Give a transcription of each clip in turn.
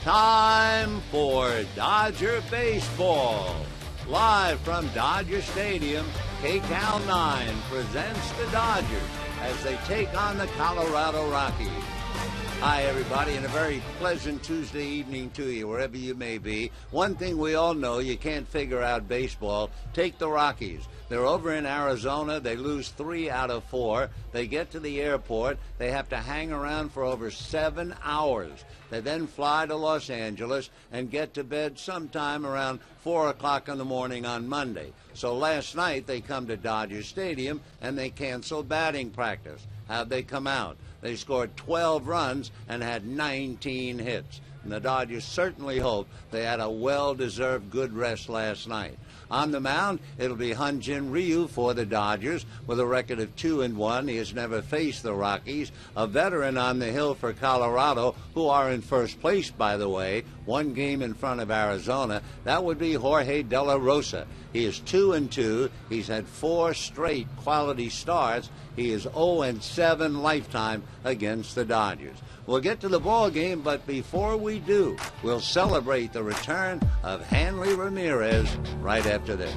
Time for Dodger Baseball. Live from Dodger Stadium, COL 9 presents the Dodgers as they take on the Colorado Rockies. Hi, everybody, and a very pleasant Tuesday evening to you, wherever you may be. One thing we all know, you can't figure out baseball. Take the Rockies. They're over in Arizona. They lose 3 out of 4. They get to the airport. They have to hang around for over 7 hours. They then fly to Los Angeles and get to bed sometime around 4 o'clock in the morning on Monday. So last night they come to Dodger Stadium and they cancel batting practice. How'd they come out? They scored 12 runs and had 19 hits. And the Dodgers certainly hope they had a well-deserved good rest last night. On the mound, it'll be Hyun-Jin Ryu for the Dodgers with a record of 2-1. He has never faced the Rockies. A veteran on the hill for Colorado, who are in first place, by the way, 1 game in front of Arizona. That would be Jorge De La Rosa. He is 2-2. He's had 4 straight quality starts. He is 0-7 lifetime against the Dodgers. We'll get to the ball game, but before we do, we'll celebrate the return of Hanley Ramirez right after this.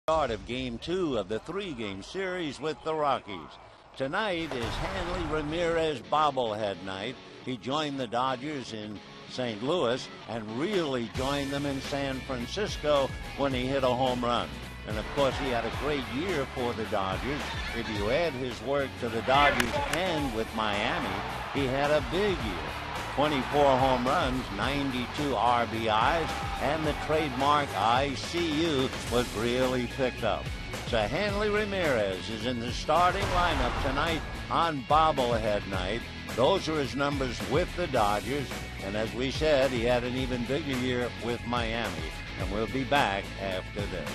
Start of Game 2 of the 3-game series with the Rockies. Tonight is Hanley Ramirez bobblehead night. He joined the Dodgers in St. Louis and really joined them in San Francisco when he hit a home run. And of course, he had a great year for the Dodgers. If you add his work to the Dodgers and with Miami, he had a big year. 24 home runs, 92 RBIs, and the trademark ICU was really picked up. So Hanley Ramirez is in the starting lineup tonight on bobblehead night. Those are his numbers with the Dodgers. And as we said, he had an even bigger year with Miami. And we'll be back after this.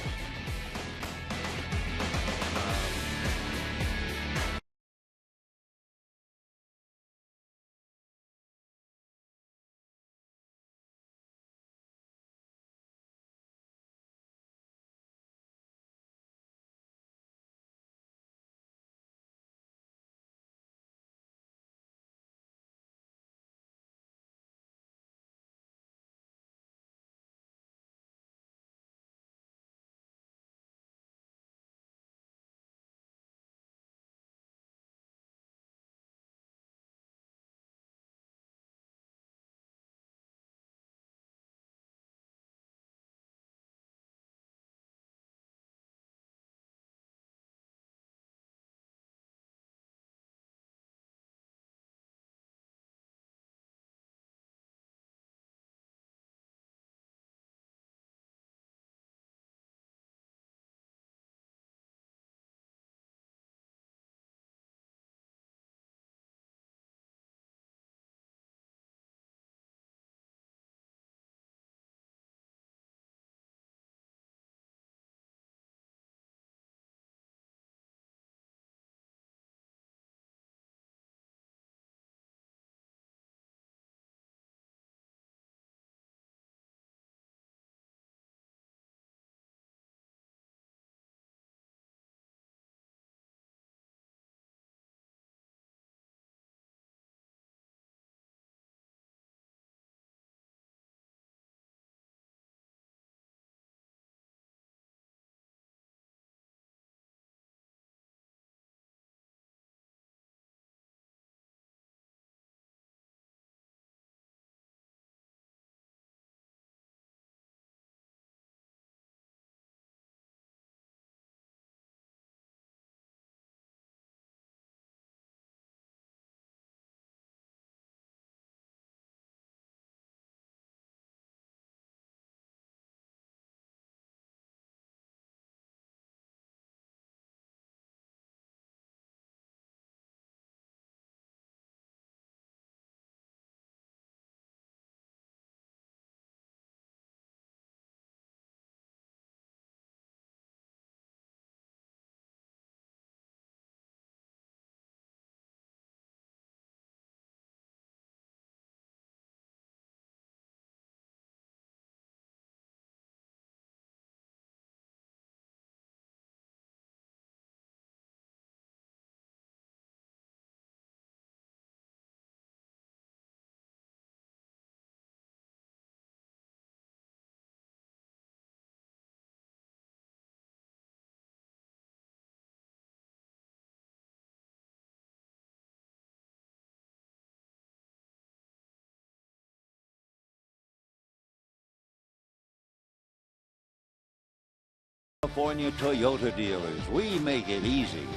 California Toyota dealers. We make it easy.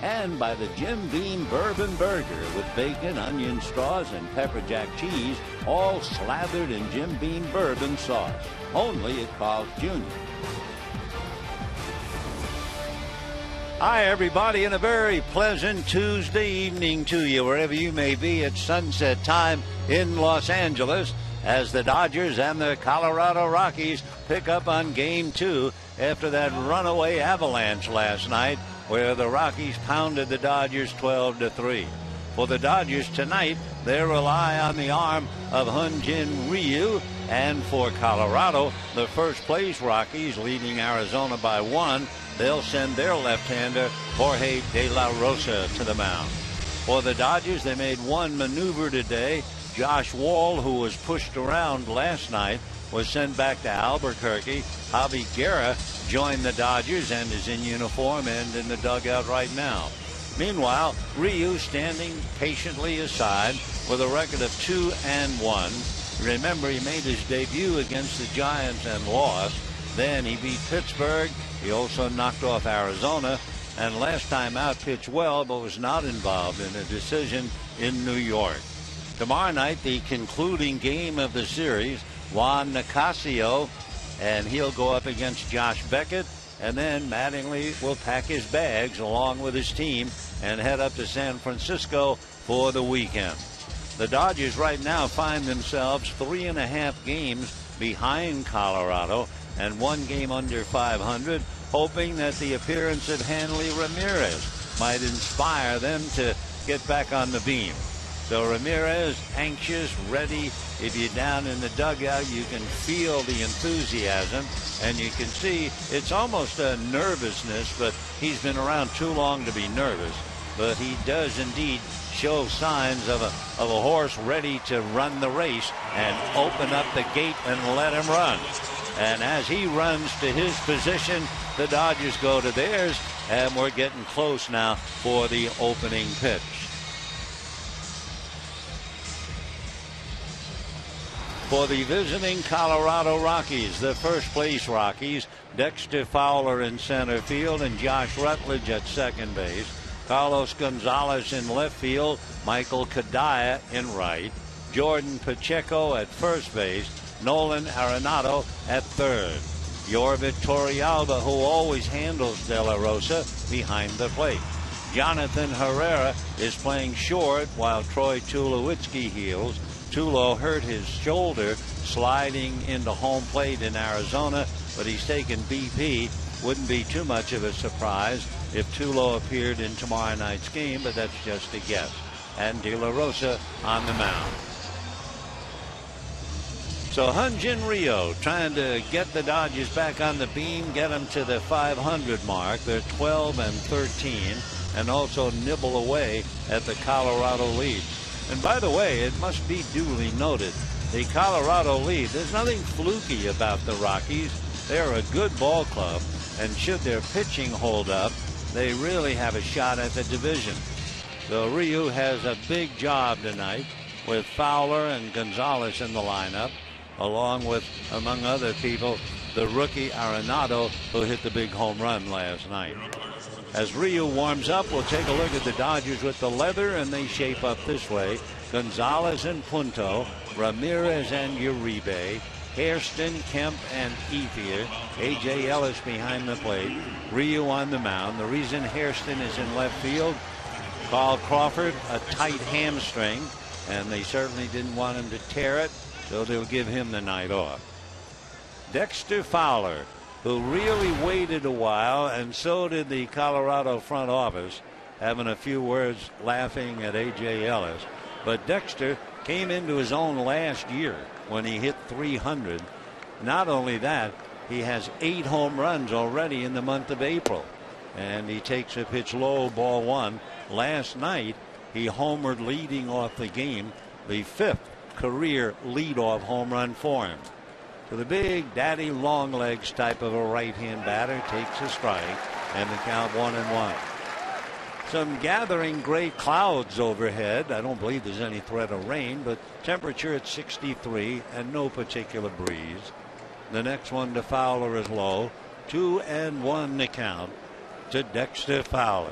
And by the Jim Beam Bourbon Burger with bacon, onion straws, and pepper jack cheese, all slathered in Jim Beam Bourbon sauce. Only at Carl's Jr. Hi, everybody, and a very pleasant Tuesday evening to you, wherever you may be at sunset time in Los Angeles, as the Dodgers and the Colorado Rockies pick up on Game 2 after that runaway avalanche last night, where the Rockies pounded the Dodgers 12-3. For the Dodgers tonight, they rely on the arm of Hyun-Jin Ryu, and for Colorado, the first-place Rockies leading Arizona by 1. They'll send their left-hander, Jorge De La Rosa, to the mound. For the Dodgers, they made one maneuver today. Josh Wall, who was pushed around last night, was sent back to Albuquerque. Javi Guerra joined the Dodgers and is in uniform and in the dugout right now. Meanwhile, Ryu standing patiently aside with a record of 2-1. Remember, he made his debut against the Giants and lost. Then he beat Pittsburgh. He also knocked off Arizona, and last time out pitched well but was not involved in a decision in New York. Tomorrow night, the concluding game of the series, Juan Nicasio, and he'll go up against Josh Beckett, and then Mattingly will pack his bags along with his team and head up to San Francisco for the weekend. The Dodgers right now find themselves 3.5 games behind Colorado and 1 game under 500, hoping that the appearance of Hanley Ramirez might inspire them to get back on the beam. So Ramirez, anxious, ready. If you're down in the dugout, you can feel the enthusiasm, and you can see it's almost a nervousness, but he's been around too long to be nervous. But he does indeed show signs of a horse ready to run the race and open up the gate and let him run. And as he runs to his position, the Dodgers go to theirs, and we're getting close now for the opening pitch. For the visiting Colorado Rockies, the first-place Rockies, Dexter Fowler in center field and Josh Rutledge at second base. Carlos Gonzalez in left field, Michael Kadaya in right, Jordan Pacheco at first base, Nolan Arenado at third. Yorvit Torrealba, who always handles De La Rosa, behind the plate. Jonathan Herrera is playing short while Troy Tulowitzki heals. Tulo hurt his shoulder sliding into home plate in Arizona, but he's taken BP. Wouldn't be too much of a surprise if Tulo appeared in tomorrow night's game, but that's just a guess. And De La Rosa on the mound. So Hyun-Jin Ryu trying to get the Dodgers back on the beam, get them to the 500 mark. They're 12-13, and also nibble away at the Colorado lead. And by the way, it must be duly noted, the Colorado lead, there's nothing fluky about the Rockies. They're a good ball club, and should their pitching hold up, they really have a shot at the division. So Ryu has a big job tonight with Fowler and Gonzalez in the lineup, along with, among other people, the rookie Arenado, who hit the big home run last night. As Ryu warms up, we'll take a look at the Dodgers with the leather, and they shape up this way. Gonzalez and Punto, Ramirez and Uribe, Hairston, Kemp, and Ethier. A.J. Ellis behind the plate. Ryu on the mound. The reason Hairston is in left field, Carl Crawford, a tight hamstring, and they certainly didn't want him to tear it, so they'll give him the night off. Dexter Fowler, who really waited a while, and so did the Colorado front office, having a few words laughing at A.J. Ellis. But Dexter came into his own last year when he hit 300. Not only that, he has 8 home runs already in the month of April. And he takes a pitch low, ball 1. Last night, he homered leading off the game, the 5th career leadoff home run for him. So the big daddy long legs type of a right-hand batter takes a strike, and the count 1-1. Some gathering gray clouds overhead. I don't believe there's any threat of rain, but temperature at 63 and no particular breeze. The next one to Fowler is low. 2-1 the count to Dexter Fowler.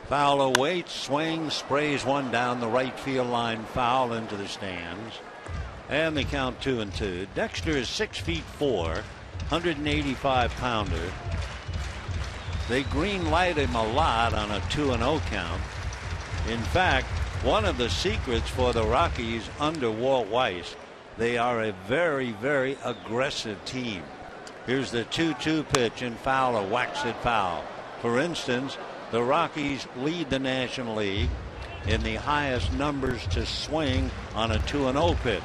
Fowler waits, swings, sprays one down the right field line, foul into the stands. And the count 2-2. Dexter is 6'4", 185-pounder. They green light him a lot on a 2-0 count. In fact, one of the secrets for the Rockies under Walt Weiss, they are a very, very aggressive team. Here's the 2-2 pitch, and Fowler whacks it foul. For instance, the Rockies lead the National League in the highest numbers to swing on a 2-0 pitch.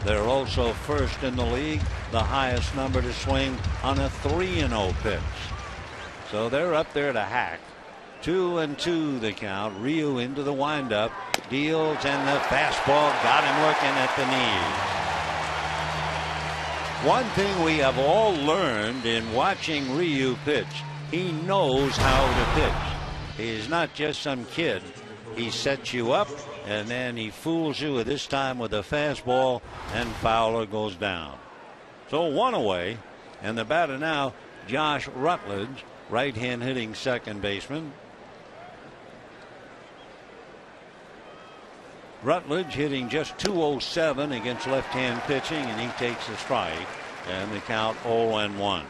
They're also first in the league, the highest number to swing on a 3-0 pitch. So they're up there to hack. 2-2 the count. Ryu into the windup, deals, and the fastball got him working at the knees. One thing we have all learned in watching Ryu pitch, he knows how to pitch. He's not just some kid. He sets you up, and then he fools you, this time with a fastball, and Fowler goes down. So 1 away, and the batter now, Josh Rutledge, right-hand hitting second baseman. Rutledge hitting just .207 against left-hand pitching, and he takes a strike, and the count 0-1.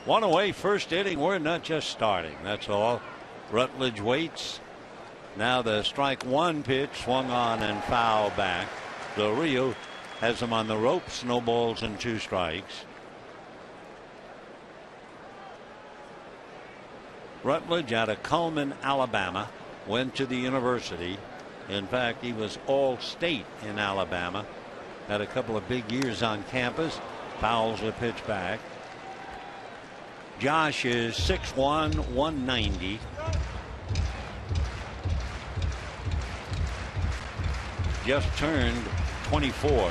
1 away, first inning. We're not just starting, that's all. Rutledge waits. Now the strike one pitch swung on and foul back. Del Rio has him on the ropes. No balls and 2 strikes. Rutledge out of Cullman, Alabama, went to the university. In fact, he was all-state in Alabama. Had a couple of big years on campus. Fouls the pitch back. Josh is 6'1", 190. Just turned 24.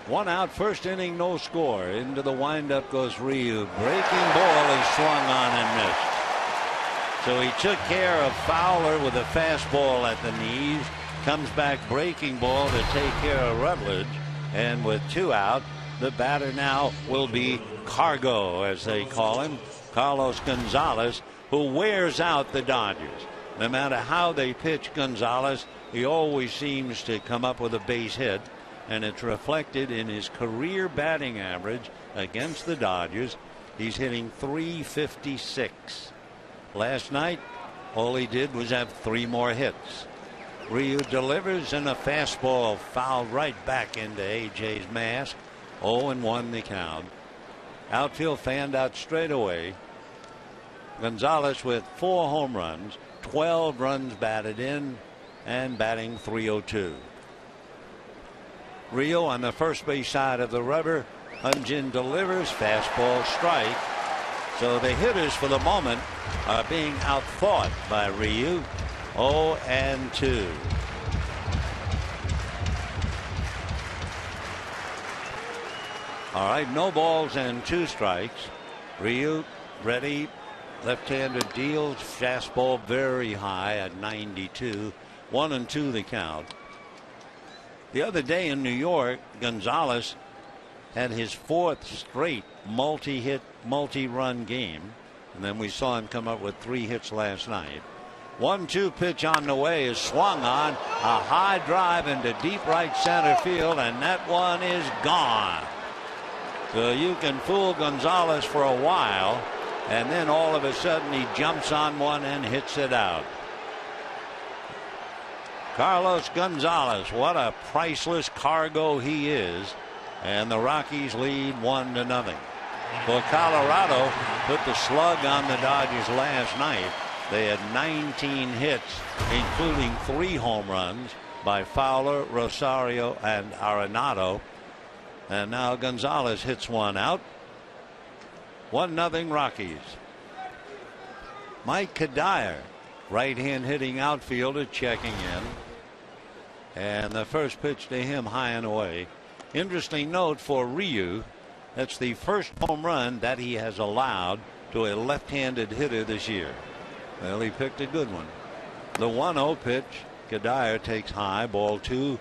One out, first inning, no score. Into the windup goes Ryu. Breaking ball is swung on and missed. So he took care of Fowler with a fastball at the knees. Comes back breaking ball to take care of Rutledge. And with 2 out, the batter now will be Cargo, as they call him, Carlos Gonzalez, who wears out the Dodgers. No matter how they pitch Gonzalez, he always seems to come up with a base hit, and it's reflected in his career batting average against the Dodgers. He's hitting .356. Last night, all he did was have 3 more hits. Ryu delivers, and a fastball fouled right back into AJ's mask. 0-1 the count. Outfield fanned out straight away. Gonzalez with 4 home runs, 12 runs batted in, and batting .302. Rio on the first base side of the rubber. Hunjin delivers, fastball strike. So the hitters for the moment are being outthought by Ryu. 0-2. All right, no balls and 2 strikes. Ryu ready. Left-hander deals, fastball very high at 92. 1-2 the count. The other day in New York, Gonzalez had his 4th straight multi-hit, multi-run game, and then we saw him come up with 3 hits last night. 1-2 pitch on the way is swung on. A high drive into deep right center field, and that one is gone. So you can fool Gonzalez for a while, and then all of a sudden he jumps on one and hits it out. Carlos Gonzalez, what a priceless cargo he is. And the Rockies lead 1-0. For Colorado, put the slug on the Dodgers last night. They had 19 hits, including 3 home runs by Fowler, Rosario, and Arenado. And now Gonzalez hits 1 out. 1-0 Rockies. Mike Kadire, right-hand hitting outfielder, checking in. And the first pitch to him high and away. Interesting note for Ryu, that's the first home run that he has allowed to a left-handed hitter this year. Well, he picked a good one. The 1-0 pitch. Kadire takes high, ball 2-2.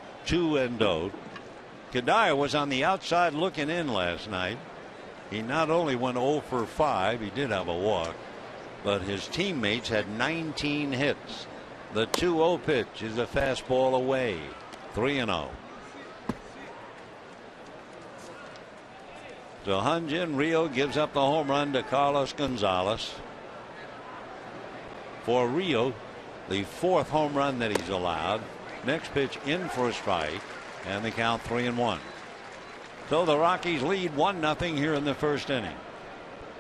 Kadire was on the outside looking in last night. He not only went 0 for 5, he did have a walk, but his teammates had 19 hits. The 2-0 pitch is a fastball away. 3-0. So Hyun-Jin Ryu gives up the home run to Carlos Gonzalez. For Ryu, the 4th home run that he's allowed. Next pitch in for a strike, and the count 3-1. So the Rockies lead 1-0 here in the first inning.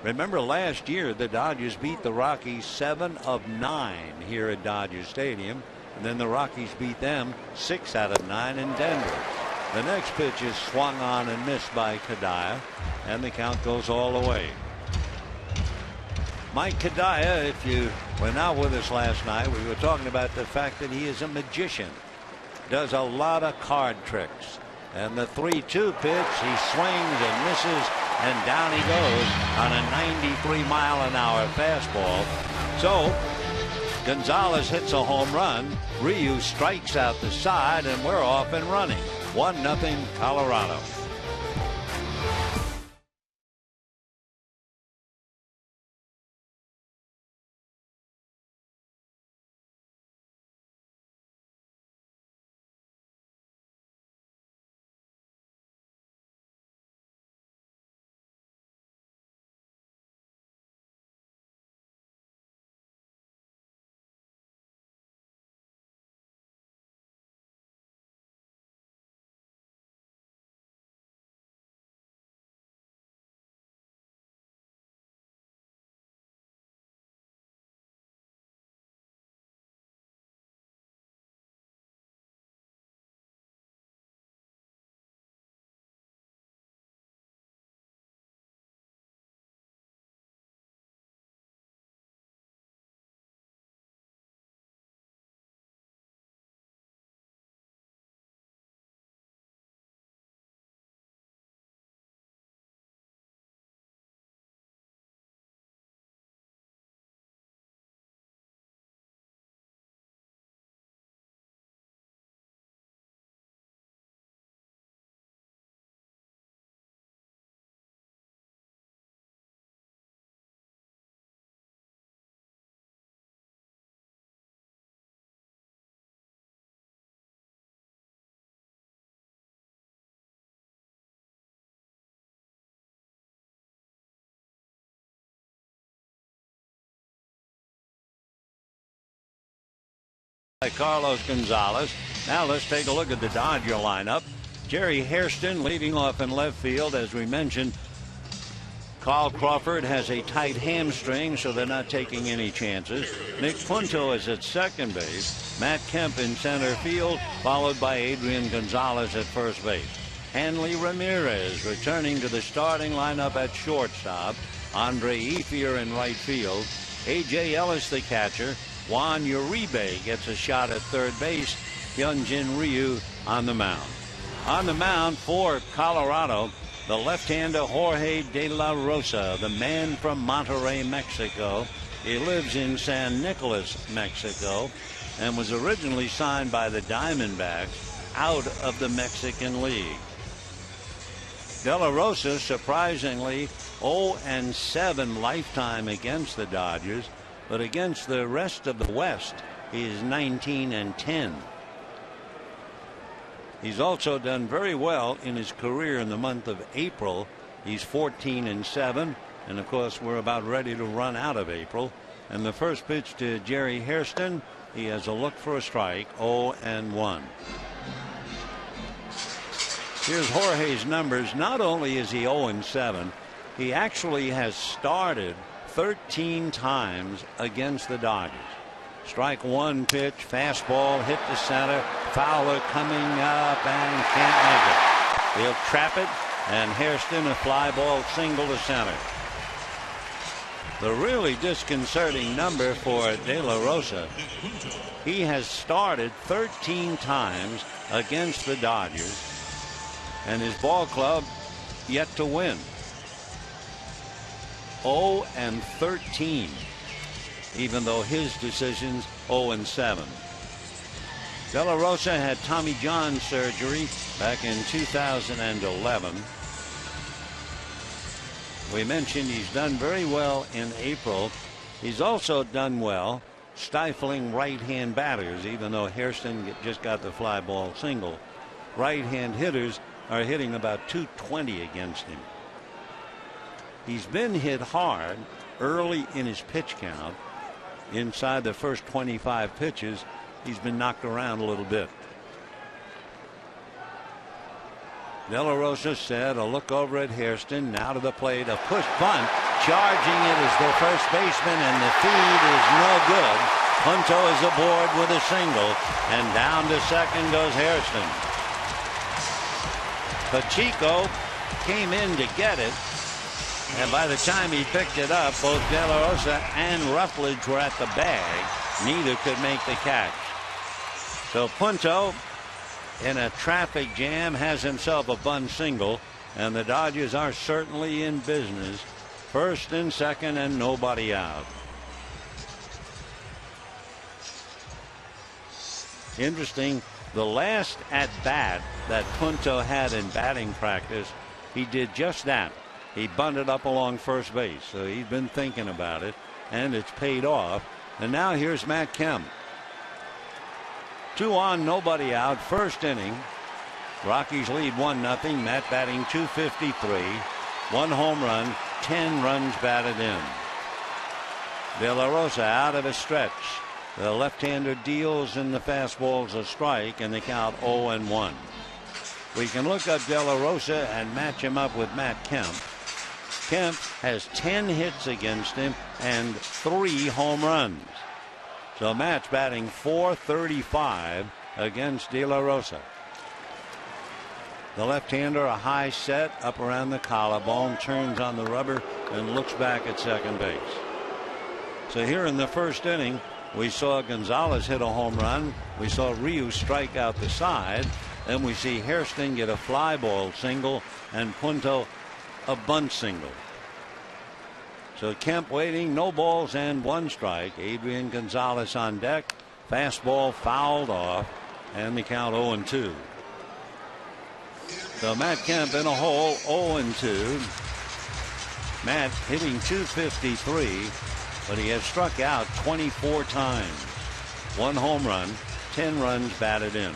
Remember last year the Dodgers beat the Rockies 7 of 9 here at Dodger Stadium, and then the Rockies beat them 6 out of 9 in Denver. The next pitch is swung on and missed by Kadire, and the count goes all the way. Mike Kadire, if you were not with us last night, we were talking about the fact that he is a magician. Does a lot of card tricks. And the 3-2 pitch, he swings and misses, and down he goes on a 93-mile-an-hour fastball. So Gonzalez hits a home run. Ryu strikes out the side, and we're off and running. 1-0 Colorado. By Carlos Gonzalez. Now let's take a look at the Dodger lineup. Jerry Hairston leading off in left field. As we mentioned, Carl Crawford has a tight hamstring, so they're not taking any chances. Nick Punto is at second base. Matt Kemp in center field, followed by Adrian Gonzalez at first base. Hanley Ramirez returning to the starting lineup at shortstop. Andre Ethier in right field. A.J. Ellis the catcher. Juan Uribe gets a shot at third base. Hyun-Jin Ryu on the mound. On the mound for Colorado, the left-hander Jorge De La Rosa, the man from Monterrey, Mexico. He lives in San Nicolas, Mexico, and was originally signed by the Diamondbacks out of the Mexican League. De La Rosa, surprisingly, 0-7 lifetime against the Dodgers, but against the rest of the West, he is 19-10. He's also done very well in his career in the month of April. He's 14-7, and of course we're about ready to run out of April. And the first pitch to Jerry Hairston, he has a look for a strike. 0-1. Here's Jorge's numbers. Not only is he 0-7, he actually has started 13 times against the Dodgers. Strike one pitch, fastball hit to center. Fowler coming up and can't make it. He'll trap it, and Hairston a fly ball single to center. The really disconcerting number for De La Rosa, he has started 13 times against the Dodgers, and his ball club yet to win. 0-13. even though his decision's 0-7. De La Rosa had Tommy John surgery back in 2011. We mentioned he's done very well in April. He's also done well stifling right-hand batters, even though Hairston just got the fly ball single. Right-hand hitters are hitting about 220 against him. He's been hit hard early in his pitch count. Inside the first 25 pitches, he's been knocked around a little bit. De La Rosa said a look over at Hairston. Now to the plate, a push bunt. Charging it is the first baseman, and the feed is no good. Punto is aboard with a single, and down to second goes Hairston. Pacheco came in to get it, and by the time he picked it up, both De La Rosa and Ruffledge were at the bag. Neither could make the catch. So Punto, in a traffic jam, has himself a bunt single, and the Dodgers are certainly in business. First and second and nobody out. Interesting, the last at bat that Punto had in batting practice, he did just that. He bunted up along first base, so he's been thinking about it, and it's paid off. And now here's Matt Kemp. 2 on, nobody out, first inning. Rockies lead 1-0. Matt batting .253, 1 home run, 10 runs batted in. De La Rosa out of a stretch. The left-hander deals in the fastballs a strike, and they count 0-1. We can look up De La Rosa and match him up with Matt Kemp. Kemp has 10 hits against him and 3 home runs. So Matt's batting .435 against De La Rosa. The left-hander, a high set up around the collarbone, turns on the rubber and looks back at second base. So here in the first inning, we saw Gonzalez hit a home run. We saw Ryu strike out the side. Then we see Hairston get a fly ball single and Punto a bunt single. So Kemp waiting, no balls and 1 strike. Adrian Gonzalez on deck. Fastball fouled off, and the count 0-2. So Matt Kemp in a hole, 0-2. Matt hitting .253, but he has struck out 24 times. 1 home run, 10 runs batted in.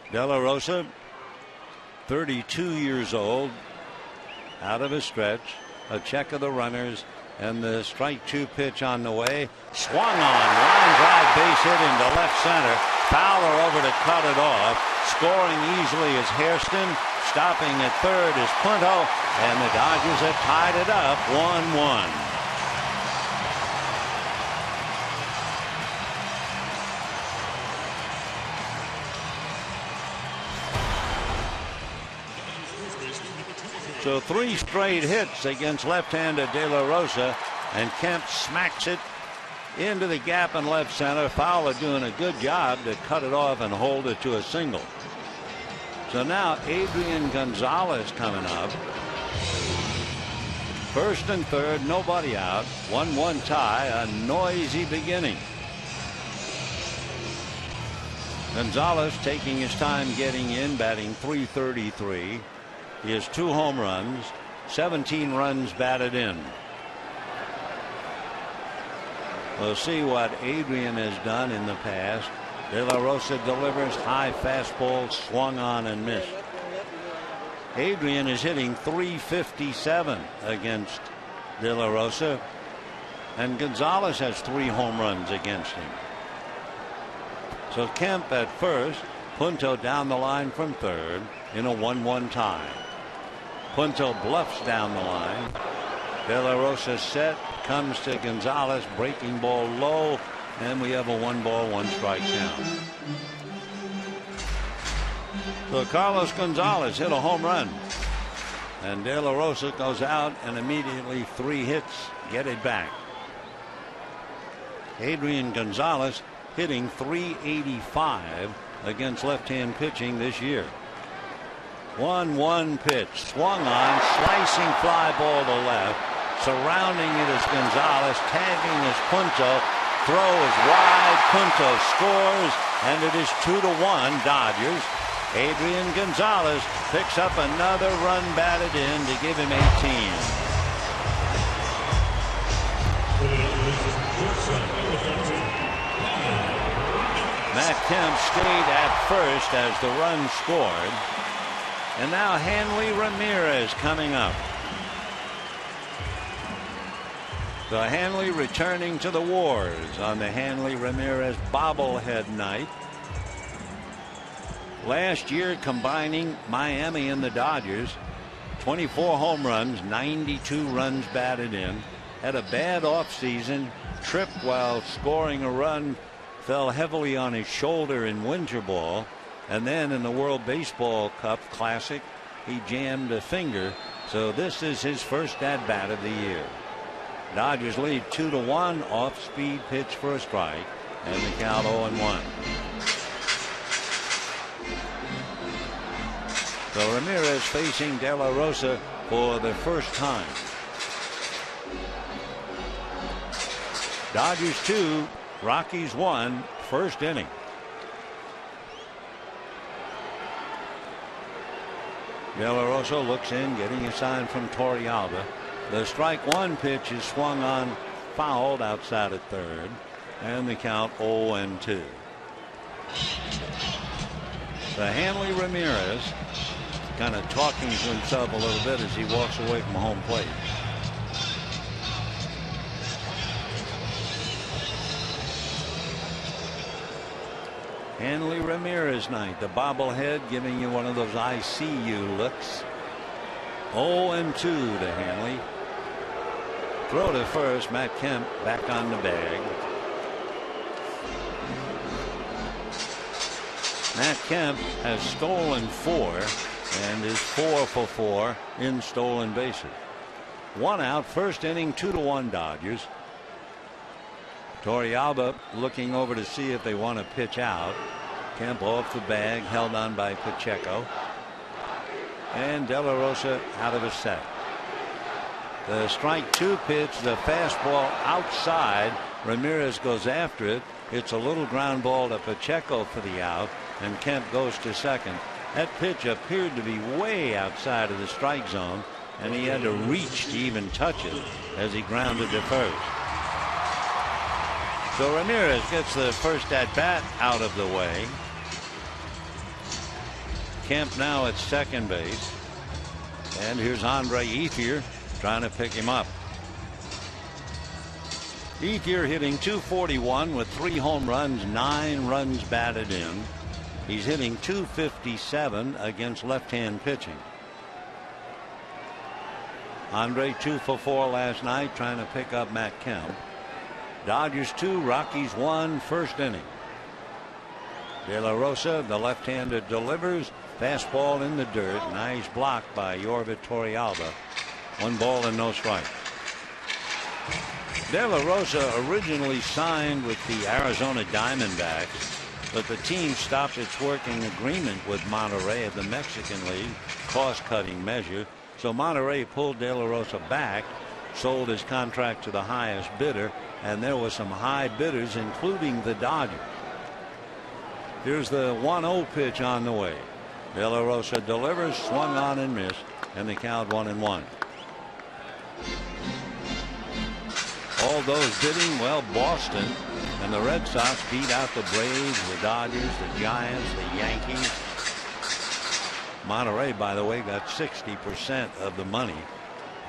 De La Rosa, 32 years old, out of a stretch, a check of the runners, and the strike 2 pitch on the way. Swung on, line drive base hit into left center. Fowler over to cut it off. Scoring easily is Hairston. Stopping at third is Punto, and the Dodgers have tied it up 1-1. So 3 straight hits against left-hander De La Rosa, and Kemp smacks it into the gap in left center. Fowler doing a good job to cut it off and hold it to a single. So now Adrian Gonzalez coming up. First and third, nobody out. 1-1 tie, a noisy beginning. Gonzalez taking his time getting in, batting .333. He has 2 home runs, 17 runs batted in. We'll see what Adrian has done in the past. De La Rosa delivers high fastball, swung on and missed. Adrian is hitting .357 against De La Rosa, and Gonzalez has 3 home runs against him. So Kemp at first, Punto down the line from third in a 1-1 tie. Punto bluffs down the line. De La Rosa set, comes to Gonzalez, breaking ball low, and we have a 1-ball, 1-strike count. So Carlos Gonzalez hit a home run, and De La Rosa goes out, and immediately 3 hits get it back. Adrian Gonzalez hitting .385 against left-hand pitching this year. 1-1 pitch. Swung on. Slicing fly ball to left. Surrounding it is Gonzalez. Tagging is Punto. Throw is wide. Punto scores. And it is 2-1 Dodgers. Adrian Gonzalez picks up another run batted in to give him 18. Matt Kemp stayed at first as the run scored. And now Hanley Ramirez coming up. So Hanley returning to the Wars on the Hanley Ramirez bobblehead night. Last year combining Miami and the Dodgers, 24 home runs, 92 runs batted in. Had a bad offseason, tripped while scoring a run, fell heavily on his shoulder in winter ball, and then in the World Baseball Cup Classic he jammed a finger. So this is his first at bat of the year. Dodgers lead 2-1. Off speed pitch for a strike, and the count 0-1. So Ramirez facing De La Rosa for the first time. Dodgers 2, Rockies 1, first inning. De La Rosa looks in, getting a sign from Torrealba. The strike one pitch is swung on, fouled outside at third, and the count 0-2. The Hanley Ramirez kind of talking to himself a little bit as he walks away from home plate. Hanley Ramirez night, the bobblehead giving you one of those I see you looks. 0-2 to Hanley. Throw to first. Matt Kemp back on the bag. Matt Kemp has stolen 4 and is 4 for 4 in stolen bases. 1 out, first inning, 2-1 Dodgers. Torrealba looking over to see if they want to pitch out. Kemp off the bag, held on by Pacheco. And De La Rosa out of a set. The strike 2 pitch, the fastball outside. Ramirez goes after it. It's a little ground ball to Pacheco for the out, and Kemp goes to second. That pitch appeared to be way outside of the strike zone, and he had to reach to even touch it as he grounded to first. So Ramirez gets the first at bat out of the way. Kemp now at second base, and here's Andre Ethier trying to pick him up. Ethier hitting .241 with 3 home runs, 9 runs batted in. He's hitting .257 against left-hand pitching. Andre 2 for 4 last night, trying to pick up Matt Kemp. Dodgers 2, Rockies 1, first inning. De La Rosa, the left-hander, delivers. Fastball in the dirt. Nice block by Yorvit Torrealba. 1 ball and no strikes. De La Rosa originally signed with the Arizona Diamondbacks, but the team stopped its working agreement with Monterrey of the Mexican League, cost-cutting measure. So Monterrey pulled De La Rosa back, sold his contract to the highest bidder, and there were some high bidders, including the Dodgers. Here's the 1-0 pitch on the way. De La Rosa delivers, swung on and missed, and the count 1-1. All those bidding, well, Boston and the Red Sox beat out the Braves, the Dodgers, the Giants, the Yankees. Monterrey, by the way, got 60% of the money,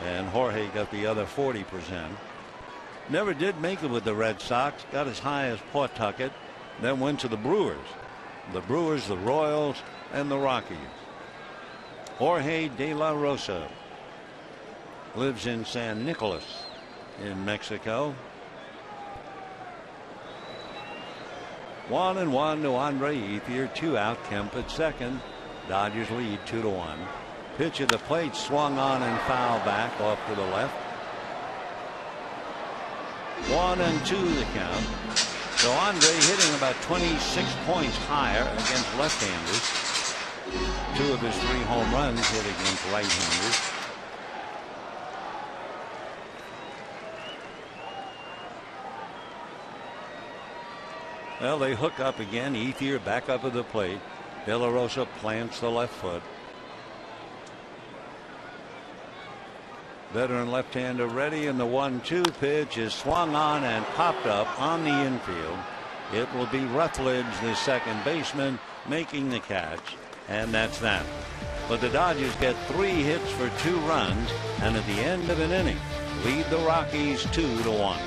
and Jorge got the other 40%. Never did make it with the Red Sox, got as high as Pawtucket, then went to the Brewers. The Brewers, the Royals, and the Rockies. Jorge De La Rosa lives in San Nicolas in Mexico. 1-1 to Andre Ethier, 2 out. Kemp at second. Dodgers lead 2-1. Pitch at the plate, swung on and foul back off to the left. 1-2 the count. So Andre hitting about 26 points higher against left-handers. 2 of his 3 home runs hit against right-handers. Well, they hook up again. Ethier back up at the plate. De La Rosa plants the left foot. Veteran left-hander ready, and the 1-2 pitch is swung on and popped up on the infield. It will be Rutledge, the second baseman, making the catch, and that's that. But the Dodgers get 3 hits for 2 runs, and at the end of an inning, lead the Rockies 2-1.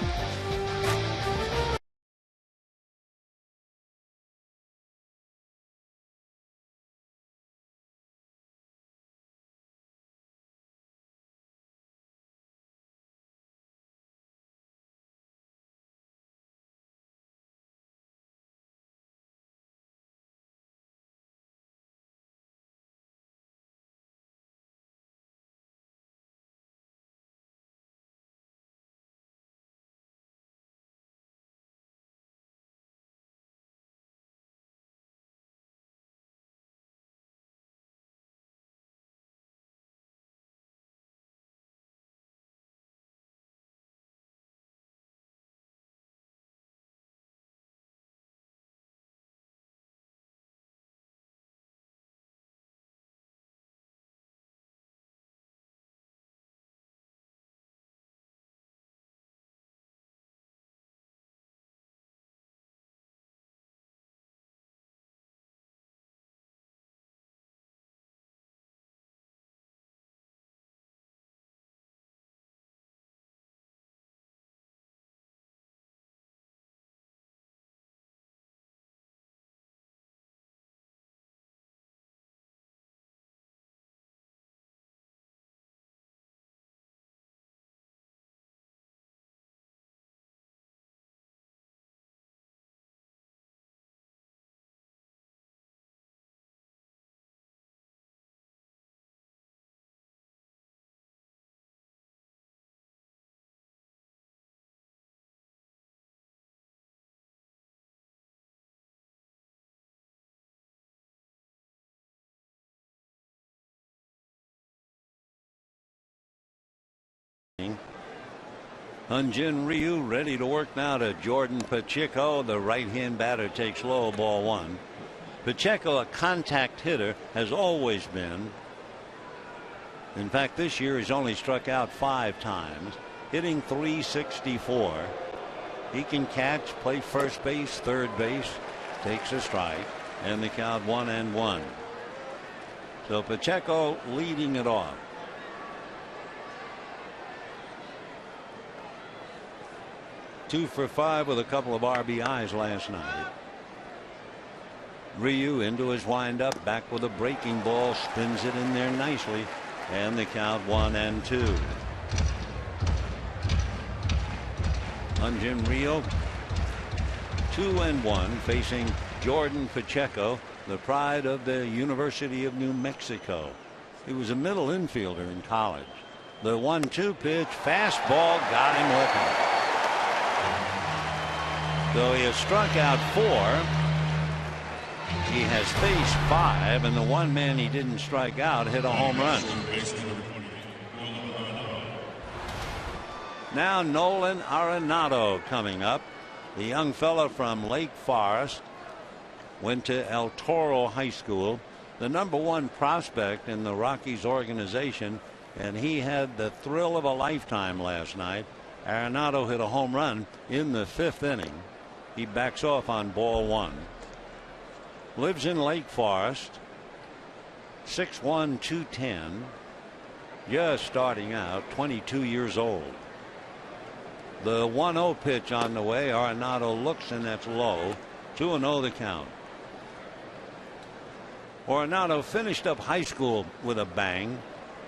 Hyun-Jin Ryu ready to work now to Jordan Pacheco. The right-hand batter takes low, ball 1. Pacheco, a contact hitter, has always been. In fact, this year he's only struck out 5 times, hitting .364. He can catch, play first base, third base, takes a strike, and the count 1-1. So Pacheco leading it off. Two for 5 with a couple of RBIs last night. Ryu into his windup, back with a breaking ball, spins it in there nicely, and the count 1-2. Hyun-Jin Ryu 2-1 facing Jordan Pacheco, the pride of the University of New Mexico. He was a middle infielder in college. The 1-2 pitch, fastball, got him looking. Though he has struck out 4, he has faced 5, and the one man he didn't strike out hit a home run. Now Nolan Arenado coming up. The young fella from Lake Forest, went to El Toro High School, the #1 prospect in the Rockies organization, and he had the thrill of a lifetime last night. Arenado hit a home run in the 5th inning. He backs off on ball 1. Lives in Lake Forest. 6'1", 210. Just starting out, 22 years old. The 1-0 pitch on the way. Arenado looks, and that's low. 2-0 the count. Arenado finished up high school with a bang.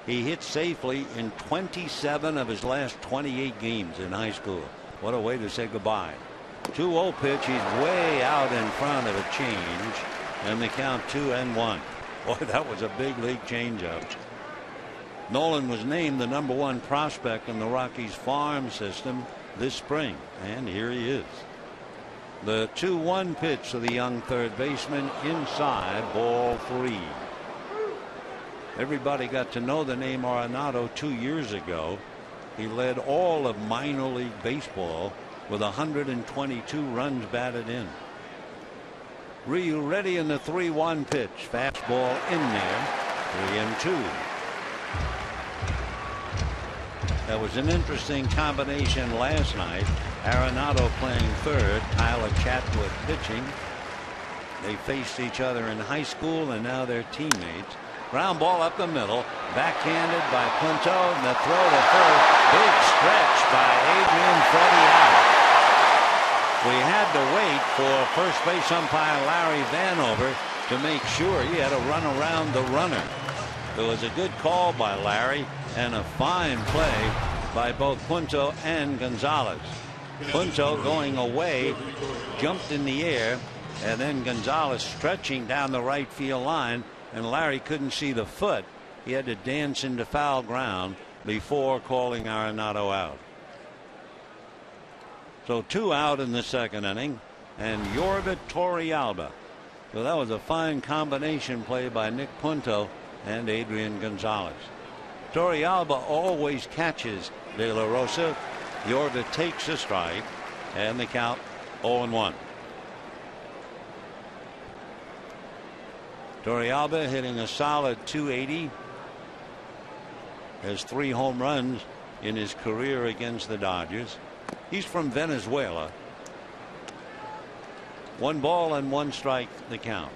He hit safely in 27 of his last 28 games in high school. What a way to say goodbye. 2-0 pitch. He's way out in front of a change, and the count 2-1. Boy, that was a big league changeup. Nolan was named the #1 prospect in the Rockies farm system this spring, and here he is. The 2-1 pitch to the young third baseman, inside, ball 3. Everybody got to know the name Arenado 2 years ago. He led all of minor league baseball with 122 runs batted in. Ryu ready in the 3-1 pitch. Fastball in there. 3-2. That was an interesting combination last night. Arenado playing third, Tyler Chatwood pitching. They faced each other in high school and now they're teammates. Ground ball up the middle, backhanded by Punto, and the throw to first. Big stretch by Adrian Freddie out. We had to wait for first base umpire Larry Vanover to make sure he had to run around the runner. It was a good call by Larry and a fine play by both Punto and Gonzalez. Punto going away, jumped in the air, and then Gonzalez stretching down the right field line, and Larry couldn't see the foot. He had to dance into foul ground before calling Arenado out. So 2 out in the second inning, and Yorvit Torrealba. So that was a fine combination play by Nick Punto and Adrian Gonzalez. Torrealba always catches De La Rosa. Yorvit takes a strike, and the count 0-1. Torrealba hitting a solid .280. Has 3 home runs in his career against the Dodgers. He's from Venezuela. 1 ball and 1 strike the count.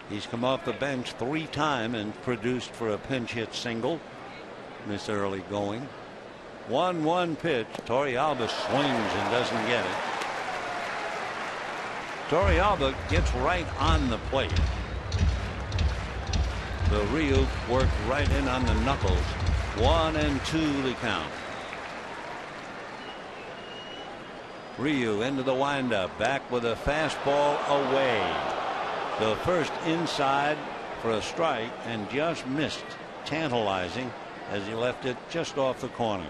He's come off the bench 3 times and produced for a pinch hit single this early going. 1-1 pitch. Torrealba swings and doesn't get it. Torrealba gets right on the plate. The Ryu worked right in on the knuckles. 1-2 the count. Ryu into the windup, back with a fastball away. The first inside for a strike and just missed, tantalizing as he left it just off the corner.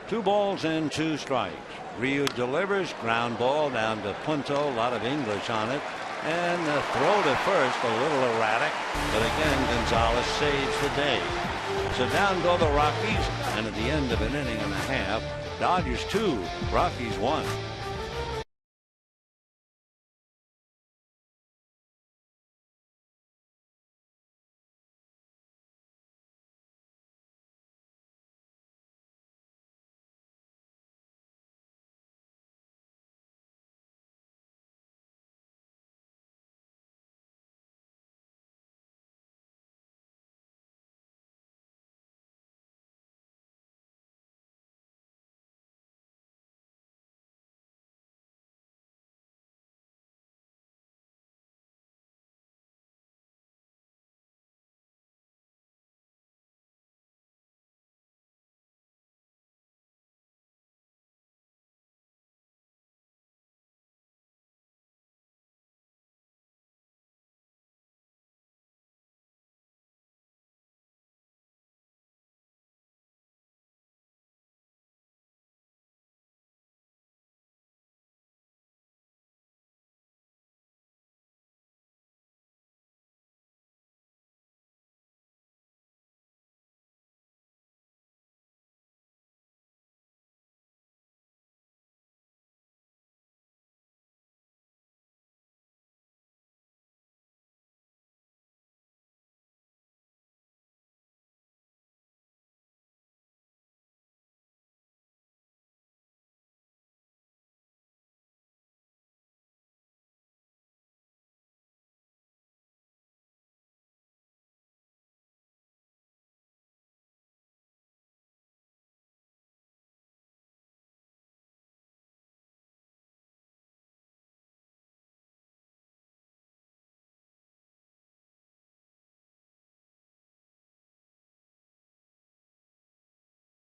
2 balls and 2 strikes. Ryu delivers, ground ball down to Punto, a lot of English on it, and the throw to first a little erratic, but again Gonzalez saves the day. So down go the Rockies, and at the end of an inning and a half, Dodgers 2, Rockies 1.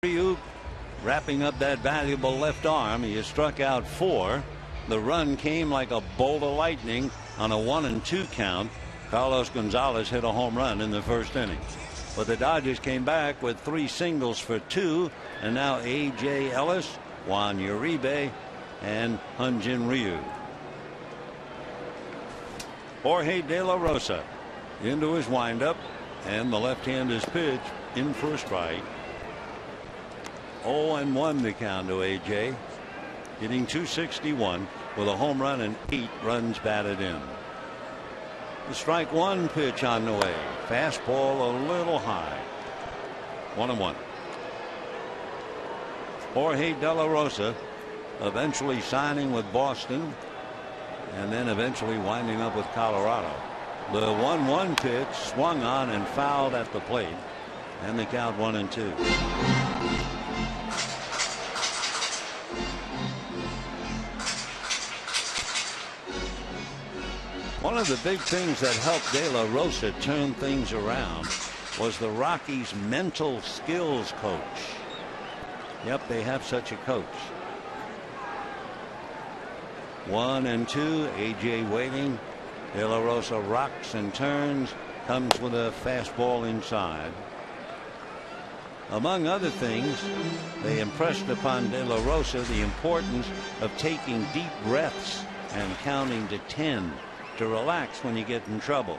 Ryu wrapping up that valuable left arm. He has struck out 4. The run came like a bolt of lightning on a 1-2 count. Carlos Gonzalez hit a home run in the first inning, but the Dodgers came back with 3 singles for 2, and now A.J. Ellis, Juan Uribe, and Hyun-Jin Ryu. Jorge De La Rosa into his windup, and the left-hander's pitch in for a strike. 0-1 the count to AJ, hitting .261 with a home run and 8 runs batted in. The strike one pitch on the way. Fastball a little high. 1-1. Jorge De La Rosa eventually signing with Boston and then eventually winding up with Colorado. The 1-1 pitch swung on and fouled at the plate, and the count 1-2. One of the big things that helped De La Rosa turn things around was the Rockies' mental skills coach. Yep, they have such a coach. 1-2. AJ waiting. De La Rosa rocks and turns, comes with a fastball inside. Among other things, they impressed upon De La Rosa the importance of taking deep breaths and counting to 10 to relax when you get in trouble,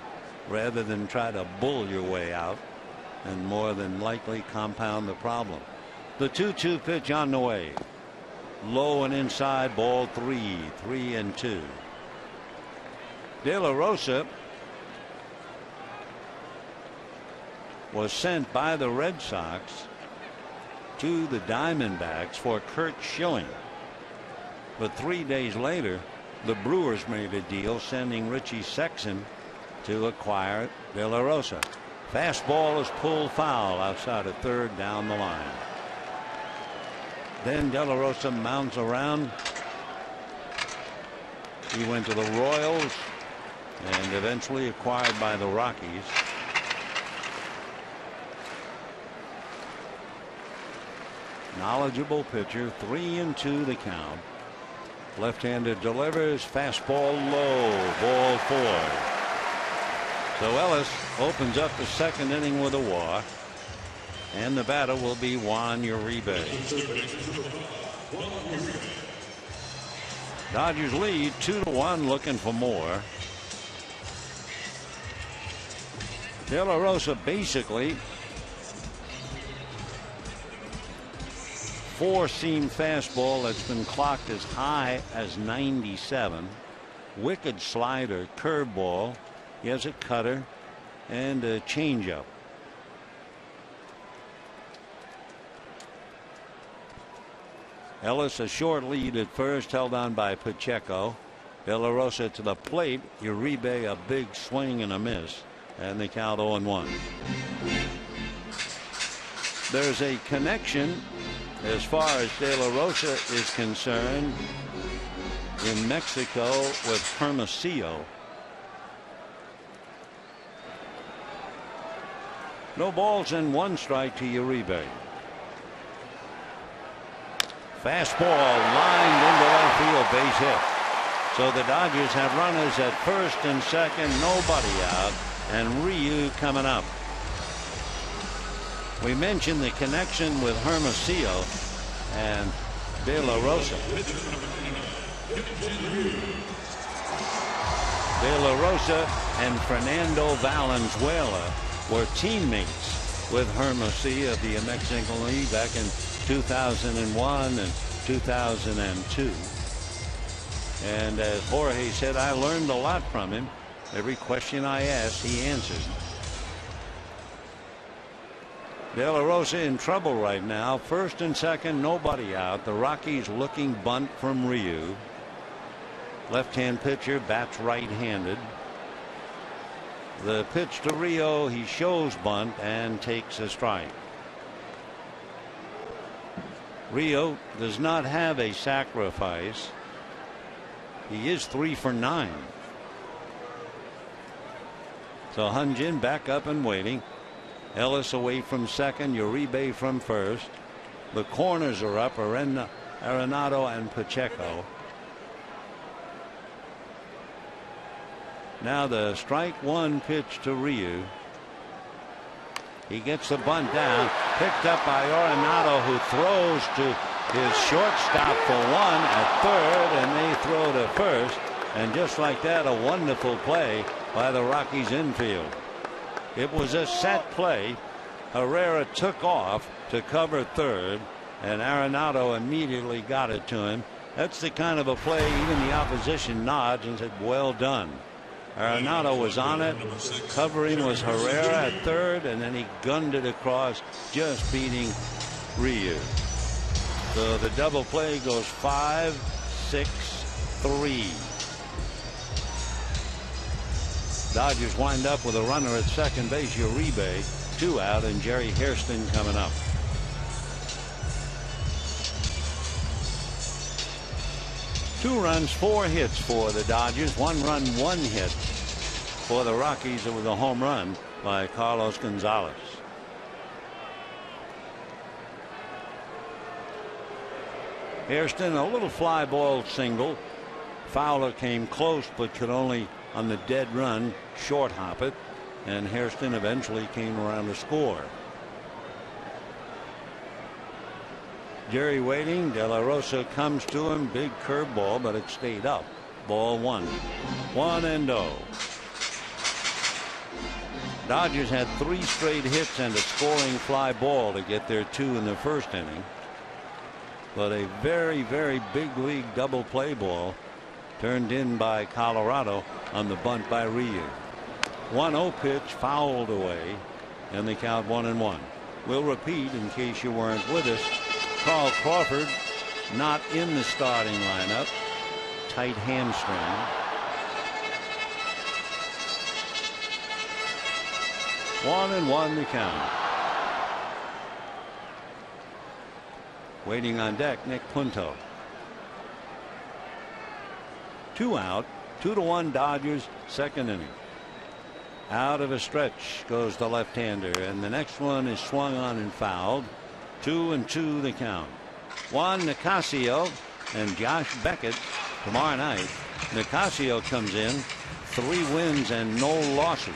rather than try to bull your way out and more than likely compound the problem. The 2-2 pitch on the way. Low and inside, ball 3, 3-2. De La Rosa was sent by the Red Sox to the Diamondbacks for Curt Schilling. But 3 days later, the Brewers made a deal sending Richie Sexson to acquire De La Rosa. Fastball is pulled foul outside of third down the line. Then De La Rosa mounts around. He went to the Royals and eventually acquired by the Rockies. Knowledgeable pitcher. 3-2 the count. Left-hander delivers. Fastball low. Ball 4. So Ellis opens up the second inning with a walk. And the batter will be Juan Uribe. Dodgers lead 2-1, looking for more. De La Rosa basically four-seam fastball that's been clocked as high as 97. Wicked slider, curveball. He has a cutter and a changeup. Ellis a short lead at first, held on by Pacheco. De La Rosa to the plate. Uribe a big swing and a miss, and the count 0-1. There's a connection as far as De La Rosa is concerned in Mexico with Hermosillo. No balls and 1 strike to Uribe. Fastball lined into left field, base hit. So the Dodgers have runners at first and second, nobody out, and Ryu coming up. We mentioned the connection with Hermosillo and De La Rosa. De La Rosa and Fernando Valenzuela were teammates with Hermosillo of the Mexican League back in 2001 and 2002. And as Jorge said, I learned a lot from him. Every question I asked, he answered. De La Rosa in trouble right now. First and second, nobody out. The Rockies looking bunt from Ryu. Left-hand pitcher, bats right-handed. The pitch to Rio, he shows bunt and takes a strike. Rio does not have a sacrifice. He is 3 for 9. So Hyun-Jin back up and waiting. Ellis away from second, Uribe from first. The corners are up, Arenado and Pacheco. Now the strike one pitch to Ryu. He gets the bunt down, picked up by Arenado, who throws to his shortstop for 1 at third, and they throw to first. And just like that, a wonderful play by the Rockies infield. It was a set play. Herrera took off to cover third, and Arenado immediately got it to him. That's the kind of a play even the opposition nods and said, well done. Arenado was on it. Covering was Herrera at third, and then he gunned it across, just beating Ryu. So the double play goes 5-6-3. Dodgers wind up with a runner at second base, Uribe, 2 out, and Jerry Hairston coming up. Two runs, 4 hits for the Dodgers. 1 run, 1 hit for the Rockies. It was a home run by Carlos Gonzalez. Hairston, a little fly ball single. Fowler came close, but could only, on the dead run, short hop it, and Hairston eventually came around to score. Jerry waiting. De La Rosa comes to him. Big curveball, but it stayed up. Ball 1. 1-0. Dodgers had 3 straight hits and a scoring fly ball to get their 2 in the first inning. But a very, very big league double play ball turned in by Colorado on the bunt by Ryu. 1-0 pitch fouled away, and they count 1-1. We'll repeat in case you weren't with us. Carl Crawford not in the starting lineup. Tight hamstring. One and one the count. Waiting on deck, Nick Punto. 2 out. 2-1 Dodgers, second inning. Out of a stretch goes the left-hander, and the next one is swung on and fouled. 2-2 the count. Juan Nicasio and Josh Beckett tomorrow night. Nicasio comes in, 3 wins and no losses.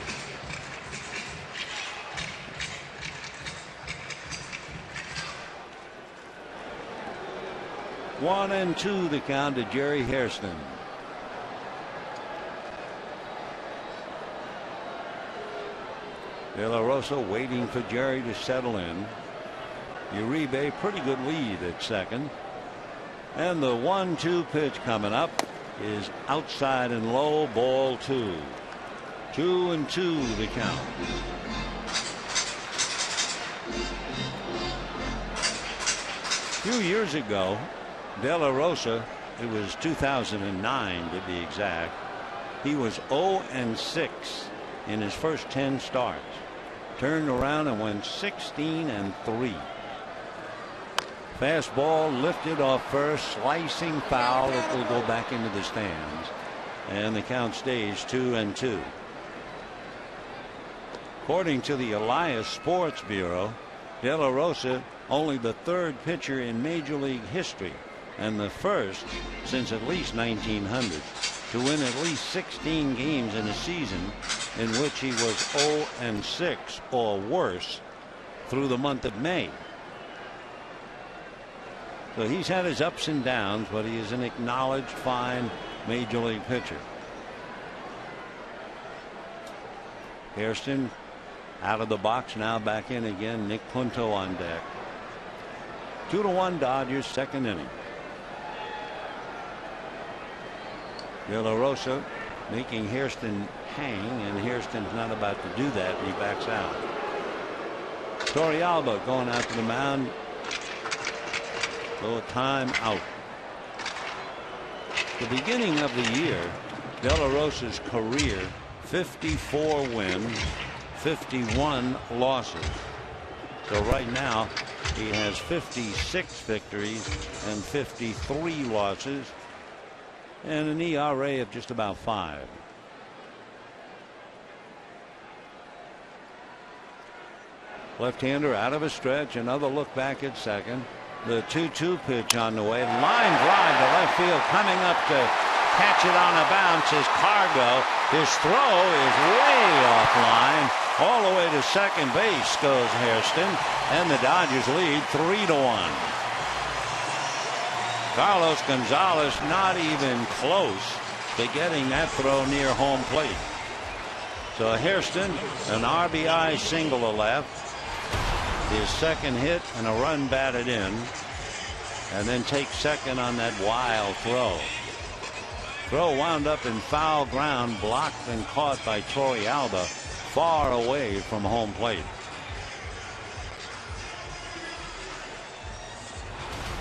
One and 2 the count to Jerry Hairston. De La Rosa waiting for Jerry to settle in. Uribe, pretty good lead at second. And the 1-2 pitch coming up is outside and low, ball 2. 2-2 the count. A few years ago, De La Rosa, it was 2009 to be exact, he was 0-6 in his first 10 starts. Turned around and went 16-3. Fastball lifted off first, slicing foul. It will go back into the stands, and the count stays 2-2. According to the Elias Sports Bureau, De La Rosa only the 3rd pitcher in Major League history, and the first since at least 1900 to win at least 16 games in a season in which he was 0-6 or worse through the month of May. So he's had his ups and downs, but he is an acknowledged fine Major League pitcher. Hairston out of the box, now back in again. Nick Punto on deck. 2-1 Dodgers, second inning. De La Rosa making Hairston hang, and Hairston's not about to do that, and he backs out. Torrealba going out to the mound. So a time out. The beginning of the year, De La Rosa's career, 54 wins, 51 losses. So right now he has 56 victories and 53 losses, and an ERA of just about 5. Left-hander out of a stretch. Another look back at second. The 2-2 pitch on the way. Line drive to left field. Coming up to catch it on a bounce is Cargo. His throw is way offline. All the way to second base goes Hairston, and the Dodgers lead 3-1. Carlos Gonzalez not even close begetting that throw near home plate. So Hairston, an RBI single to left, his second hit and a run batted in, and then takes second on that wild throw. Throw wound up in foul ground, blocked and caught by Torey Alba, far away from home plate.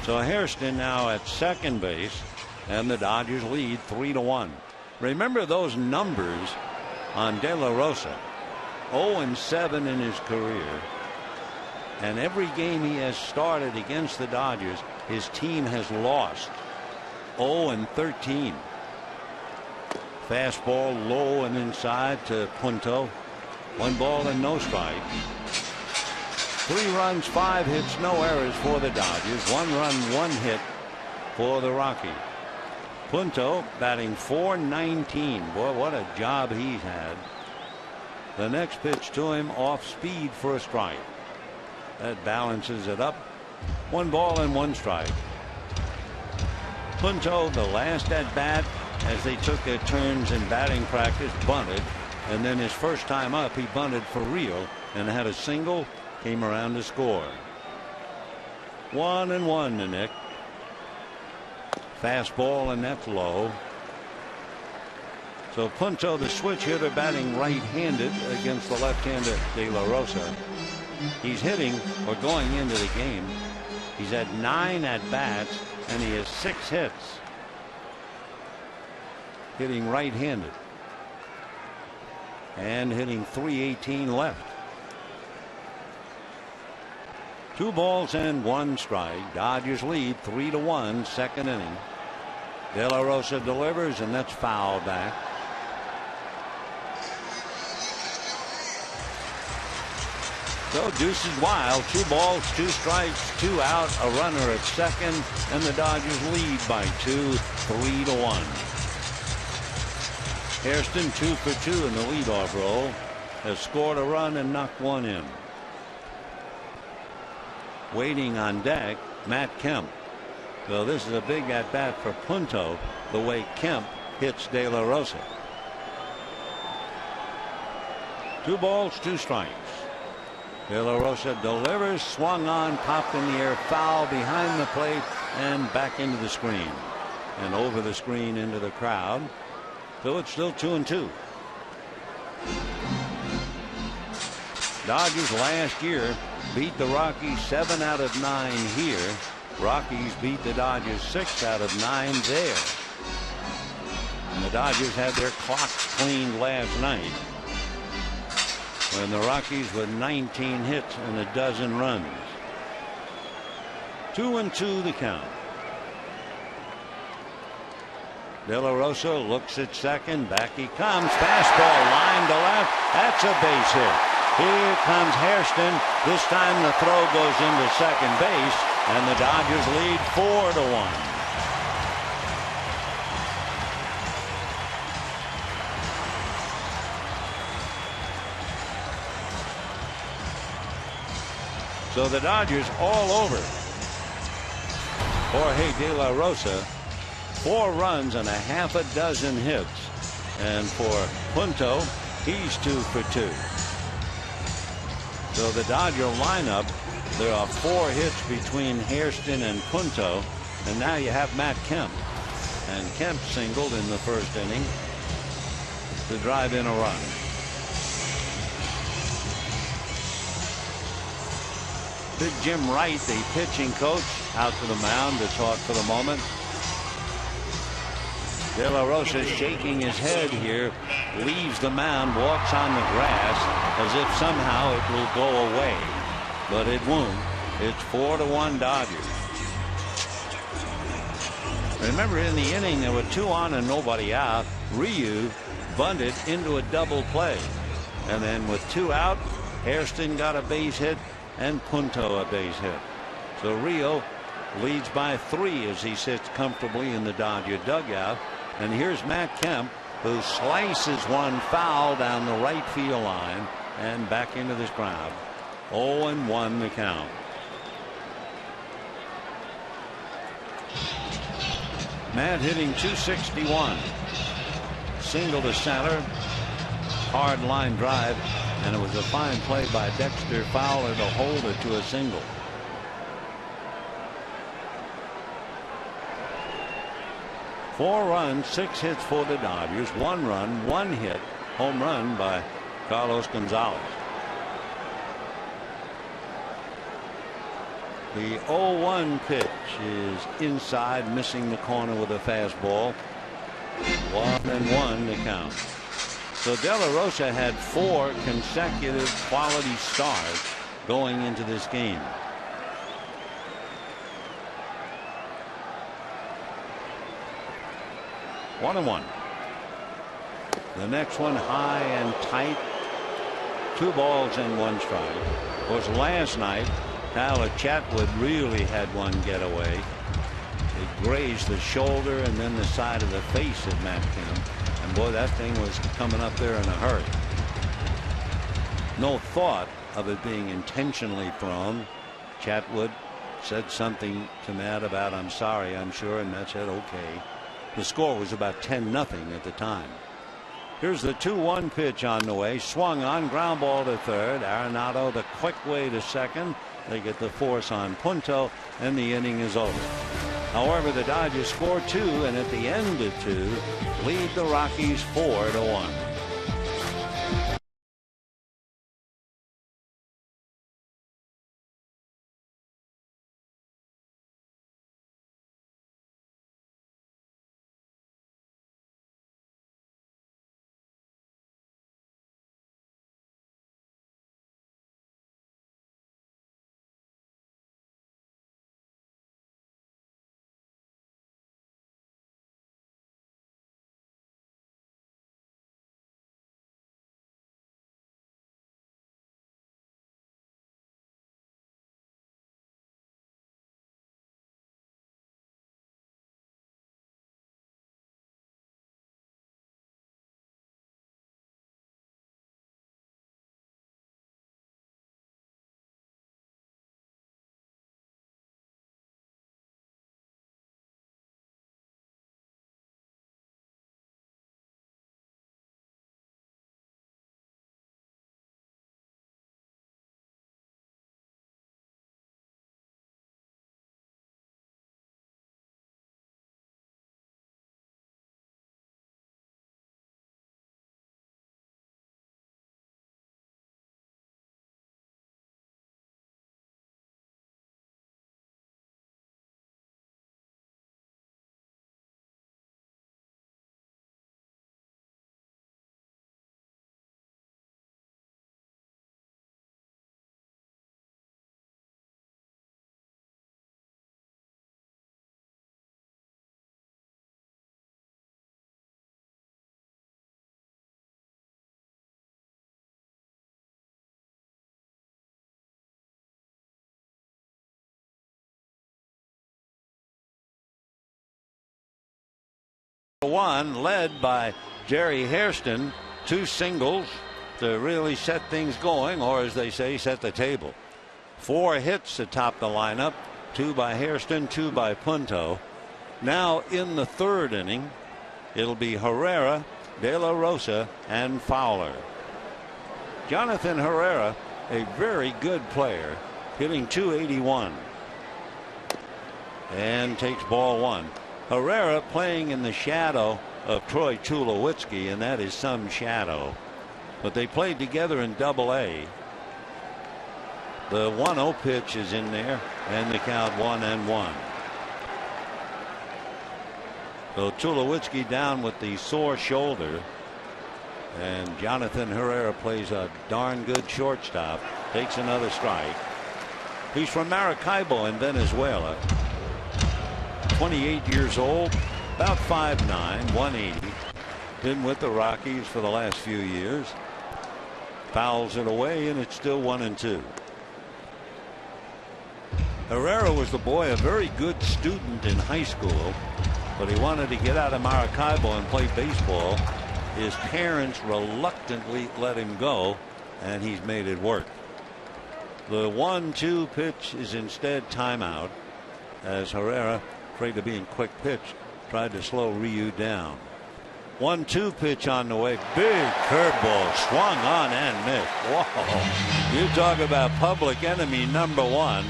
So Hairston now at second base, and the Dodgers lead 3-1. Remember those numbers on De La Rosa. 0-7 in his career, and every game he has started against the Dodgers, his team has lost. 0-13. Fastball low and inside to Punto. 1 ball and no strike. 3 runs, 5 hits, no errors for the Dodgers. 1 run, 1 hit for the Rockies. Punto batting .419. Boy, what a job he's had. The next pitch to him off speed for a strike. That balances it up. 1 ball and 1 strike. Punto, the last at bat as they took their turns in batting practice, bunted, and then his first time up he bunted for real and had a single, came around to score. 1-1 to Nick. Fastball, and that's low. So Punto, the switch hitter, batting right-handed against the left-hander De La Rosa. He's hitting, or going into the game, he's had 9 at bats and he has 6 hits. Hitting right-handed and hitting .318 left. 2 balls and 1 strike. Dodgers lead 3-1, second inning. De La Rosa delivers, and that's foul back. So deuces wild. 2 balls, 2 strikes, 2 out, a runner at second, and the Dodgers lead by 2, 3-1. Hairston 2 for 2 in the leadoff role, has scored a run and knocked 1 in. Waiting on deck, Matt Kemp. So this is a big at bat for Punto, the way Kemp hits De La Rosa. 2 balls, 2 strikes. De La Rosa delivers, swung on, popped in the air, foul behind the plate and back into the screen and over the screen into the crowd. So it's still 2-2. Dodgers last year beat the Rockies 7 out of 9 here. Rockies beat the Dodgers 6 out of 9 there. And the Dodgers had their clocks cleaned last night when the Rockies with 19 hits and a dozen runs. 2-2 the count. De La Rosa looks at second. Back he comes. Fastball line to left. That's a base hit. Here comes Hairston. This time the throw goes into second base, and the Dodgers lead 4-1. So the Dodgers all over Jorge De La Rosa. 4 runs and a half a dozen hits. And for Punto, he's 2 for 2. So the Dodger lineup, there are 4 hits between Hairston and Punto, and now you have Matt Kemp. And Kemp singled in the first inning to drive in a run. Big Jim Wright, the pitching coach, out to the mound to talk for the moment. De La Rosa shaking his head here, leaves the mound, walks on the grass as if somehow it will go away, but it won't. It's 4-1 Dodgers. Remember, in the inning there were 2 on and nobody out. Ryu bunted into a double play, and then with 2 out, Hairston got a base hit and Punto a base hit. So Rio leads by 3 as he sits comfortably in the Dodger dugout. And here's Matt Kemp, who slices one foul down the right field line and back into this crowd. 0-1 the count. Matt hitting .261. single to center. Hard line drive, and it was a fine play by Dexter Fowler to hold it to a single. Four runs, 6 hits for the Dodgers. 1 run, 1 hit, home run by Carlos Gonzalez. The 0-1 pitch is inside, missing the corner with a fastball. 1-1 to count. So De La Rosa had 4 consecutive quality starts going into this game. One and one. The next one high and tight. 2 balls and 1 strike. Of course, last night Tyler Chatwood really had one getaway. It grazed the shoulder and then the side of the face of Matt Kemp. And boy, that thing was coming up there in a hurry. No thought of it being intentionally thrown. Chatwood said something to Matt about "I'm sorry, I'm sure," and Matt said okay. The score was about 10-0 at the time. Here's the 2-1 pitch on the way. Swung on, ground ball to third. Arenado the quick way to second. They get the force on Punto, and the inning is over. However, the Dodgers score 2, and at the end of 2, lead the Rockies 4-1. One led by Jerry Hairston. 2 singles to really set things going, or as they say, set the table. 4 hits atop the lineup. 2 by Hairston, 2 by Punto. Now in the 3rd inning, it'll be Herrera, De La Rosa, and Fowler. Jonathan Herrera, a very good player, hitting .281, and takes ball 1. Herrera playing in the shadow of Troy Tulowitzki, and that is some shadow. But they played together in Double-A. The 1-0 pitch is in there, and the count 1-1. So Tulowitzki down with the sore shoulder, and Jonathan Herrera plays a darn good shortstop. Takes another strike. He's from Maracaibo in Venezuela. 28 years old, about 5'9", 180. Been with the Rockies for the last few years. Fouls it away, and it's still 1-2. Herrera was the boy, a very good student in high school, but he wanted to get out of Maracaibo and play baseball. His parents reluctantly let him go, and he's made it work. The 1-2 pitch is instead timeout, as Herrera, afraid of being quick pitch, tried to slow Ryu down. 1-2 pitch on the way. Big curveball swung on and missed. Whoa. You talk about public enemy number one.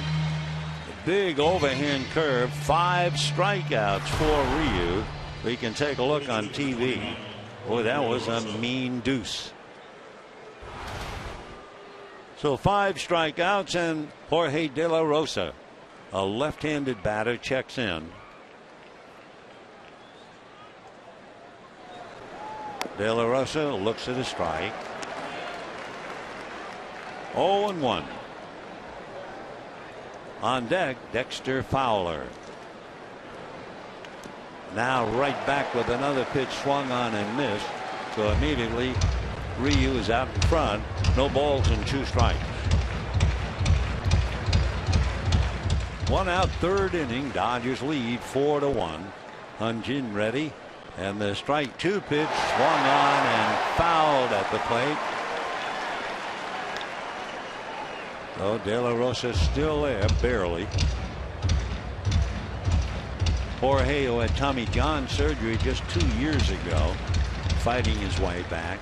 Big overhand curve. 5 strikeouts for Ryu. We can take a look on TV. Boy, that was a mean deuce. So 5 strikeouts, and Jorge De La Rosa, a left-handed batter, checks in. De La Rosa looks at a strike. 0-1. On deck, Dexter Fowler. Now right back with another pitch swung on and missed. So immediately Ryu is out in front. No balls and 2 strikes. 1 out, 3rd inning. Dodgers lead 4-1. Hyun-jin ready. And the strike 2 pitch swung on and fouled at the plate. So De La Rosa still there, barely. Jorge, who had Tommy John surgery just 2 years ago, fighting his way back.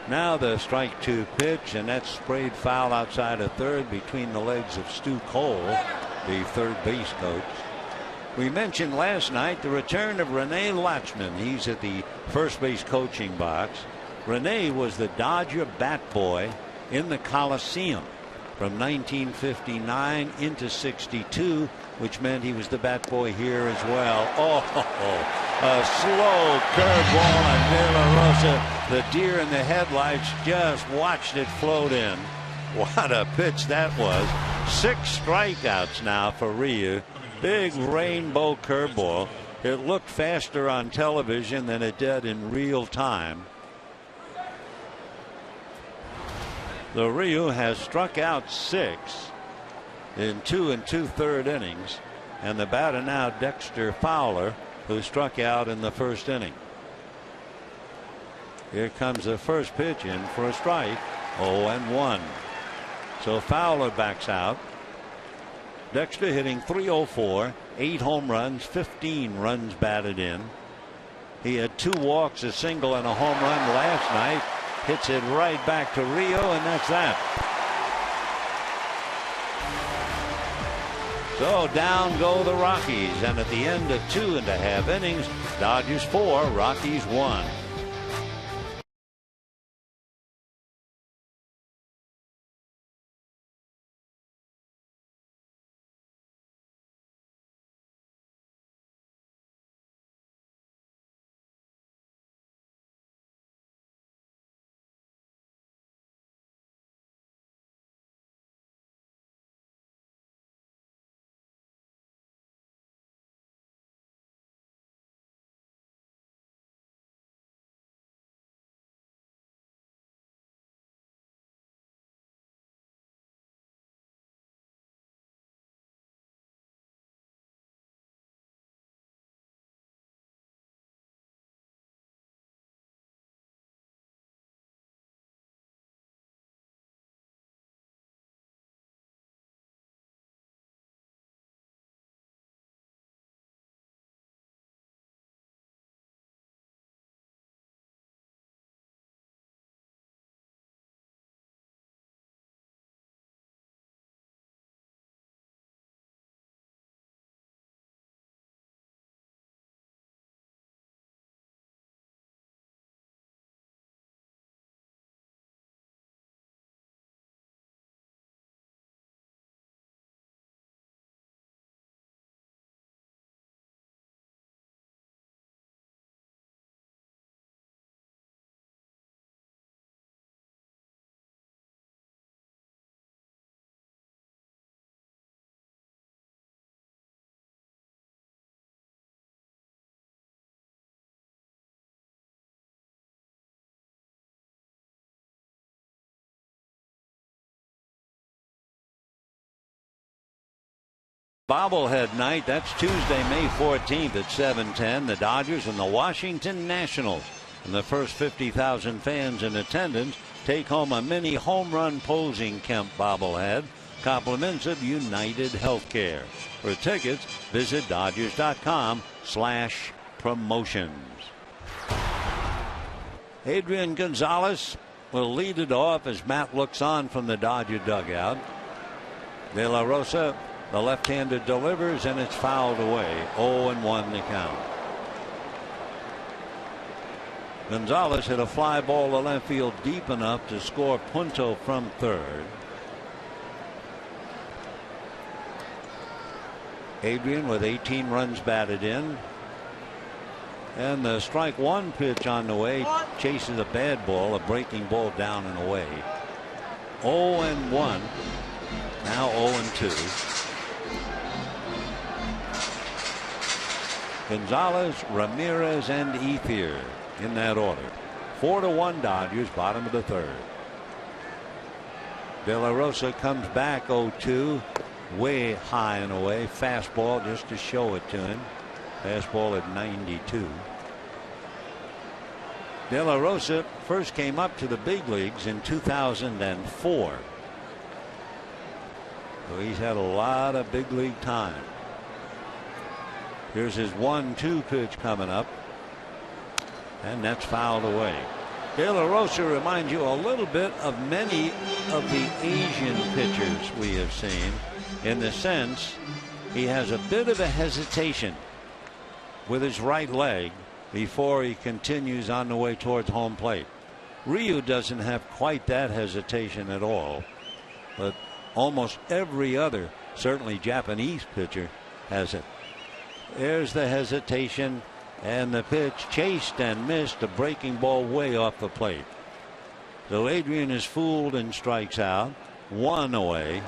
Now the strike 2 pitch, and that's sprayed foul outside of third between the legs of Stu Cole, the third base coach. We mentioned last night the return of Rene Lachemann. He's at the first base coaching box. Rene was the Dodger bat boy in the Coliseum from 1959 into 62, which meant he was the bat boy here as well. Oh, a slow curveball on De La Rosa. The deer in the headlights just watched it float in. What a pitch that was. 6 strikeouts now for Ryu. Big rainbow curveball. It looked faster on television than it did in real time. The Ryu has struck out 6 in 2 2/3 innings, and the batter now Dexter Fowler, who struck out in the first inning. Here comes the first pitch in for a strike. 0-1. So Fowler backs out. Dexter hitting .304, 8 home runs, 15 runs batted in. He had 2 walks, a single, and a home run last night. Hits it right back to Rio, and that's that. So down go the Rockies, and at the end of 2.5 innings, Dodgers 4, Rockies 1. Bobblehead night. That's Tuesday, May 14th at 7:10. The Dodgers and the Washington Nationals. And the first 50,000 fans in attendance take home a mini home run posing Kemp bobblehead. compliments of United Healthcare. For tickets, visit Dodgers.com/promotions. Adrian Gonzalez will lead it off as Matt looks on from the Dodger dugout. De La Rosa, the left-hander, delivers, and it's fouled away. 0-1 the count. Gonzalez hit a fly ball to left field deep enough to score Punto from third. Adrian with 18 runs batted in. And the strike one pitch on the way chases a bad ball, a breaking ball down and away. 0-1. Now 0-2. Gonzalez, Ramirez, and Ethier in that order. 4-1 Dodgers, bottom of the third. De La Rosa comes back 0-2. Way high and away. Fastball just to show it to him. Fastball at 92. De La Rosa first came up to the big leagues in 2004. So he's had a lot of big league time. Here's his 1-2 pitch coming up. And that's fouled away. De La Rosa reminds you a little bit of many of the Asian pitchers we have seen, in the sense he has a bit of a hesitation with his right leg before he continues on the way towards home plate. Ryu doesn't have quite that hesitation at all, but almost every other, certainly Japanese pitcher, has it. There's the hesitation, and the pitch chased and missed, a breaking ball way off the plate. So Adrian is fooled and strikes out. 1 away.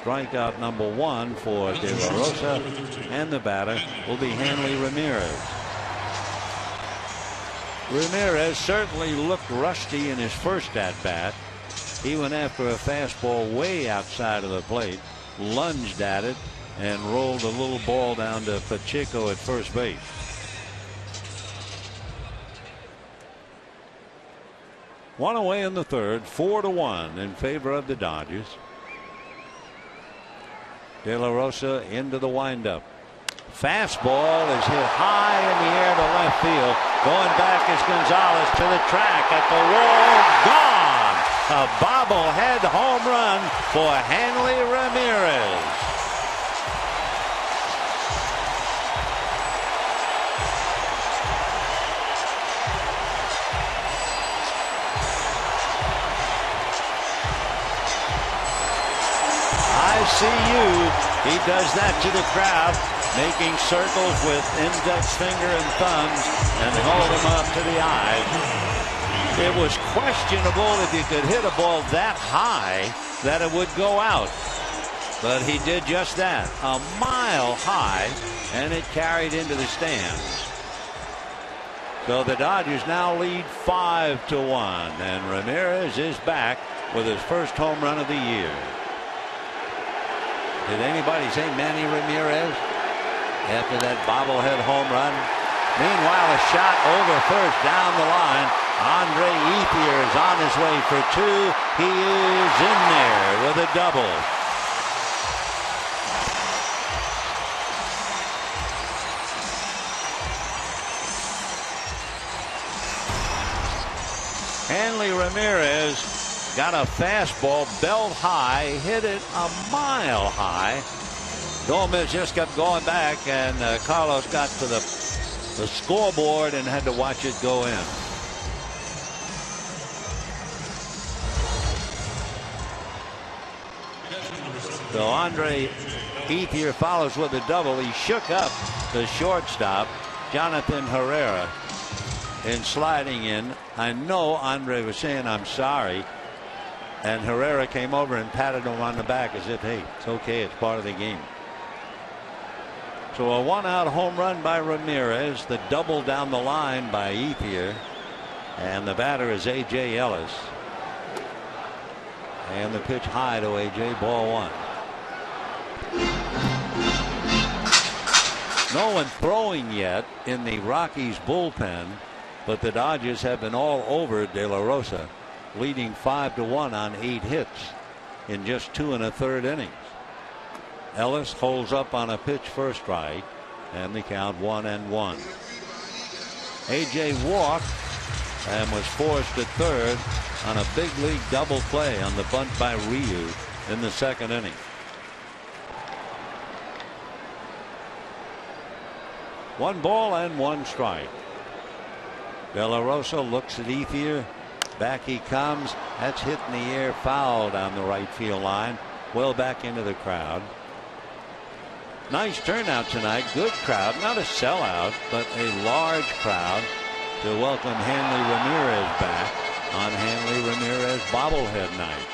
Strikeout number 1 for De La Rosa, and the batter will be Hanley Ramirez. Ramirez certainly looked rusty in his first at bat. He went after a fastball way outside of the plate, lunged at it, and rolled a little ball down to Pacheco at first base. One away in the third, 4-1 in favor of the Dodgers. De La Rosa into the windup. Fastball is hit high in the air to left field. Going back is Gonzalez to the track at the wall. Gone. A bobblehead home run for Hanley Ramirez. I see you. He does that to the crowd, making circles with index finger and thumbs and hold them up to the eyes. It was questionable if you could hit a ball that high that it would go out. But he did just that, a mile high, and it carried into the stands. So the Dodgers now lead 5-1, and Ramirez is back with his first home run of the year. Did anybody say Manny Ramirez after that bobblehead home run? Meanwhile, a shot over first down the line. Andre Ethier is on his way for 2. He is in there with a double. Hanley Ramirez got a fastball belt high, hit it a mile high. Gomez just kept going back, and Carlos got to the scoreboard and had to watch it go in. So Andre Ethier follows with a double. He shook up the shortstop, Jonathan Herrera, in sliding in. I know Andre was saying, "I'm sorry." And Herrera came over and patted him on the back as if, hey, it's okay, it's part of the game. So a 1-out home run by Ramirez, the double down the line by Ethier, and the batter is A.J. Ellis. And the pitch high to A.J., ball 1. No one throwing yet in the Rockies bullpen, but the Dodgers have been all over De La Rosa, leading 5-1 on 8 hits in just 2 1/3 innings. Ellis holds up on a pitch for a strike, and the count 1-1. A.J. walked and was forced at third on a big league double play on the bunt by Ryu in the second inning. One ball and one strike. De La Rosa looks at Ethier. Back he comes. That's hit in the air, foul down the right field line, well back into the crowd. Nice turnout tonight. Good crowd. Not a sellout, but a large crowd to welcome Hanley Ramirez back on Hanley Ramirez bobblehead night.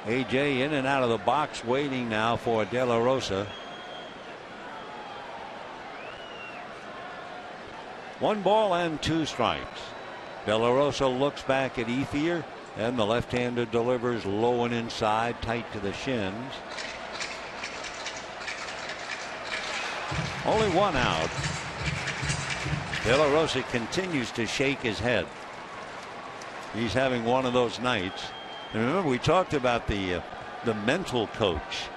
A.J. in and out of the box, waiting now for De La Rosa. One ball and two strikes. De La Rosa looks back at Ethier, and the left-hander delivers low and inside, tight to the shins. Only one out. De La Rosa continues to shake his head. He's having one of those nights. And remember, we talked about the mental coach.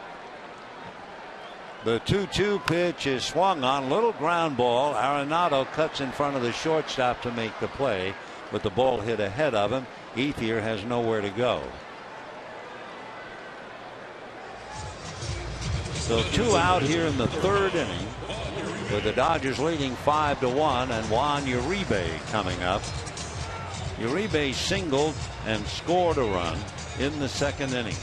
The 2-2 pitch is swung on, little ground ball. Arenado cuts in front of the shortstop to make the play, but the ball hit ahead of him. Ethier has nowhere to go. So two out here in the third inning, with the Dodgers leading 5-1, and Juan Uribe coming up. Uribe singled and scored a run in the second inning.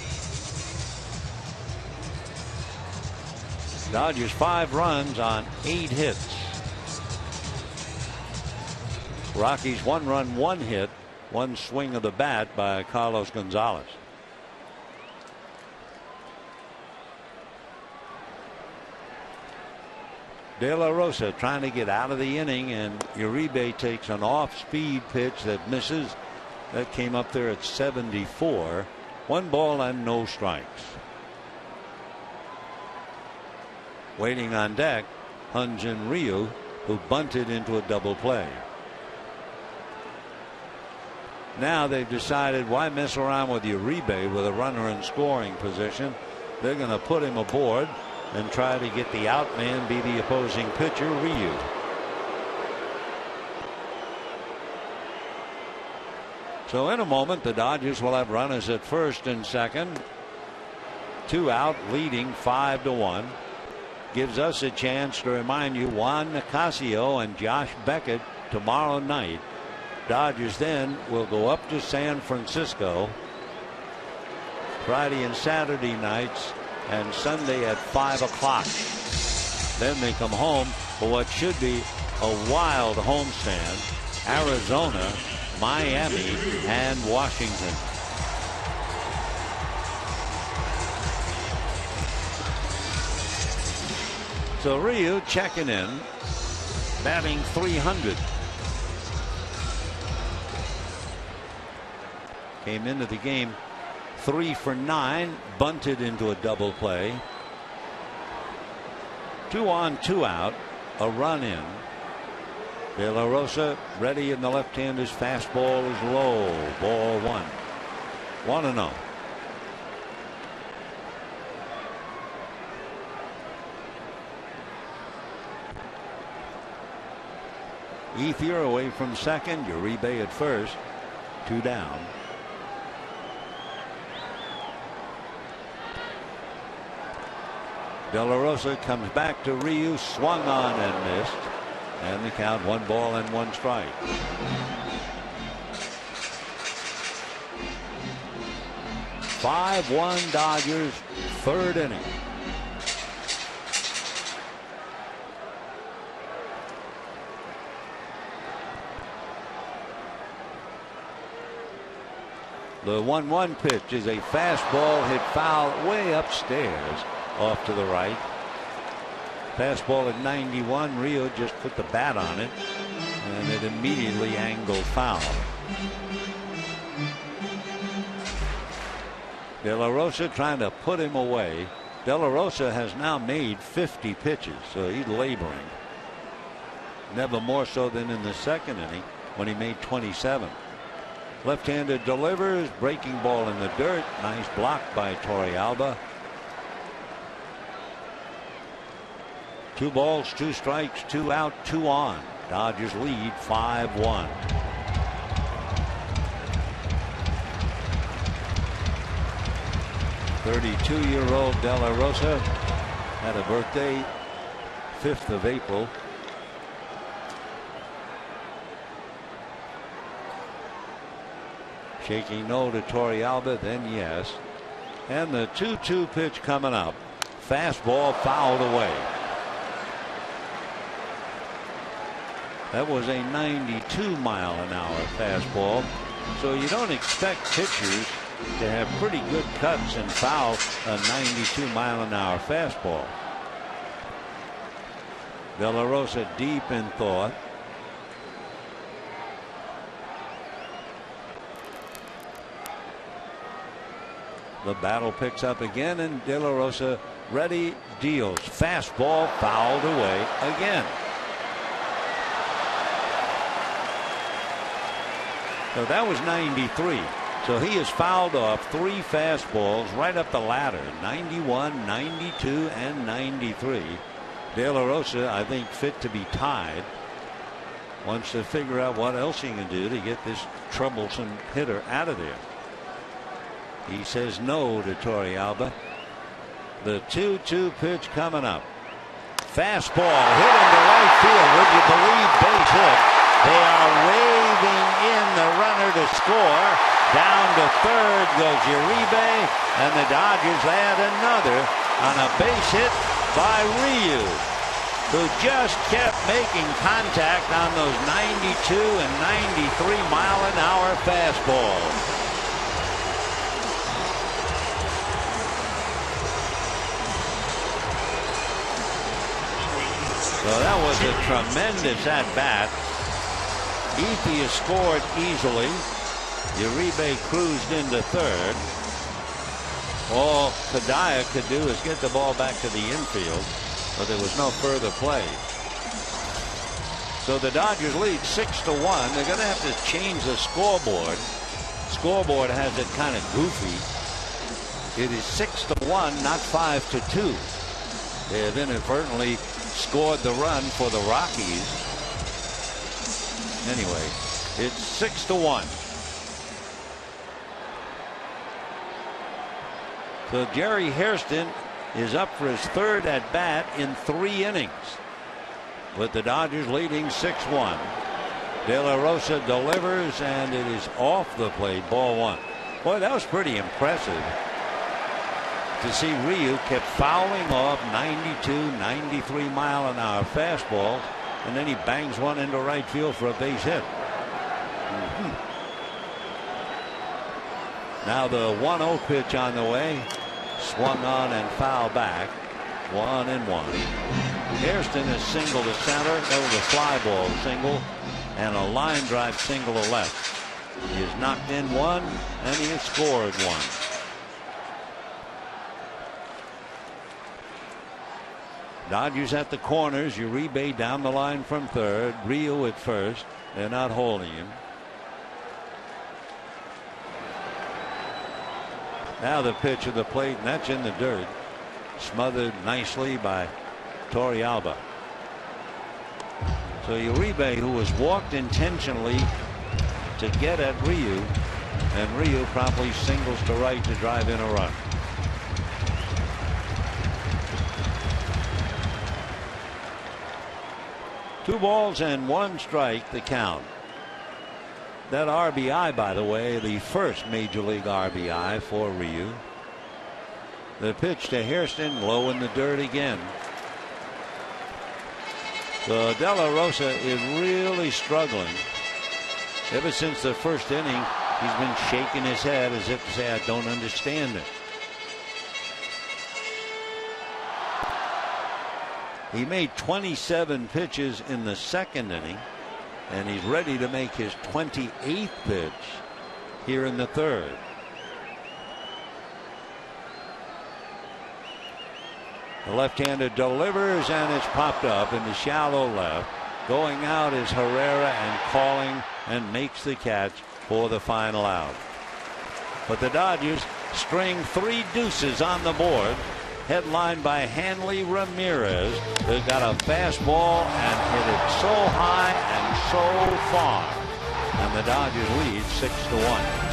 Dodgers 5 runs on 8 hits. Rockies 1 run, 1 hit, 1 swing of the bat by Carlos Gonzalez. De La Rosa trying to get out of the inning, and Uribe takes an off-speed pitch that misses. That came up there at 74. 1 ball and no strikes. Waiting on deck, Hyun-Jin Ryu, who bunted into a double play. Now they've decided, why mess around with Uribe with a runner in scoring position? They're going to put him aboard and try to get the out man be the opposing pitcher, Ryu. So in a moment, the Dodgers will have runners at first and second. 2 out, leading 5-1. Gives us a chance to remind you, Juan Nicasio and Josh Beckett tomorrow night. Dodgers then will go up to San Francisco Friday and Saturday nights, and Sunday at 5 o'clock. Then they come home for what should be a wild homestand. Arizona, Miami, and Washington. So Ryu checking in, batting .300. Came into the game 3 for 9, bunted into a double play. 2 on, 2 out, a run in. De La Rosa ready, and the left-hander's fastball is low. Ball 1. 1-0. Ethier away from second. Uribe at first. 2 down. De La Rosa comes back to Ryu, swung on and missed, and the count 1 ball and 1 strike. (5-1) Dodgers, third inning. The 1-1 pitch is a fastball hit foul way upstairs, off to the right. Fastball at 91. Rio just put the bat on it, and it immediately angled foul. De La Rosa trying to put him away. De La Rosa has now made 50 pitches, so he's laboring. Never more so than in the second inning. when he made 27. Left-handed delivers, breaking ball in the dirt. Nice block by Torrealba. 2 balls, 2 strikes, 2 out, 2 on. Dodgers lead 5-1. "32-year-old De La Rosa had a birthday 5th of April. Shaking no to Torrealba, then yes. And the 2-2 pitch coming up. Fastball fouled away. That was a 92-mile-an-hour fastball. So you don't expect pitchers to have pretty good cuts and foul a 92-mile-an-hour fastball. De La Rosa deep in thought. The battle picks up again, and De La Rosa ready, deals. Fastball fouled away again. So that was 93. So he has fouled off 3 fastballs right up the ladder. 91, 92, and 93. De La Rosa, I think, fit to be tied. Wants to figure out what else he can do to get this troublesome hitter out of there. He says no to Torrealba. The 2-2 pitch coming up. Fastball hit into right field. Would you believe base hit? They are waving in the runner to score. Down to third goes Uribe, and the Dodgers add another on a base hit by Ryu, who just kept making contact on those 92 and 93 mile-an-hour fastballs. So that was a tremendous at-bat. Ethier scored easily. Uribe cruised into third. All Kadaya could do is get the ball back to the infield, but there was no further play. So the Dodgers lead 6-1. They're going to have to change the scoreboard. Scoreboard has it kind of goofy. It is 6-1, not 5-2. They have inadvertently scored the run for the Rockies. Anyway, it's 6-1. So Jerry Hairston is up for his 3rd at bat in 3 innings, with the Dodgers leading 6-1. De La Rosa delivers, and it is off the plate, ball 1. Boy, that was pretty impressive to see. Ryu kept fouling off 92, 93 mile-an-hour fastballs, and then he bangs one into right field for a base hit. Now the 1-0 pitch on the way. Swung on and foul back. 1-1. Hairston has singled to center. That was a fly ball single and a line drive single to left. He has knocked in 1 and he has scored 1. Dodgers at the corners. Uribe down the line from third. Ryu at first. They're not holding him. Now the pitch of the plate, and that's in the dirt. Smothered nicely by Torrealba. So Uribe, who was walked intentionally to get at Ryu, and Ryu promptly singles to right to drive in a run. Two balls and 1 strike, the count. That RBI, by the way, the first major league RBI for Ryu. The pitch to Hairston, low in the dirt again. So De La Rosa is really struggling. Ever since the first inning, he's been shaking his head as if to say, I don't understand it. He made 27 pitches in the 2nd inning, and he's ready to make his 28th pitch here in the 3rd. The left-hander delivers, and it's popped up into shallow left. Going out is Herrera and calling and makes the catch for the final out. But the Dodgers string 3 deuces on the board, headlined by Hanley Ramirez, who got a fastball and hit it so high and so far. And the Dodgers lead 6-1.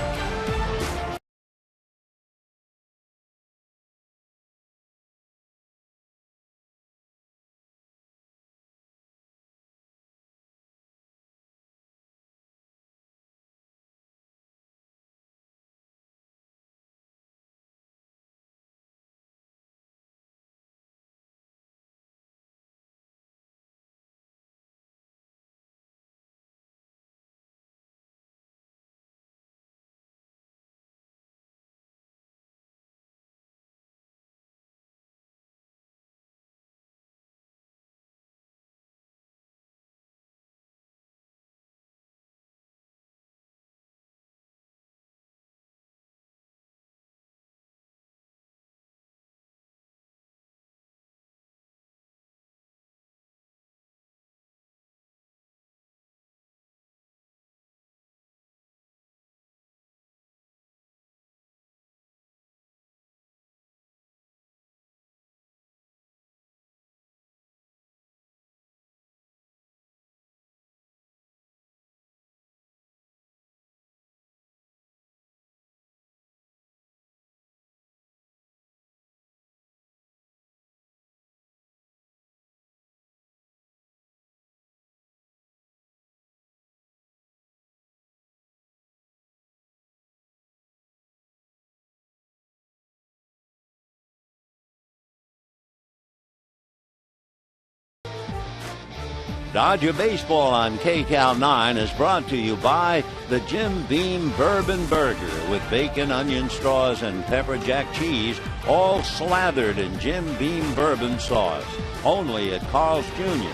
Dodger Baseball on KCAL 9 is brought to you by the Jim Beam Bourbon Burger with bacon, onion straws, and pepper jack cheese, all slathered in Jim Beam Bourbon sauce. Only at Carl's Jr.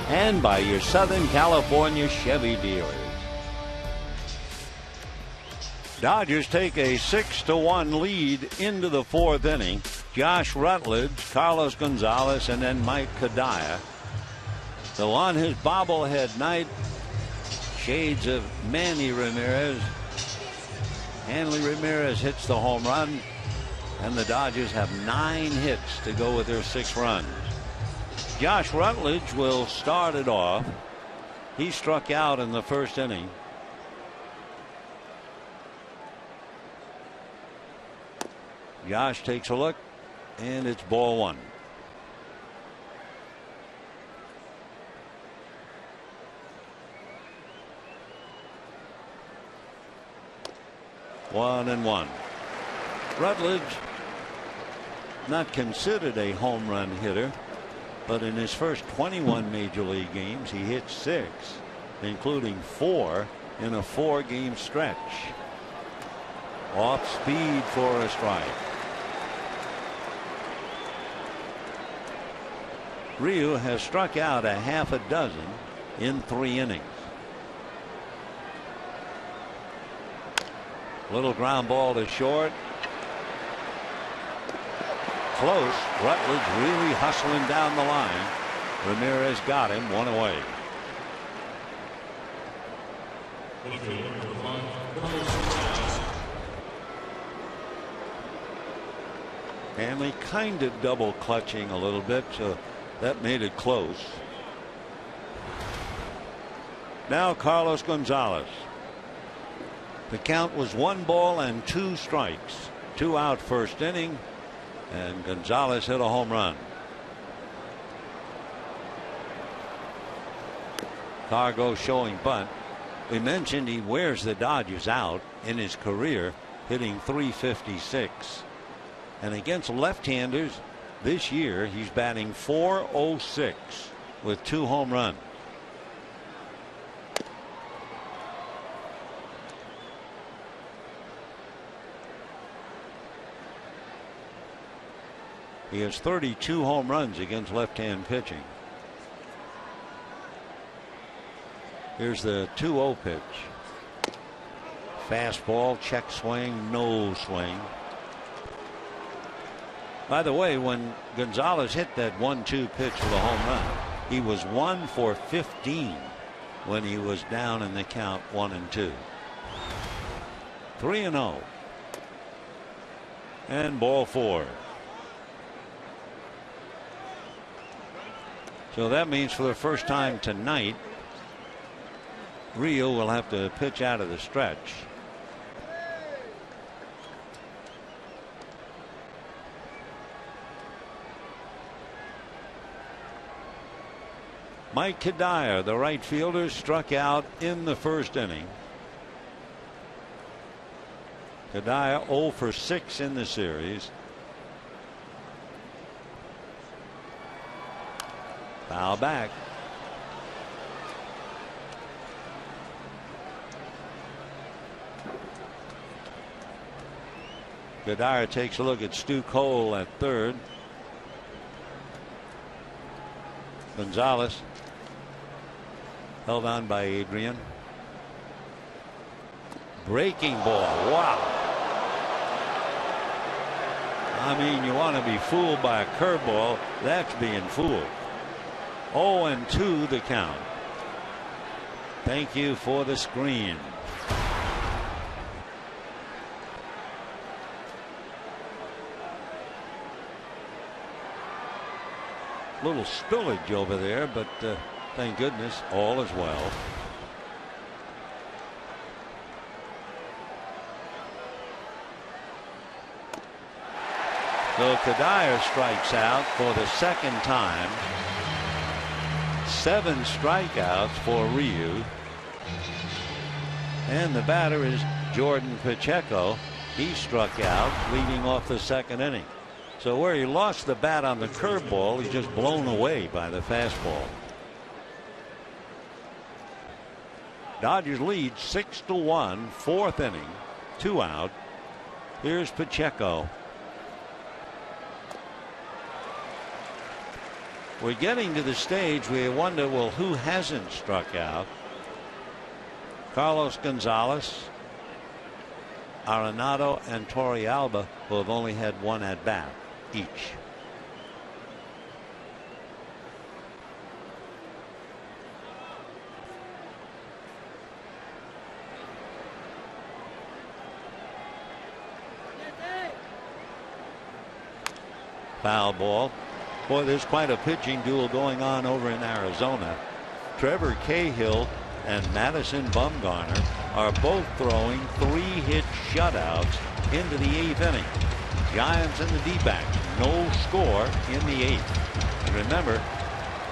And by your Southern California Chevy dealers. Dodgers take a 6-1 lead into the 4th inning. Josh Rutledge, Carlos Gonzalez, and then Mike Kadaya. So on his bobblehead night, shades of Manny Ramirez. Hanley Ramirez hits the home run, and the Dodgers have 9 hits to go with their 6 runs. Josh Rutledge will start it off. He struck out in the 1st inning. Josh takes a look, and it's ball 1. One and one. Rutledge, not considered a home run hitter, but in his first 21 major league games, he hit 6, including 4 in a 4-game stretch. Off speed for a strike. Ryu has struck out a half a dozen in 3 innings. Little ground ball to short. Close. Rutledge really hustling down the line. Ramirez got him, 1 away. Hanley kind of double clutching a little bit, so that made it close. Now Carlos Gonzalez. The count was 1 ball and 2 strikes. 2 out 1st inning, and Gonzalez hit a home run. Cargo showing bunt. We mentioned he wears the Dodgers out in his career, hitting .356. And against left-handers this year, he's batting .406 with 2 home runs. He has 32 home runs against left-hand pitching. Here's the 2-0 pitch. Fastball, check swing, no swing. By the way, when Gonzalez hit that 1-2 pitch for the home run, He was 1 for 15 when he was down in the count 1-2. 3-0. And ball 4. So that means for the first time tonight, Ryu will have to pitch out of the stretch. Mike Kadire, the right fielder, struck out in the first inning. Kadire 0 for 6 in the series. Foul back. Kadire takes a look at Stu Cole at third. Gonzalez held on by Adrian. Breaking ball. Wow. I mean, you want to be fooled by a curveball. That's being fooled. 0-2 the count. Thank you for the screen. Little spillage over there, but thank goodness all is well. So Kadire strikes out for the second time. 7 strikeouts for Ryu. And the batter is Jordan Pacheco. He struck out leading off the second inning. So where he lost the bat on the curveball, he's just blown away by the fastball. Dodgers lead 6-1, 4th inning, 2 out. Here's Pacheco. We're getting to the stage where you wonder, well, who hasn't struck out? Carlos Gonzalez, Arenado, and Torrealba, who have only had 1 at bat each. Foul ball. Boy, there's quite a pitching duel going on over in Arizona. Trevor Cahill and Madison Bumgarner are both throwing 3-hit shutouts into the 8th inning. Giants and the D-backs, no score in the 8th. And remember,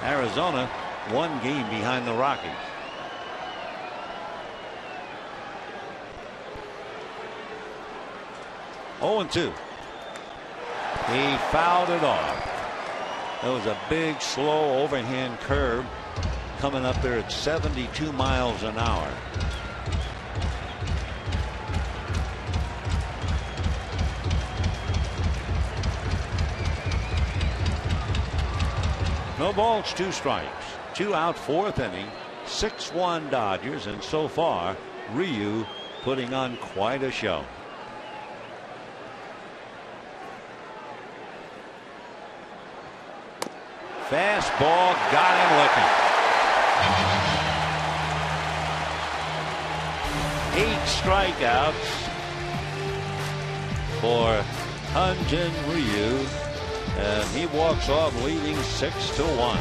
Arizona 1 game behind the Rockies. Oh, 2. He fouled it off. That was a big, slow overhand curve coming up there at 72 miles an hour. No balls, 2 strikes. 2 out, 4th inning. 6-1 Dodgers, and so far Ryu putting on quite a show. Fastball got him looking. 8 strikeouts for Hyun-Jin Ryu, and he walks off leading 6-1.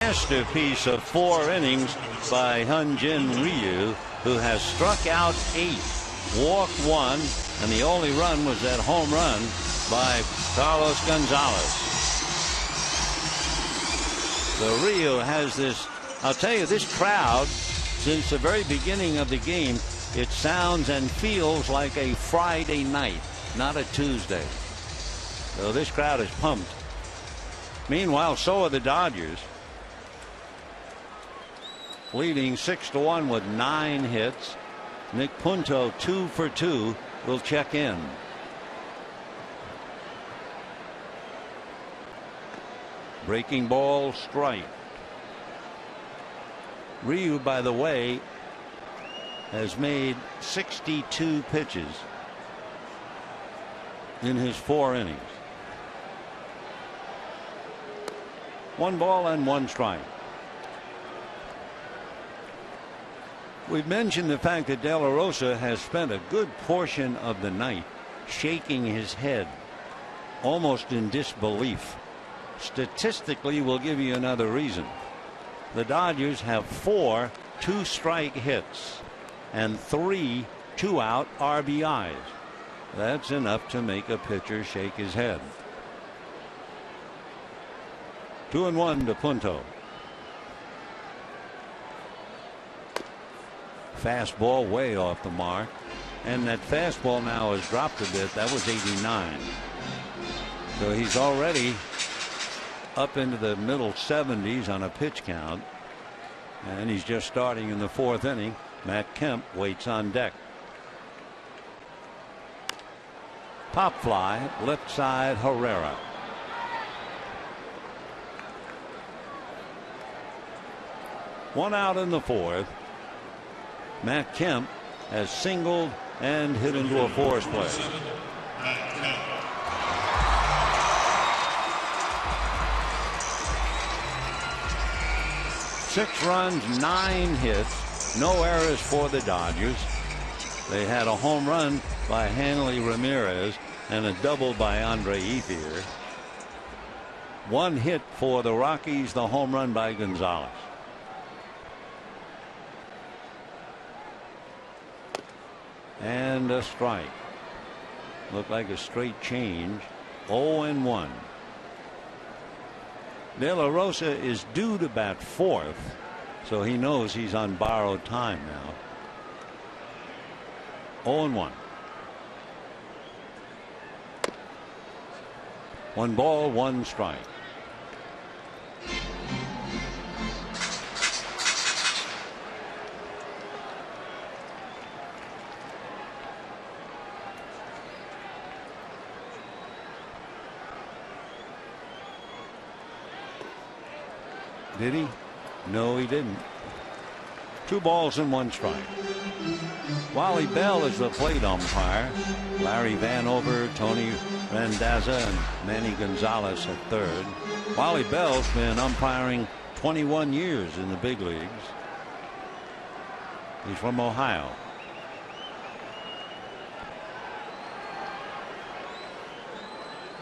masterpiece of 4 innings by Hyun-Jin Ryu, who has struck out 8, walked 1, and the only run was that home run by Carlos Gonzalez. So Ryu has this. I'll tell you, this crowd, since the very beginning of the game, it sounds and feels like a Friday night, not a Tuesday. So this crowd is pumped. Meanwhile, so are the Dodgers, leading 6-1 with 9 hits. Nick Punto 2 for 2 will check in. Breaking ball, strike. Ryu, by the way, has made 62 pitches in his 4 innings. 1 ball and 1 strike. We've mentioned the fact that De La Rosa has spent a good portion of the night shaking his head, almost in disbelief. Statistically, we'll give you another reason. The Dodgers have 4 2-strike hits and 3 2-out RBIs. That's enough to make a pitcher shake his head. 2-1 to Punto. Fastball way off the mark, and that fastball now has dropped a bit. That was 89. So he's already up into the middle 70s on a pitch count, and he's just starting in the 4th inning. Matt Kemp waits on deck. Pop fly, left side, Herrera. One out in the 4th. Matt Kemp has singled and hit into a force play. 6 runs, 9 hits, no errors for the Dodgers. They had a home run by Hanley Ramirez and a double by Andre Ethier. 1 hit for the Rockies, the home run by Gonzalez. And a strike. Looked like a straight change. 0-1. De La Rosa is due to bat 4th, so he knows he's on borrowed time now. 0-1. 1 ball, 1 strike. Did he? No, he didn't. 2 balls and 1 strike. Wally Bell is the plate umpire. Larry Vanover, Tony Randazza, and Manny Gonzalez at 3rd. Wally Bell's been umpiring 21 years in the big leagues. He's from Ohio.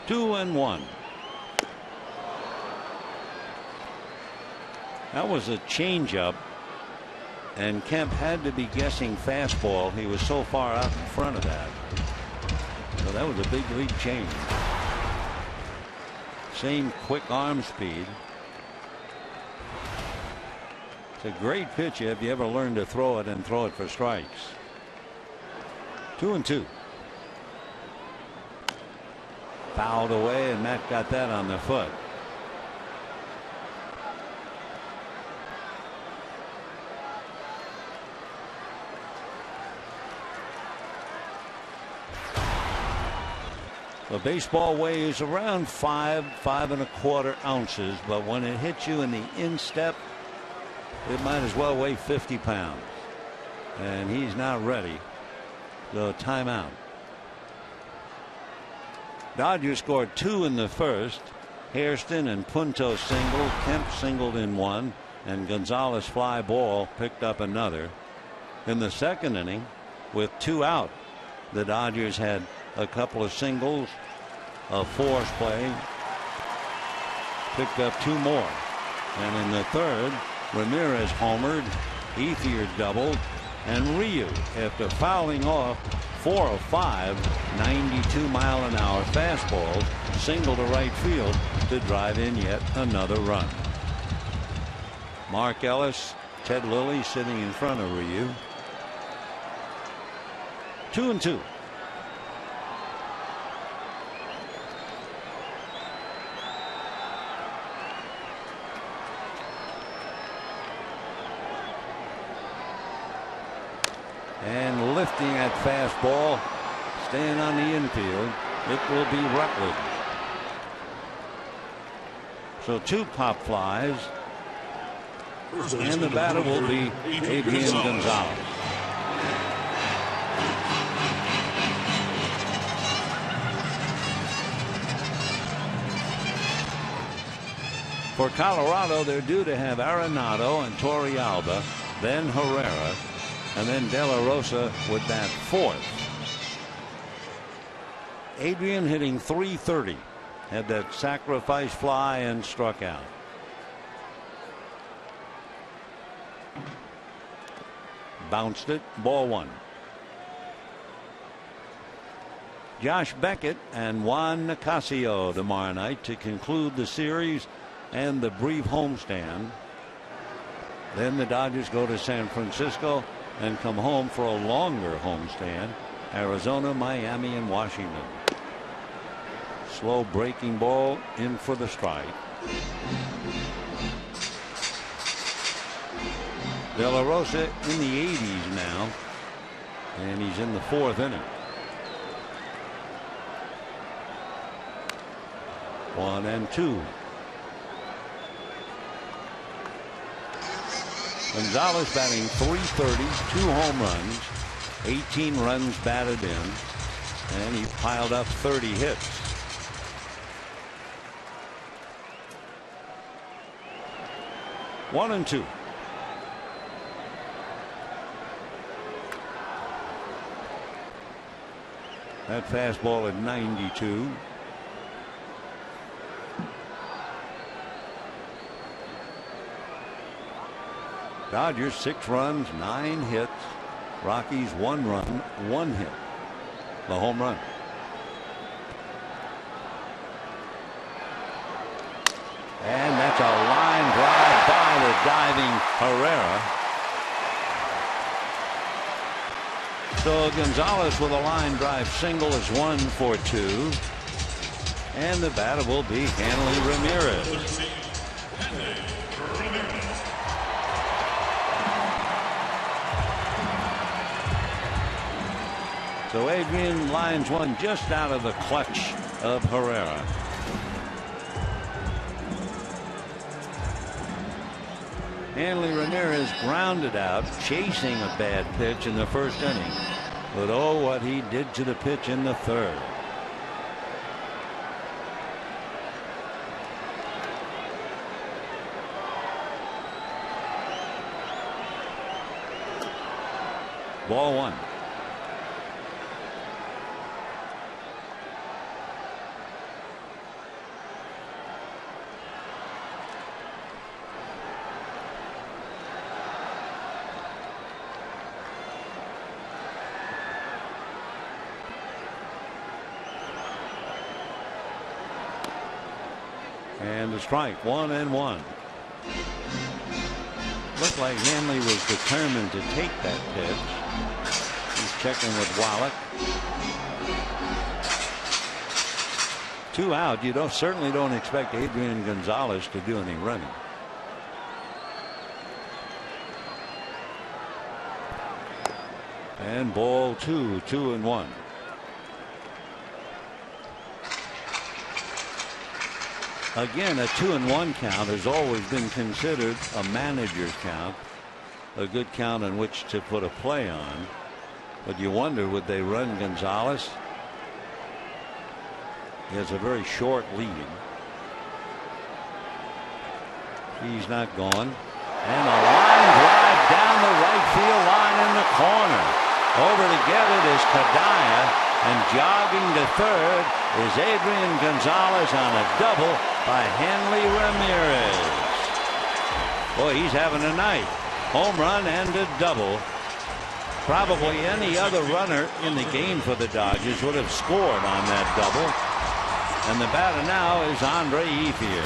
Two and 1. That was a changeup, and Kemp had to be guessing fastball. He was so far out in front of that. So that was a big league change. Same quick arm speed. It's a great pitch if you ever learn to throw it and throw it for strikes. 2-2. Fouled away, and Matt got that on the foot. The baseball weighs around 5 1/4 ounces, but when it hits you in the instep, it might as well weigh 50 pounds. And he's not ready. So timeout. Dodgers scored 2 in the 1st. Hairston and Punto singled. Kemp singled in 1, and Gonzalez fly ball picked up another. In the 2nd inning, with 2 out, the Dodgers had a couple of singles, a force play, picked up 2 more. And in the third, Ramirez homered, Ethier doubled, and Ryu, after fouling off 4 of 5 92-mile-an-hour fastballs, singled to right field to drive in yet another run. Mark Ellis, Ted Lilly sitting in front of Ryu. 2-2. And lifting that fastball, staying on the infield, it will be Rutledge. So 2 pop flies, and the batter will be Adrian Gonzalez. For Colorado, they're due to have Arenado and Torrealba, then Herrera, and then De La Rosa would bat 4th. Adrian hitting .330, had that sacrifice fly and struck out. Bounced it, ball 1. Josh Beckett and Juan Nicasio tomorrow night to conclude the series and the brief homestand. Then the Dodgers go to San Francisco and come home for a longer homestand. Arizona, Miami, and Washington. Slow breaking ball in for the strike. De La Rosa in the 80s now, and he's in the 4th inning. 1-2. Gonzalez batting .330, 2 home runs, 18 runs batted in, and he piled up 30 hits. One and two. That fastball at 92. Dodgers 6 runs, 9 hits. Rockies 1 run, 1 hit. The home run. And that's a line drive by the diving Herrera. So Gonzalez with a line drive single is 1 for 2. And the batter will be Hanley Ramirez. So Adrian lines one just out of the clutch of Herrera. Hanley Ramirez grounded out, chasing a bad pitch in the first inning. But oh, what he did to the pitch in the third. Ball 1. And a strike, 1-1. Looked like Hanley was determined to take that pitch. He's checking with Wallach. 2 out. You certainly don't expect Adrian Gonzalez to do any running. And ball 2, 2-1. Again, a 2-1 count has always been considered a manager's count, a good count on which to put a play on. But you wonder, would they run Gonzalez? He has a very short lead. He's not gone. And a line drive down the right field line in the corner. Over to get it is Kadaya, and jogging to third is Adrian Gonzalez on a double by Hanley Ramirez. Boy, he's having a night. Home run and a double. Probably any other runner in the game for the Dodgers would have scored on that double. And the batter now is Andre Ethier.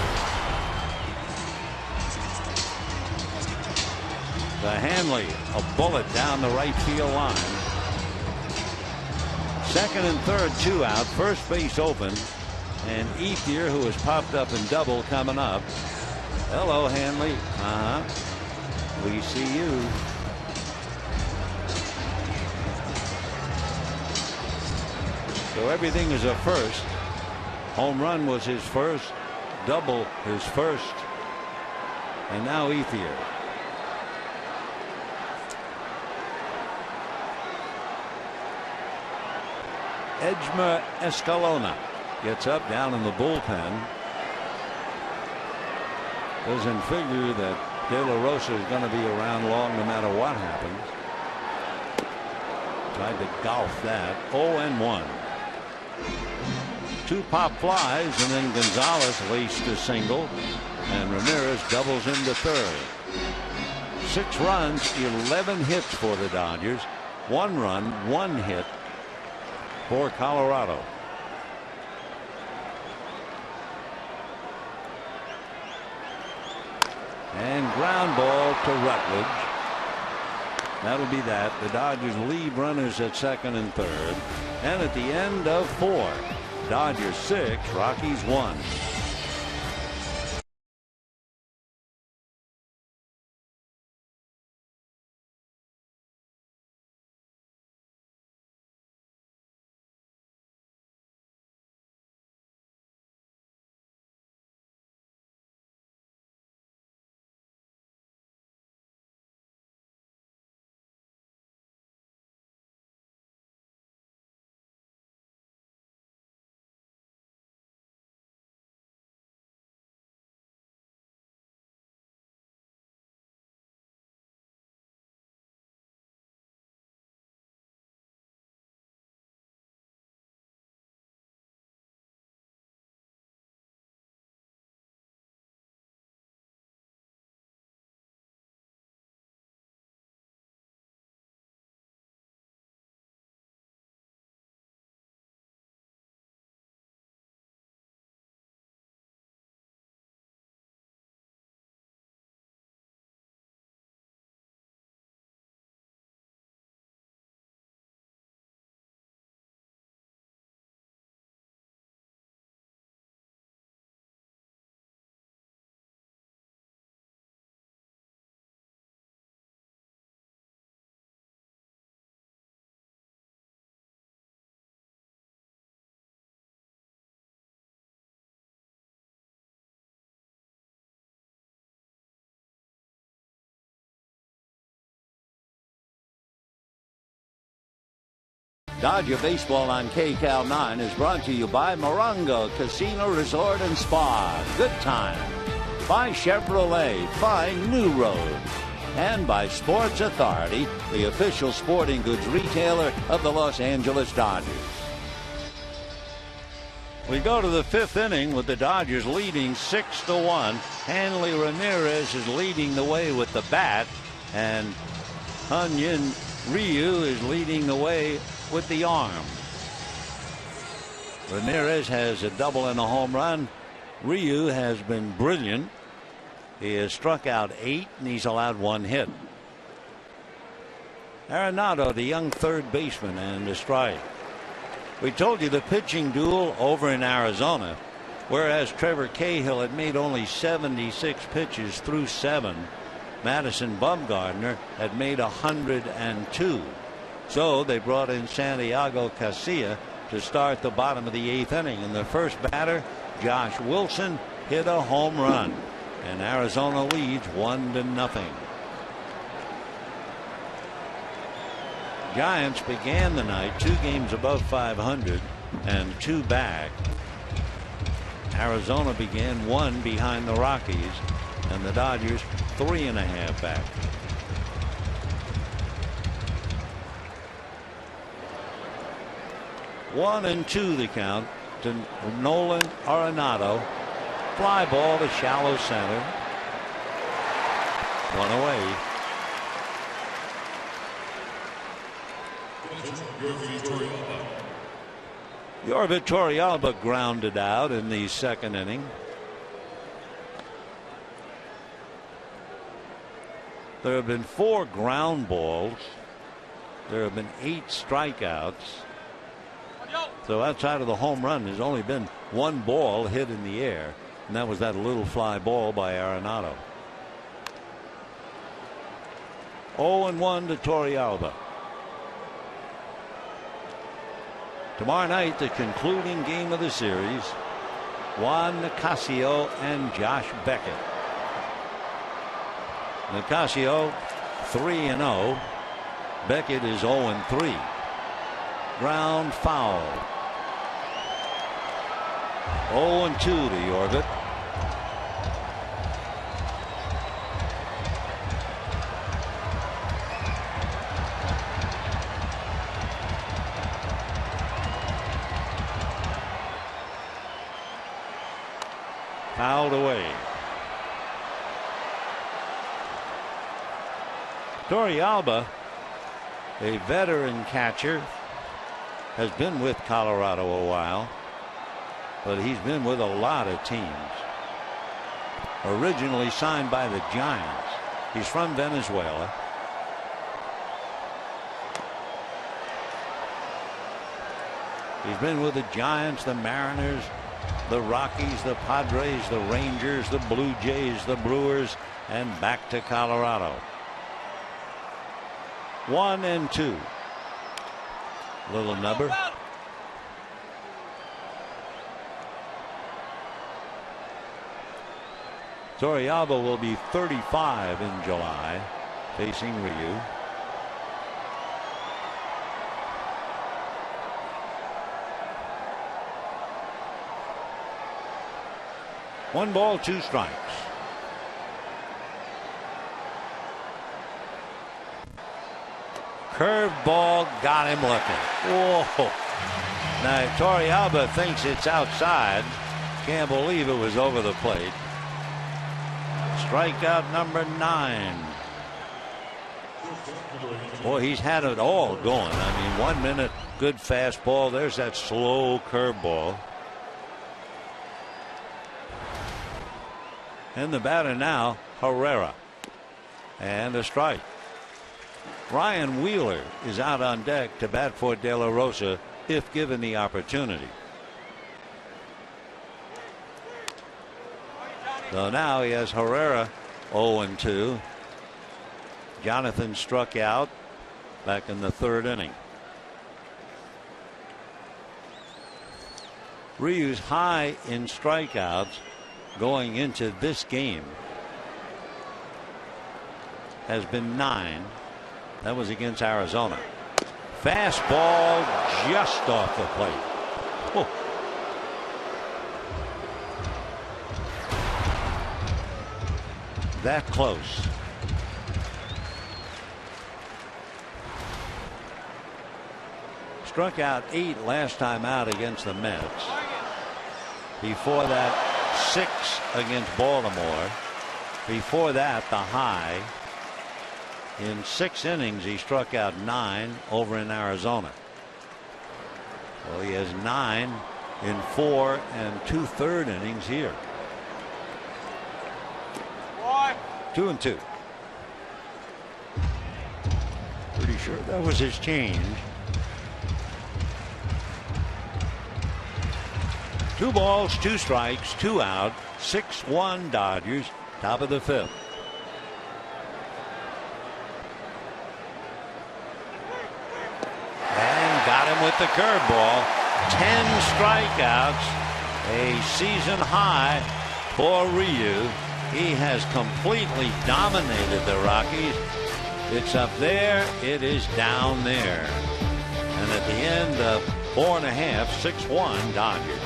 The Hanley, a bullet down the right field line. Second and third, 2 out. First base open. And Ethier, who has popped up in double, coming up. Hello, Hanley. We see you. So everything is a first. Home run was his first. Double his first. And now Ethier. Edgmer Escalona gets up down in the bullpen. Doesn't figure that De La Rosa is going to be around long no matter what happens. Tried to golf that. 0-1. 2 pop flies, and then Gonzalez laced a single, and Ramirez doubles into third. 6 runs, 11 hits for the Dodgers. 1 run, 1 hit for Colorado. And ground ball to Rutledge. That'll be that. The Dodgers leave runners at second and third. And at the end of 4, Dodgers 6, Rockies 1. Dodger Baseball on KCAL 9 is brought to you by Morongo Casino Resort and Spa. Good time. By Chevrolet. Find new road. And by Sports Authority, the official sporting goods retailer of the Los Angeles Dodgers. We go to the 5th inning with the Dodgers leading 6-1. Hanley Ramirez is leading the way with the bat, and Hanley Ryu is leading the way with the arm. Ramirez has a double and a home run. Ryu has been brilliant. He has struck out 8 and he's allowed 1 hit. Arenado, the young third baseman, and a strike. We told you the pitching duel over in Arizona, whereas Trevor Cahill had made only 76 pitches through 7. Madison Bumgarner had made 102. So they brought in Santiago Casilla to start the bottom of the 8th inning. And the first batter, Josh Wilson, hit a home run. And Arizona leads 1-0. Giants began the night 2 games above 500 and 2 back. Arizona began 1 behind the Rockies, and the Dodgers 3.5 back. One and 2 the count to Nolan Arenado. Fly ball to shallow center. One away. Your Torrealba grounded out in the second inning. There have been 4 ground balls. There have been 8 strikeouts. So outside of the home run, there's only been 1 ball hit in the air, and that was that little fly ball by Arenado. 0-1 to Torrealba. Tomorrow night, the concluding game of the series, Juan Nicasio and Josh Beckett. Nicasio 3-0. Beckett is 0-3. Ground foul. 0-2 to Yorvit. Fouled away. Torrealba, a veteran catcher, has been with Colorado a while, but he's been with a lot of teams. Originally signed by the Giants. He's from Venezuela. He's been with the Giants, the Mariners, the Rockies, the Padres, the Rangers, the Blue Jays, the Brewers, and back to Colorado. 1-2. Little number. Torrealba will be 35 in July, facing Ryu. One ball, 2 strikes. Curveball got him looking. Whoa. Now Torrealba thinks it's outside. Can't believe it was over the plate. Strikeout number 9. Boy, he's had it all going. I mean, 1 minute good fastball. There's that slow curveball. And the batter now, Herrera. And a strike. Ryan Wheeler is out on deck to bat for De La Rosa if given the opportunity. So now he has Herrera 0-2. Jonathan struck out back in the 3rd inning. Ryu's high in strikeouts going into this game has been 9. That was against Arizona. Fastball just off the plate. Oh. That close. Struck out 8 last time out against the Mets. Before that, 6 against Baltimore. Before that, the high. In 6 innings, he struck out 9 over in Arizona. Well, he has 9 in 4 2/3 innings here. 2-2. Pretty sure that was his change. 2 balls, 2 strikes, 2 out. 6-1 Dodgers. Top of the 5th. And got him with the curveball. 10 strikeouts. A season high for Ryu. He has completely dominated the Rockies. It's up there. It is down there. And at the end of 4.5, 6-1 Dodgers.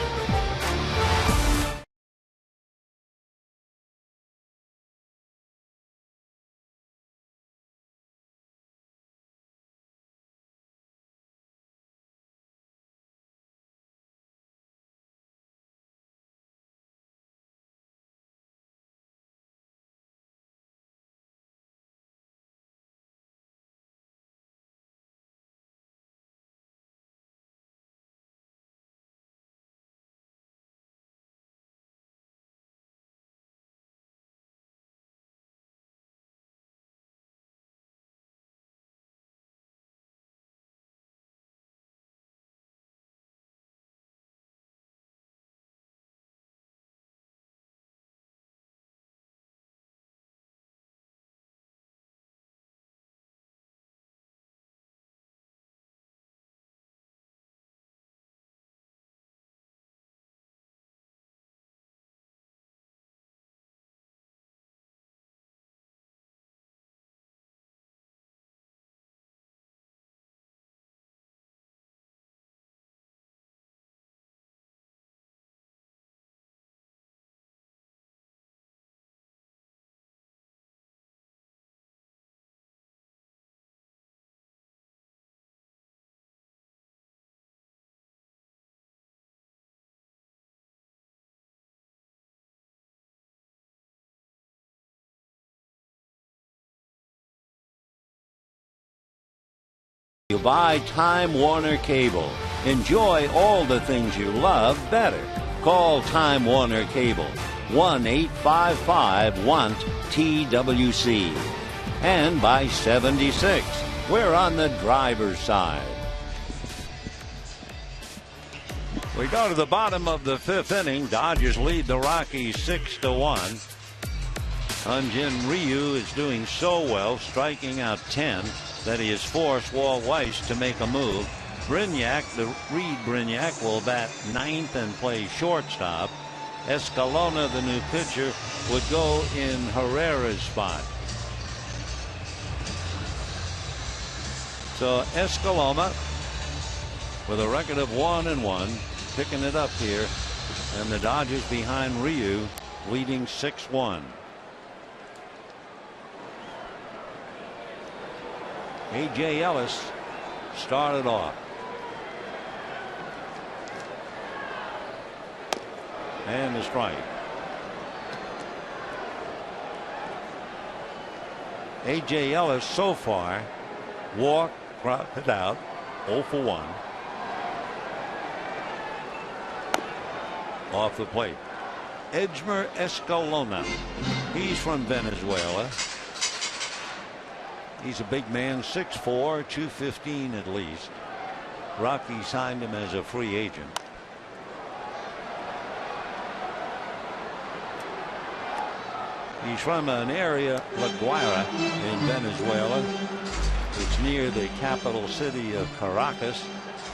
You buy Time Warner Cable. Enjoy all the things you love better. Call Time Warner Cable 1-855-WANT-TWC. And by 76, we're on the driver's side. We go to the bottom of the fifth inning. Dodgers lead the Rockies 6-1. Hyun-Jin Ryu is doing so well, striking out 10, that he has forced Walt Weiss to make a move. Brignac, the Reed Brignac, will bat ninth and play shortstop. Escalona, the new pitcher, would go in Herrera's spot. So Escalona, with a record of 1-1, picking it up here, and the Dodgers behind Ryu, leading 6-1. A.J. Ellis started off. And a strike. A.J. Ellis so far walked, grounded out, 0 for 1. Off the plate, Edmer Escalona. He's from Venezuela. He's a big man, 6'4", 215 at least. Rockies signed him as a free agent. He's from an area, La Guaira, in Venezuela. It's near the capital city of Caracas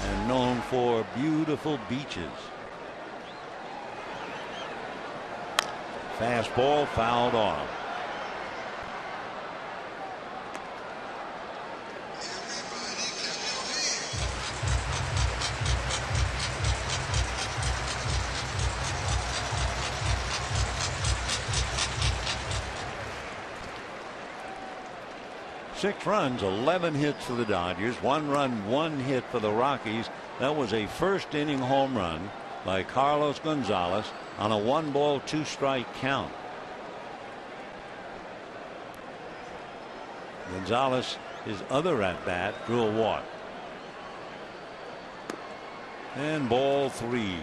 and known for beautiful beaches. Fastball fouled off. Six runs, 11 hits for the Dodgers, 1 run, 1 hit for the Rockies. That was a first inning home run by Carlos Gonzalez on a 1-ball, 2-strike count. Gonzalez, his other at bat, drew a walk. And ball 3.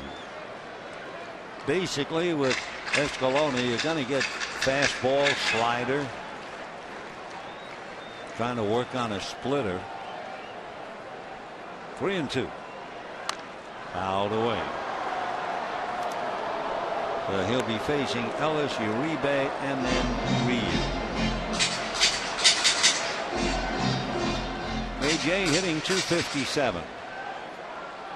Basically, with Escalona, you're going to get fastball, slider. Trying to work on a splitter. 3-2. Fouled away. So he'll be facing Ellis, Uribe, and then Reed. A.J. hitting .257.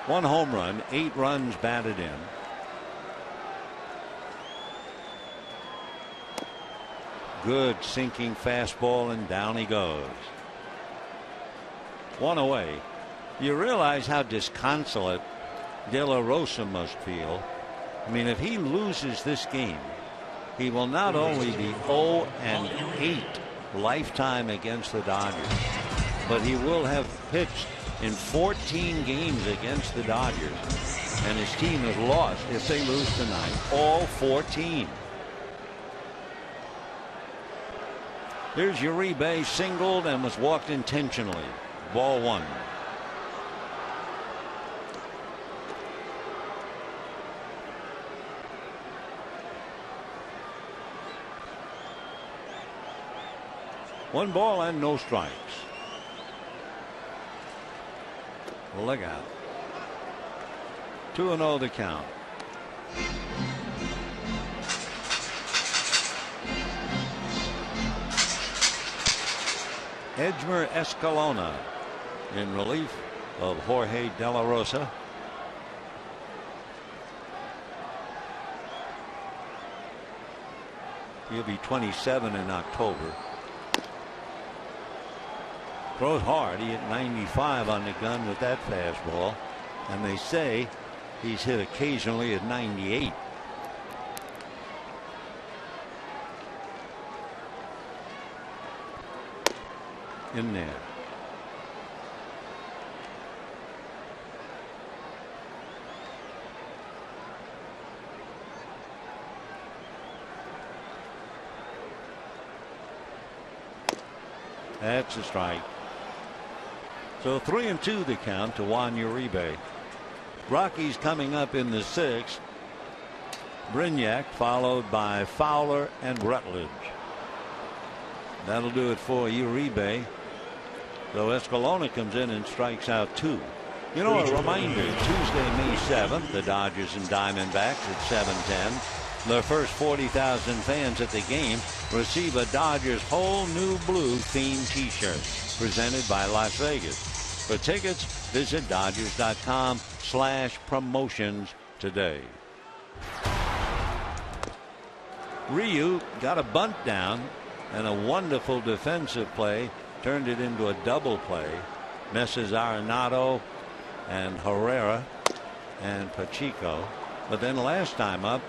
1 home run, 8 runs batted in. Good sinking fastball, and down he goes. 1 away. You realize how disconsolate De La Rosa must feel. I mean, if he loses this game, he will not only be 0-8 lifetime against the Dodgers, but he will have pitched in 14 games against the Dodgers, and his team has lost, if they lose tonight, all 14. Here's Uribe, singled and was walked intentionally. Ball 1. One ball and no strikes. Look out. 2-0 the count. Edmer Escalona in relief of Jorge De La Rosa. He'll be 27 in October. Throws hard. He hit 95 on the gun with that fastball, and they say he's hit occasionally at 98. In there. That's a strike. So 3-2 the count to Juan Uribe. Rockies coming up in the 6th. Brignac followed by Fowler and Rutledge. That'll do it for Uribe. So Escalona comes in and strikes out 2. You know, a reminder, Tuesday, May 7th, the Dodgers and Diamondbacks at 7:10. The first 40,000 fans at the game receive a Dodgers whole new blue themed t-shirt presented by Las Vegas. For tickets, visit Dodgers.com/promotions today. Ryu got a bunt down and a wonderful defensive play turned it into a double play. Messes Arenado and Herrera and Pacheco. But then last time up,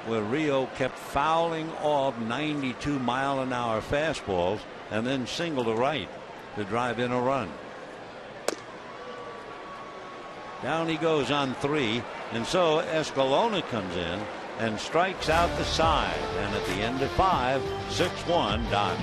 where Rio kept fouling off 92-mile-an-hour fastballs and then single to right to drive in a run. Down he goes on 3, and so Escalona comes in and strikes out the side, and at the end of 5, 6-1 Dodgers.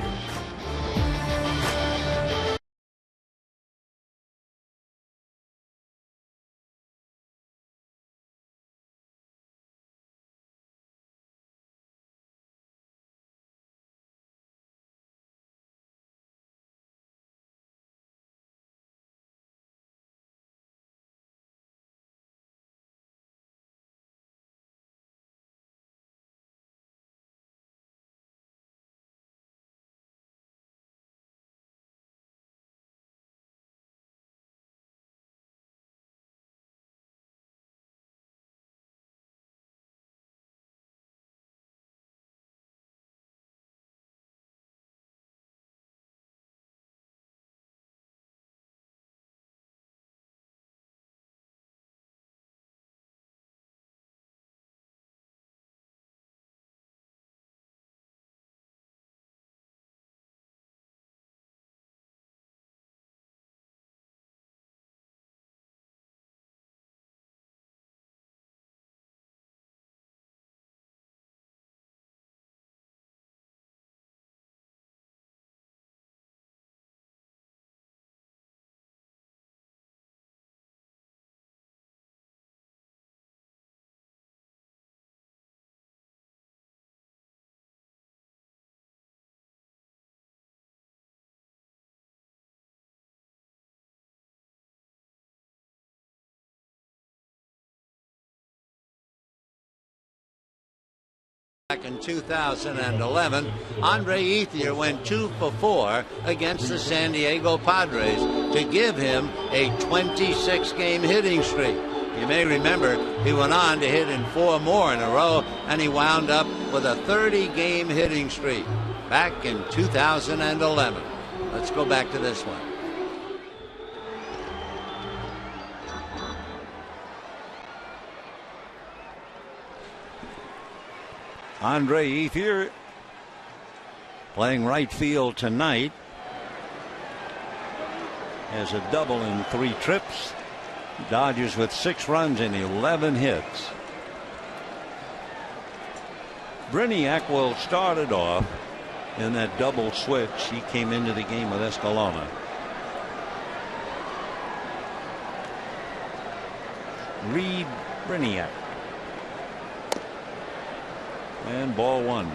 Back in 2011, Andre Ethier went 2 for 4 against the San Diego Padres to give him a 26-game hitting streak. You may remember he went on to hit in 4 more in a row, and he wound up with a 30-game hitting streak back in 2011. Let's go back to this one. Andre Ethier playing right field tonight. Has a double in 3 trips. Dodgers with 6 runs and 11 hits. Brignac will start it off in that double switch. He came into the game with Escalona. Reed Brignac. And ball 1.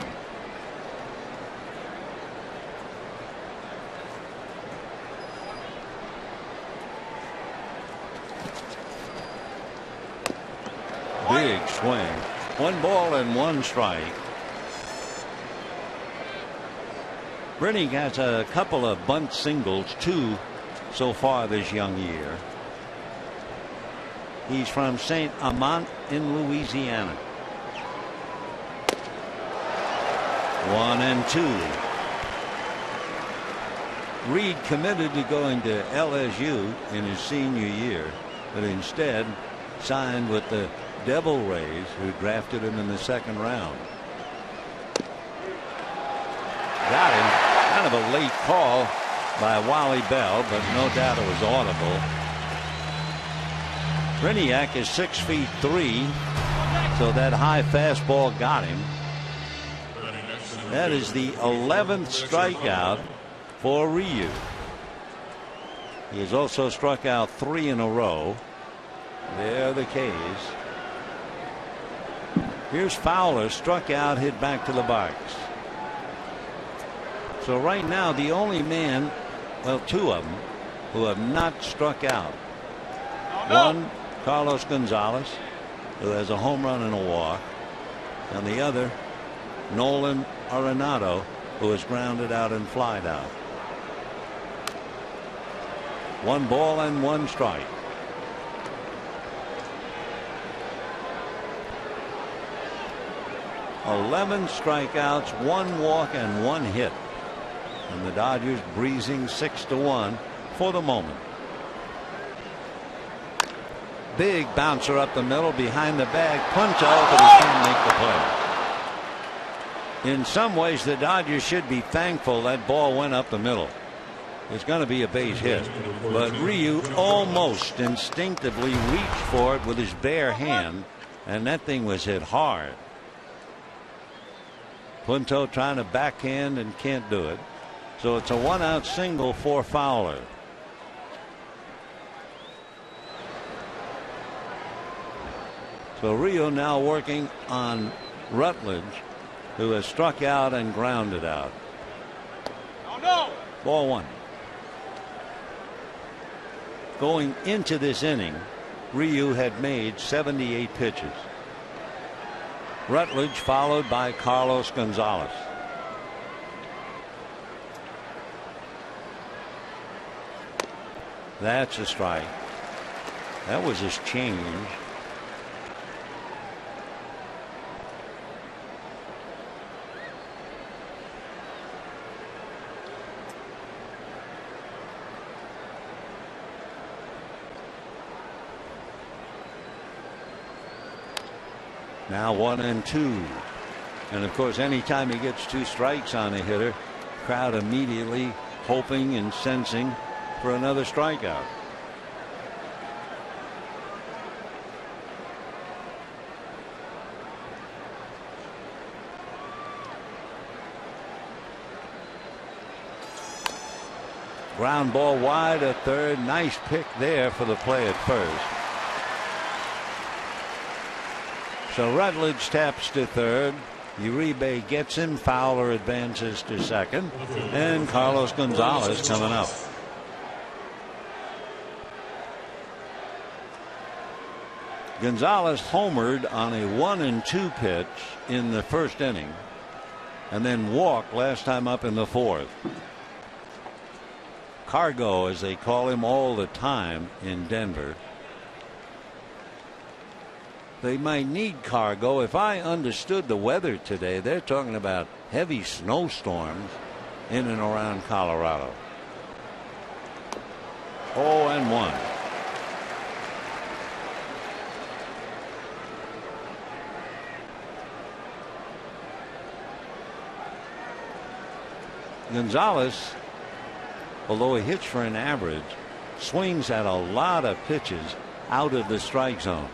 Big swing. 1 ball and 1 strike. Brignac has a couple of bunt singles, 2 so far this young year. He's from St. Amant in Louisiana. 1 and 2. Reed committed to going to LSU in his senior year, but instead signed with the Devil Rays, who drafted him in the 2nd round. Got him. Kind of a late call by Wally Bell, but no doubt it was audible. Brignac is 6'3", so that high fastball got him. That is the 11th strikeout for Ryu. He has also struck out 3 in a row. There are the K's. Here's Fowler, struck out, hit back to the box. So right now the only man, well, 2 of them, who have not struck out. One, Carlos Gonzalez, who has a home run and a walk, and the other, Nolan Arenado, who is grounded out and flied out. 1 ball and 1 strike. Eleven strikeouts, 1 walk, and 1 hit. And the Dodgers breezing 6-1 for the moment. Big bouncer up the middle behind the bag. Punto, but he can't make the play. In some ways, the Dodgers should be thankful that ball went up the middle. It's going to be a base hit. But Ryu almost instinctively reached for it with his bare hand, and that thing was hit hard. Punto trying to backhand and can't do it. So it's a 1-out single for Fowler. So Rio now working on Rutledge, who has struck out and grounded out. Ball 1. Going into this inning, Ryu had made 78 pitches. Rutledge followed by Carlos Gonzalez. That's a strike. That was his change. Now 1-2. And of course, anytime he gets 2 strikes on a hitter, crowd immediately hoping and sensing for another strikeout. Ground ball wide at third. Nice pick there for the play at first. So Rutledge taps to third. Uribe gets him. Fowler advances to second. And Carlos Gonzalez coming up. Gonzalez homered on a 1-2 pitch in the first inning, and then walked last time up in the 4th. Cargo, as they call him all the time in Denver. They might need Cargo. If I understood the weather today, they're talking about heavy snowstorms in and around Colorado. 0-1. Gonzalez, although he hits for an average, swings at a lot of pitches out of the strike zone.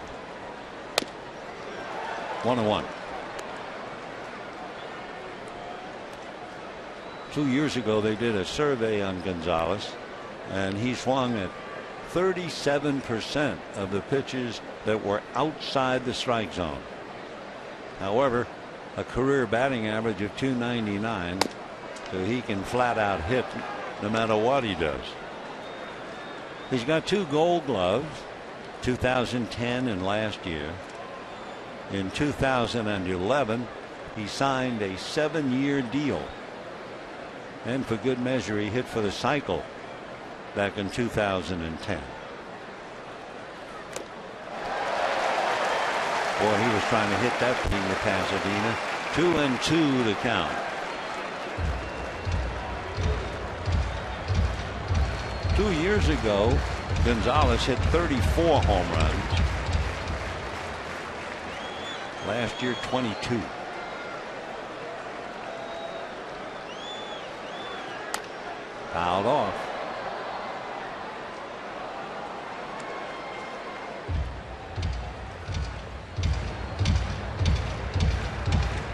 1-1. 2 years ago, they did a survey on Gonzalez, and he swung at 37% of the pitches that were outside the strike zone. However, a career batting average of .299, so he can flat out hit no matter what he does. He's got 2 Gold Gloves, 2010 and last year. In 2011, he signed a 7-year deal. And for good measure, he hit for the cycle back in 2010. Boy, he was trying to hit that thing to Pasadena. 2-2 to count. 2 years ago, Gonzalez hit 34 home runs. Last year, 22. Fouled off.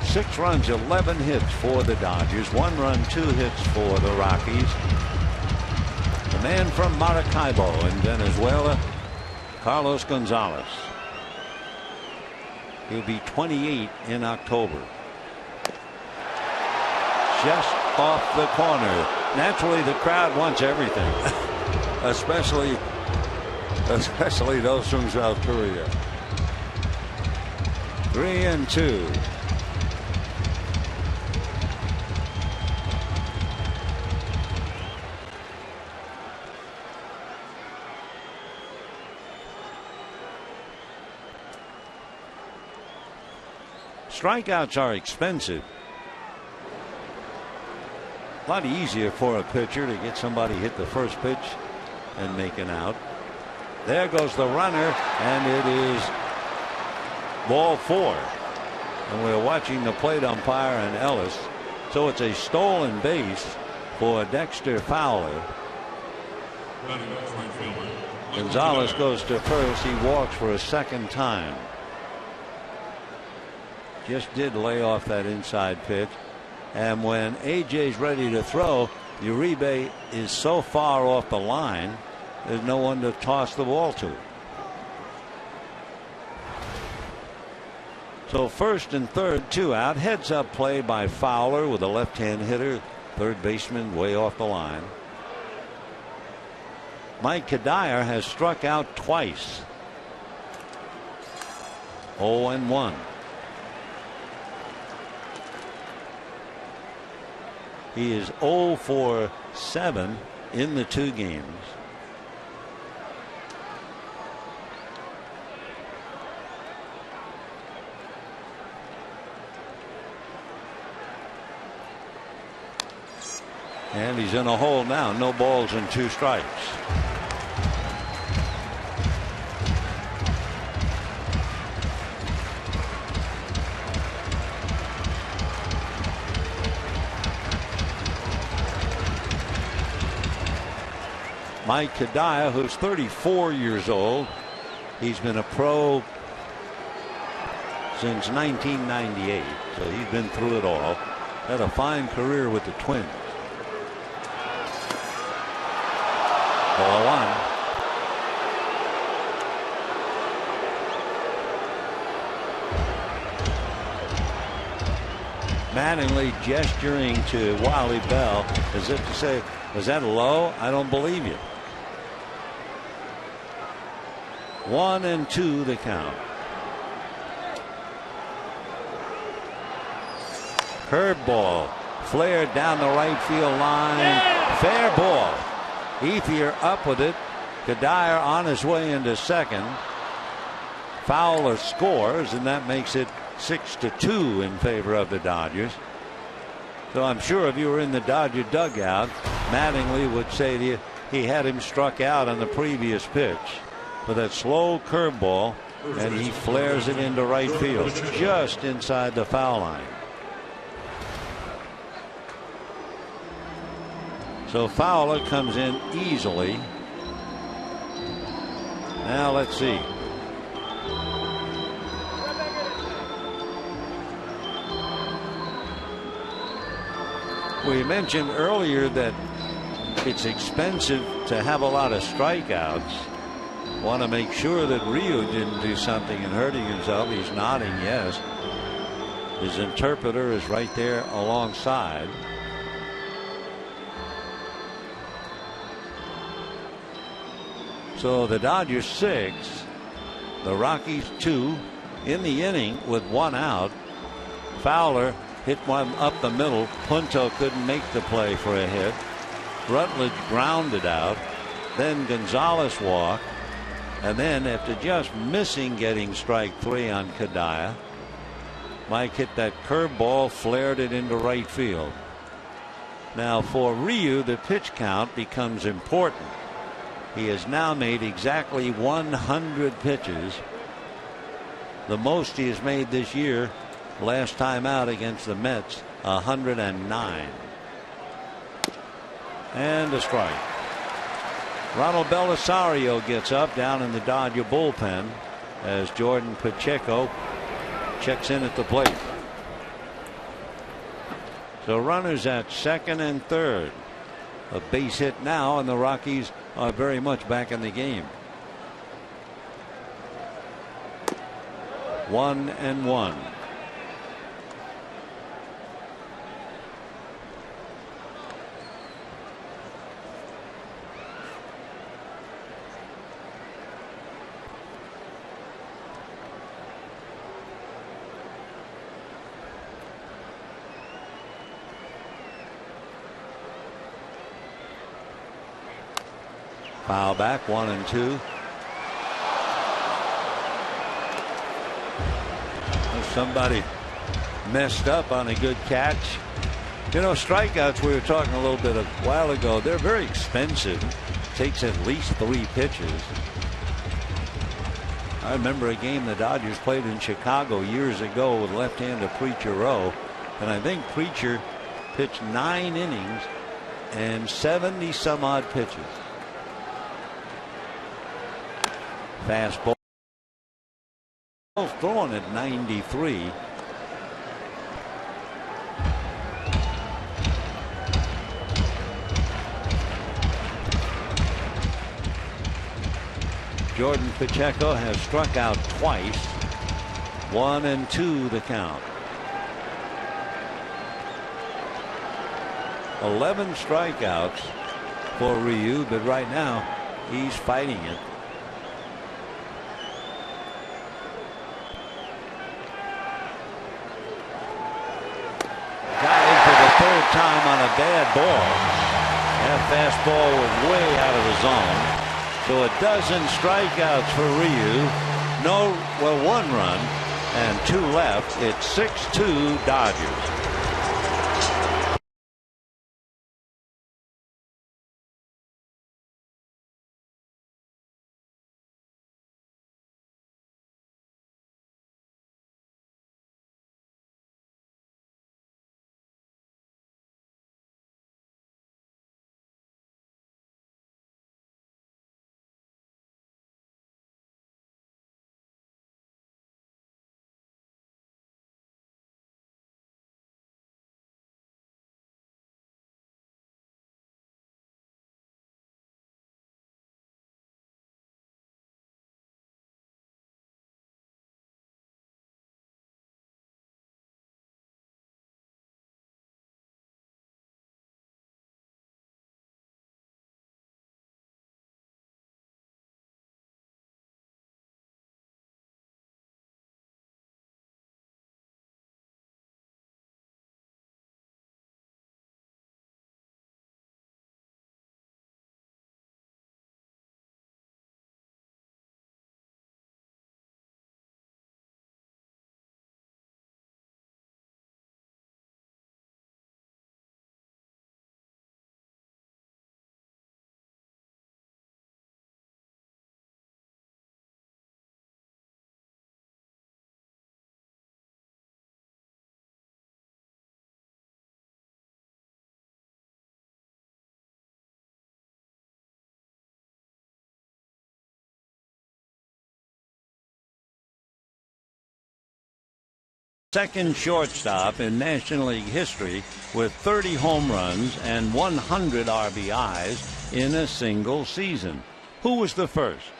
Six runs, 11 hits for the Dodgers. 1 run, 2 hits for the Rockies. The man from Maracaibo in Venezuela, Carlos Gonzalez. He'll be 28 in October. Just off the corner. Naturally, the crowd wants everything, especially those from South Korea. 3-2. Strikeouts are expensive. A lot easier for a pitcher to get somebody hit the first pitch and make an out. There goes the runner, and it is ball 4. And we're watching the plate umpire and Ellis. So it's a stolen base for Dexter Fowler. Gonzalez goes to first. He walks for a second time. Just did lay off that inside pitch. And when AJ's ready to throw, Uribe is so far off the line, there's no one to toss the ball to. So first and third, 2 out. Heads up play by Fowler with a left-hand hitter. Third baseman way off the line. Mike Kadire has struck out twice. 0-1. He is 0 for 7 in the 2 games. And he's in a hole now. No balls and 2 strikes. Mike Kadire, who's 34 years old. He's been a pro since 1998, so he's been through it all. Had a fine career with the Twins. 0-1. Mattingly gesturing to Wally Bell as if to say, was that low? I don't believe you. 1-2 the count. Curveball flared down the right field line. Fair ball. Ethier up with it. Kadire on his way into second. Fowler scores, and that makes it 6-2 in favor of the Dodgers. So I'm sure if you were in the Dodger dugout, Mattingly would say to you he had him struck out on the previous pitch with that slow curveball, and he flares it into right field just inside the foul line. So Fowler comes in easily. Now let's see. We mentioned earlier that it's expensive to have a lot of strikeouts. Want to make sure that Ryu didn't do something and hurting himself. He's nodding yes. His interpreter is right there alongside. So the Dodgers 6, the Rockies 2 in the inning with 1 out. Fowler hit one up the middle. Punto couldn't make the play for a hit. Rutledge grounded out. Then Gonzalez walked. And then after just missing getting strike 3 on Kadire, Mike hit that curveball, flared it into right field. Now for Ryu, the pitch count becomes important. He has now made exactly 100 pitches, the most he has made this year. Last time out against the Mets, 109. And a strike. Ronald Belisario gets up down in the Dodger bullpen as Jordan Pacheco checks in at the plate. So runners at second and third. a base hit now, and the Rockies are very much back in the game. 1-1. Foul back, 1-2. Somebody messed up on a good catch. You know, strikeouts, we were talking a little bit a while ago, they're very expensive. Takes at least 3 pitches. I remember a game the Dodgers played in Chicago years ago with left-hander Preacher Rowe, and I think Preacher pitched 9 innings and 70 some odd pitches. Fastball throwing at 93. Jordan Pacheco has struck out twice. 1-2 the count. 11 strikeouts for Ryu, but right now he's fighting it. Time on a bad ball. That fastball was way out of the zone. So a dozen strikeouts for Ryu. No, well, 1 run and 2 left. It's 6-2 Dodgers. Second shortstop in National League history with 30 home runs and 100 RBIs in a single season. Who was the first?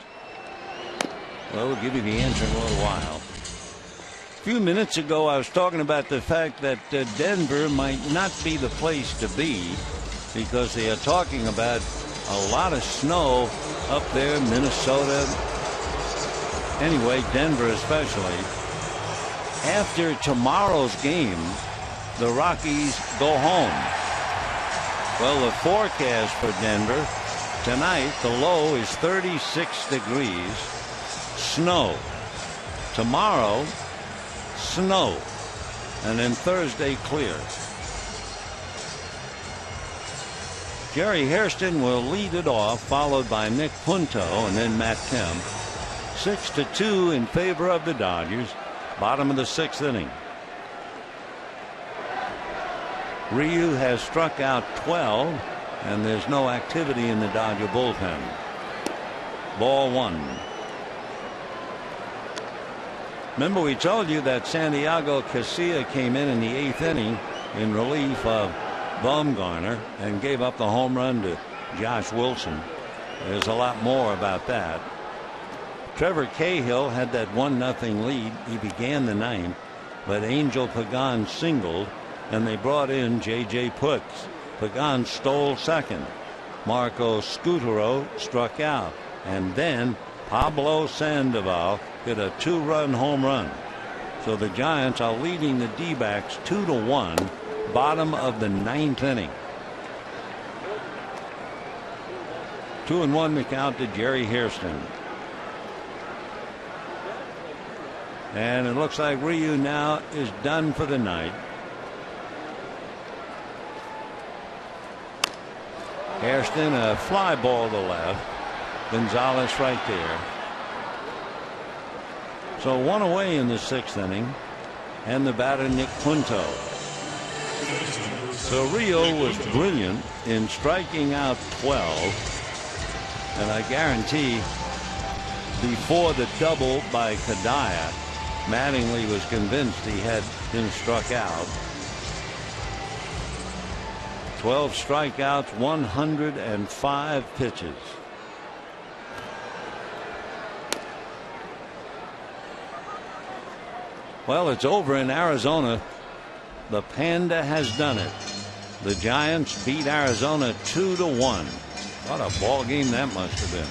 Well, we'll give you the answer in a little while. A few minutes ago, I was talking about the fact that Denver might not be the place to be because they are talking about a lot of snow up there, Minnesota. Anyway, Denver especially. After tomorrow's game, the Rockies go home. Well, the forecast for Denver tonight, the low is 36 degrees, snow. Tomorrow, snow, and then Thursday, clear. Jerry Hairston will lead it off, followed by Nick Punto and then Matt Kemp. 6-2 in favor of the Dodgers. Bottom of the 6th inning. Ryu has struck out 12, and there's no activity in the Dodger bullpen. Ball 1. Remember, we told you that Santiago Casilla came in the 8th inning in relief of Bumgarner and gave up the home run to Josh Wilson. There's a lot more about that. Trevor Cahill had that 1-0 lead. He began the ninth, but Angel Pagan singled, and they brought in J.J. Putz. Pagan stole second. Marco Scutaro struck out, and then Pablo Sandoval hit a 2-run home run. So the Giants are leading the D-backs 2-1, bottom of the ninth inning. 2-1 to count to Jerry Hairston. And it looks like Ryu now is done for the night. Hairston, a fly ball to left. Gonzalez right there. So one away in the sixth inning. And the batter, Nick Punto. So Rio was brilliant in striking out 12. And I guarantee before the double by Kadaya, Mattingly was convinced he had been struck out. 12 strikeouts, 105 pitches. Well, it's over in Arizona. The Panda has done it. The Giants beat Arizona 2-1. What a ball game that must have been.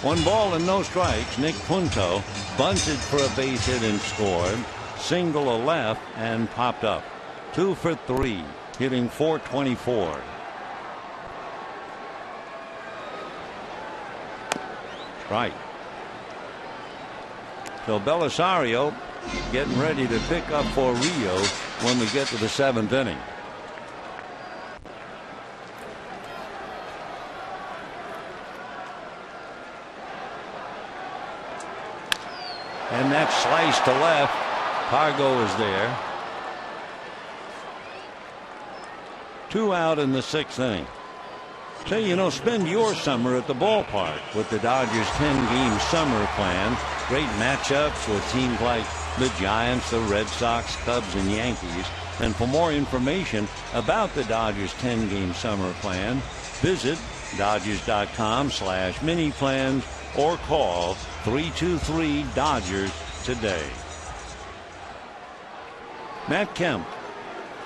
One ball and no strikes. Nick Punto bunted for a base hit and scored. Single a left and popped up. 2 for 3, hitting .424. Strike. So Belisario getting ready to pick up for Rio when we get to the seventh inning. And that slice to left. Cargo is there. 2 out in the sixth inning. So, you know, spend your summer at the ballpark with the Dodgers 10-game summer plan. Great matchups with teams like the Giants, the Red Sox, Cubs, and Yankees. And for more information about the Dodgers 10-game summer plan, visit Dodgers.com/mini-plans or call 323-DODGERS today. Matt Kemp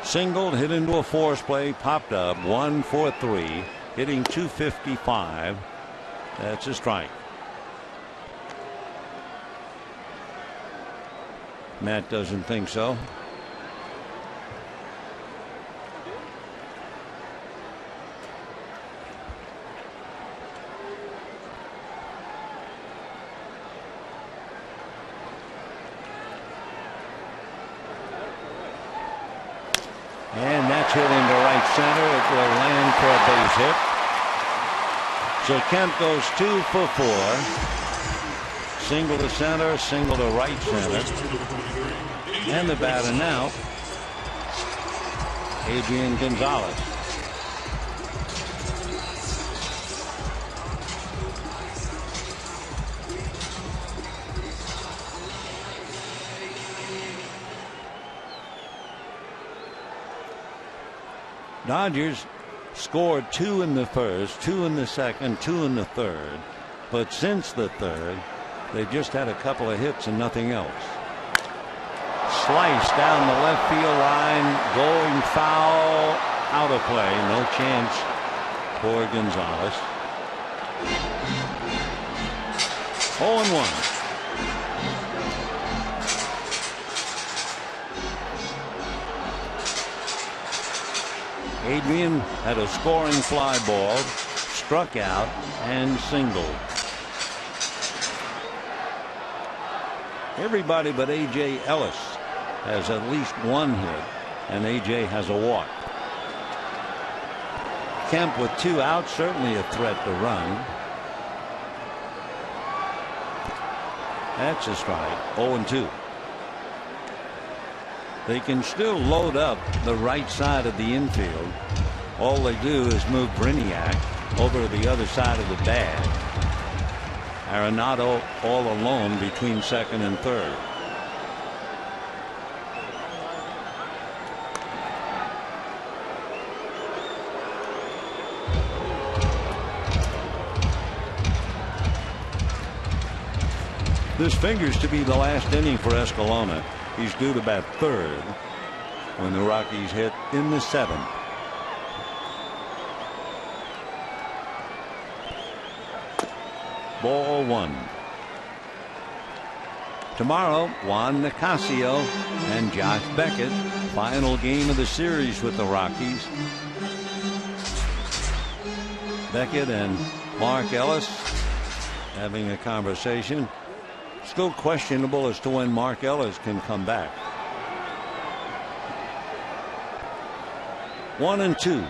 singled, hit into a force play, popped up 1 for 3, hitting .255. That's a strike. Matt doesn't think so. And that's hit into right center. It will land for a base hit. So Kemp goes 2 for 4. Single to center, single to right center. And the batter now, Adrian Gonzalez. Dodgers scored 2 in the first, 2 in the second, 2 in the third. But since the third, they've just had a couple of hits and nothing else. Slice down the left field line, going foul, out of play. No chance for Gonzalez. 0-1. Adrian had a scoring fly ball, struck out, and singled. Everybody but A.J. Ellis has at least one hit, and A.J. has a walk. Kemp with 2 outs, certainly a threat to run. That's a strike. 0-2. They can still load up the right side of the infield. All they do is move Briniak over to the other side of the bag. Arenado all alone between second and third. This figures to be the last inning for Escalona. He's due to bat third when the Rockies hit in the seventh. Ball one. Tomorrow, Juan Nicasio and Josh Beckett. Final game of the series with the Rockies. Beckett and Mark Ellis having a conversation. Still questionable as to when Mark Ellis can come back. 1-2.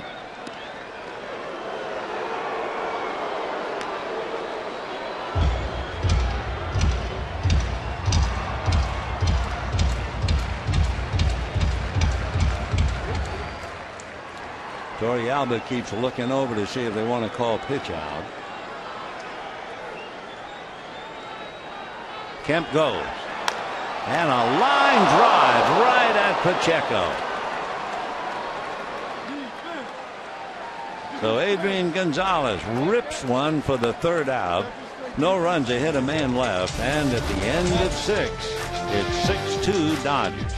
Torrealba keeps looking over to see if they want to call pitch out. Kemp goes. And a line drive right at Pacheco. So Adrian Gonzalez rips one for the third out. No runs, a hit, a man left. And at the end of 6, it's 6-2 Dodgers.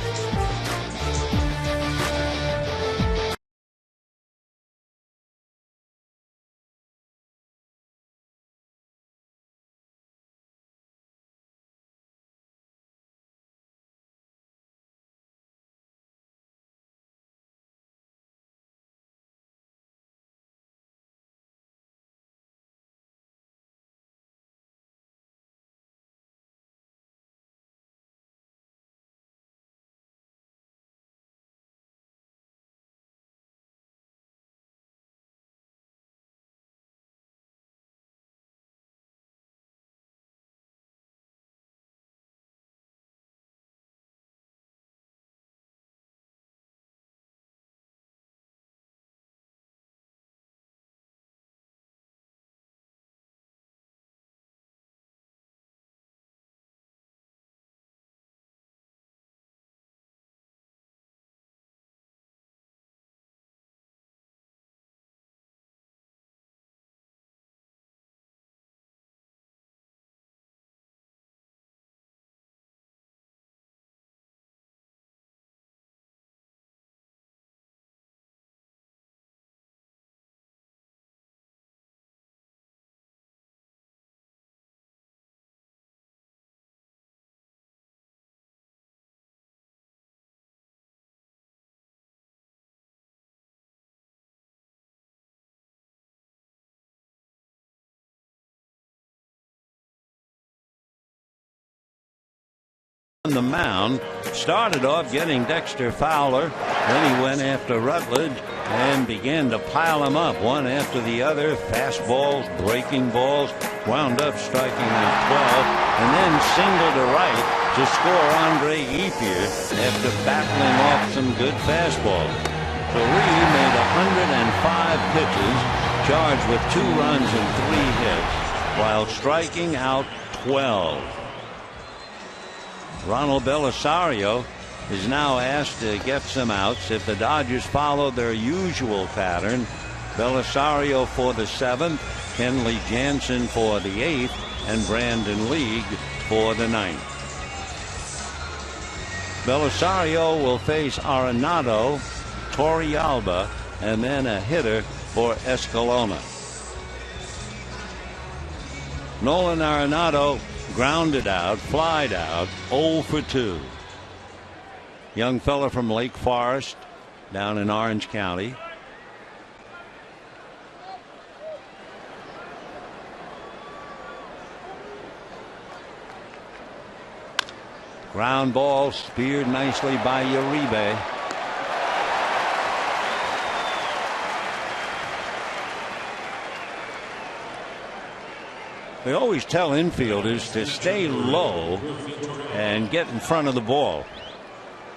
On the mound, started off getting Dexter Fowler. Then he went after Rutledge and began to pile them up one after the other. Fastballs, breaking balls, wound up striking at 12, and then singled to right to score Andre Ethier after battling off some good fastballs. So Reed made 105 pitches, charged with 2 runs and 3 hits, while striking out 12. Ronald Belisario is now asked to get some outs if the Dodgers follow their usual pattern. Belisario for the 7th, Kenley Jansen for the 8th, and Brandon League for the 9th. Belisario will face Arenado, Torrealba, and then a hitter for Escalona. Nolan Arenado grounded out, flied out, 0 for 2. Young fella from Lake Forest down in Orange County. Ground ball speared nicely by Uribe. They always tell infielders to stay low and get in front of the ball.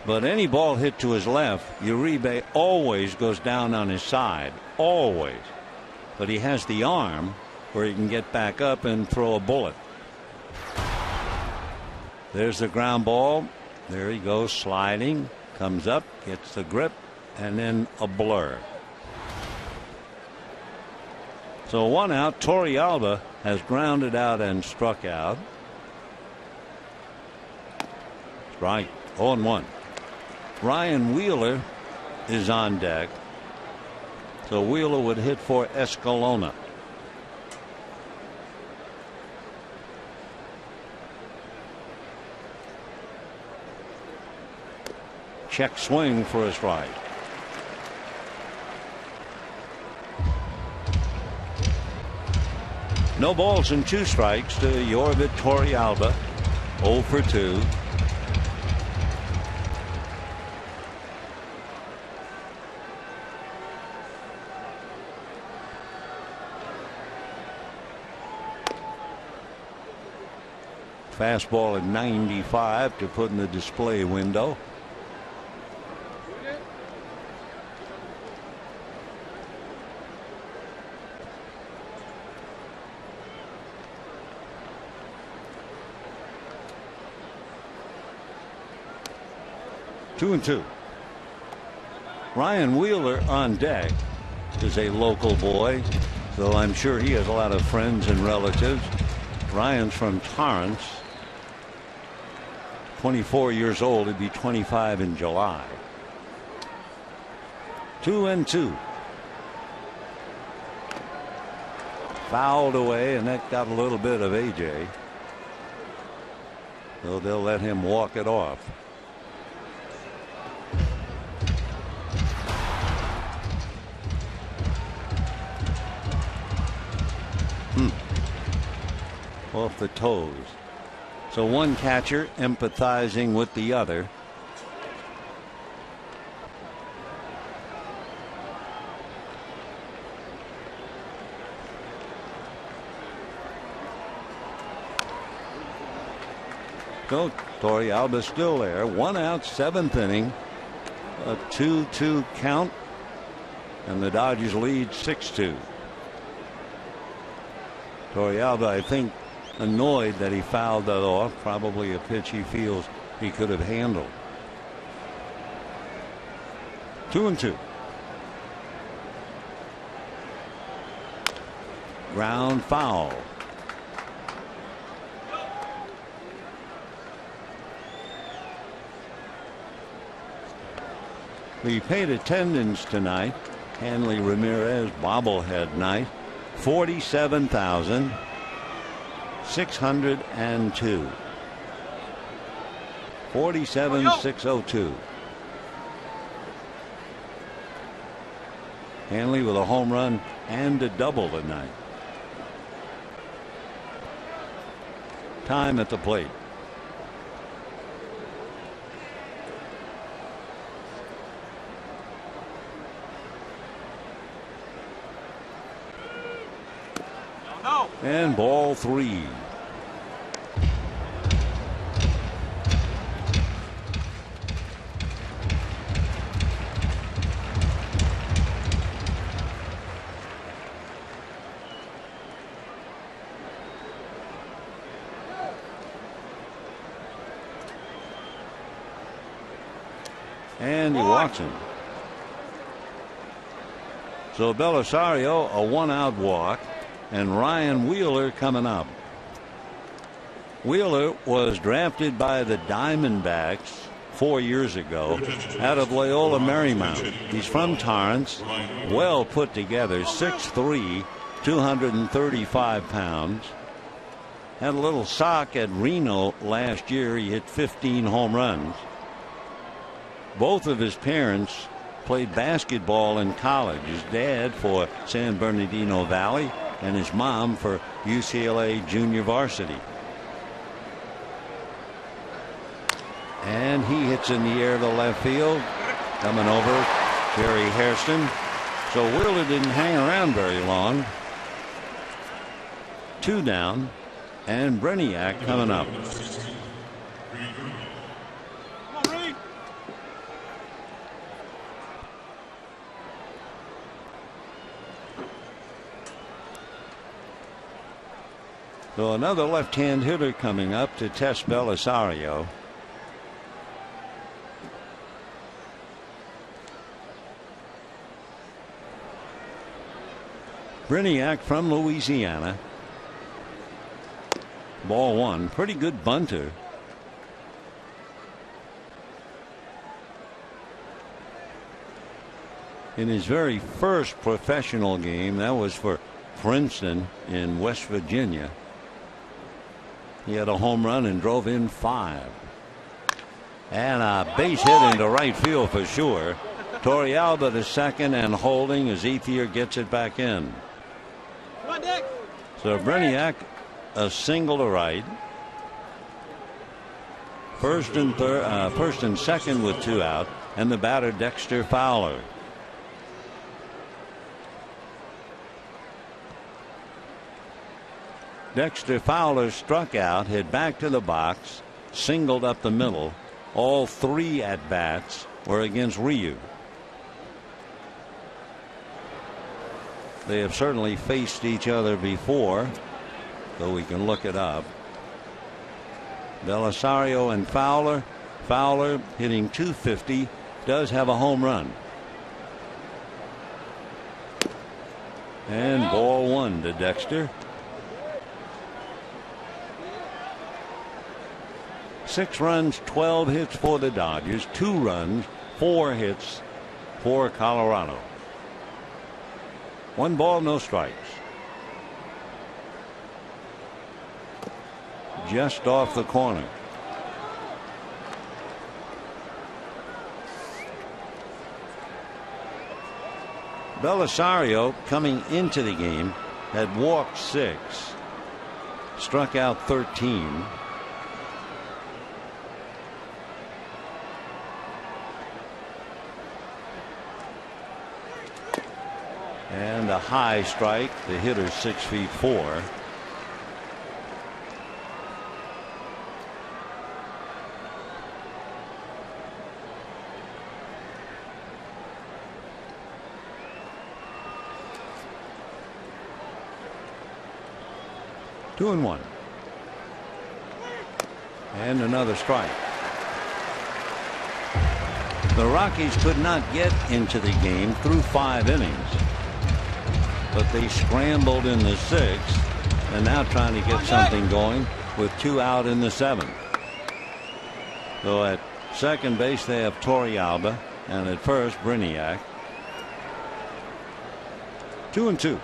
But any ball hit to his left, Uribe always goes down on his side. Always. But he has the arm where he can get back up and throw a bullet. There's the ground ball. There he goes sliding. Comes up, gets the grip, and then a blur. So 1 out. Torrealba has grounded out and struck out. Strike. 0-1. Ryan Wheeler is on deck. So Wheeler would hit for Escalona. Check swing for a strike. No balls and 2 strikes to Yorvit Torrealba. 0 for 2. Fastball at 95 to put in the display window. Two and two. Ryan Wheeler on deck is a local boy, so I'm sure he has a lot of friends and relatives. Ryan's from Torrance. 24 years old. He'd be 25 in July. 2-2. Fouled away, and that got a little bit of AJ. So they'll let him walk it off. Off the toes. So one catcher empathizing with the other. So Torrealba still there. 1 out, 7th inning. A 2-2 count. And the Dodgers lead 6-2. Torrealba, I think, annoyed that he fouled that off. Probably a pitch he feels he could have handled. 2-2. Ground foul. We paid attendance tonight. Hanley Ramirez bobblehead night. 47,602. 47,602. Hanley with a home run and a double tonight. Time at the plate. And ball 3. And he walks him. So Belisario, a 1-out walk. And Ryan Wheeler coming up. Wheeler was drafted by the Diamondbacks 4 years ago out of Loyola Marymount. He's from Torrance, well put together, 6'3", 235 pounds. Had a little sock at Reno last year. He hit 15 home runs. Both of his parents played basketball in college. His dad for San Bernardino Valley and his mom for UCLA junior varsity. And he hits in the air to left field. Coming over, Jerry Hairston. So Wheeler didn't hang around very long. 2 down, and Breniak coming up. So another left-hand hitter coming up to test Belisario. Breniak from Louisiana. Ball 1. Pretty good bunter. In his very first professional game, that was for Princeton in West Virginia, he had a home run and drove in 5. And a base hit into right field for sure. Torrealba to second and holding as Ethier gets it back in. So Breniak a single to right. First and second with 2 out, and the batter Dexter Fowler. Dexter Fowler struck out, hit back to the box, singled up the middle. All 3 at bats were against Ryu. They have certainly faced each other before, though we can look it up. Belisario and Fowler. Fowler hitting .250, does have a home run. And ball 1 to Dexter. 6 runs, 12 hits for the Dodgers, 2 runs, 4 hits for Colorado. 1 ball, no strikes. Just off the corner. Belisario, coming into the game, had walked 6, struck out 13. And a high strike. The hitter 6'4". Two and 1. And another strike. The Rockies could not get into the game through 5 innings. But they scrambled in the 6th and now trying to get something going with 2 out in the 7th. So at second base they have Torrealba, and at first Breniak. 2 and 2.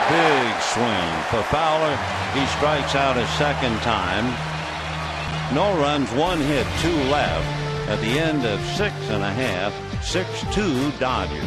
Big swing for Fowler. He strikes out a second time. No runs, 1 hit, 2 left at the end of 6 1/2. 6-2 Dodgers.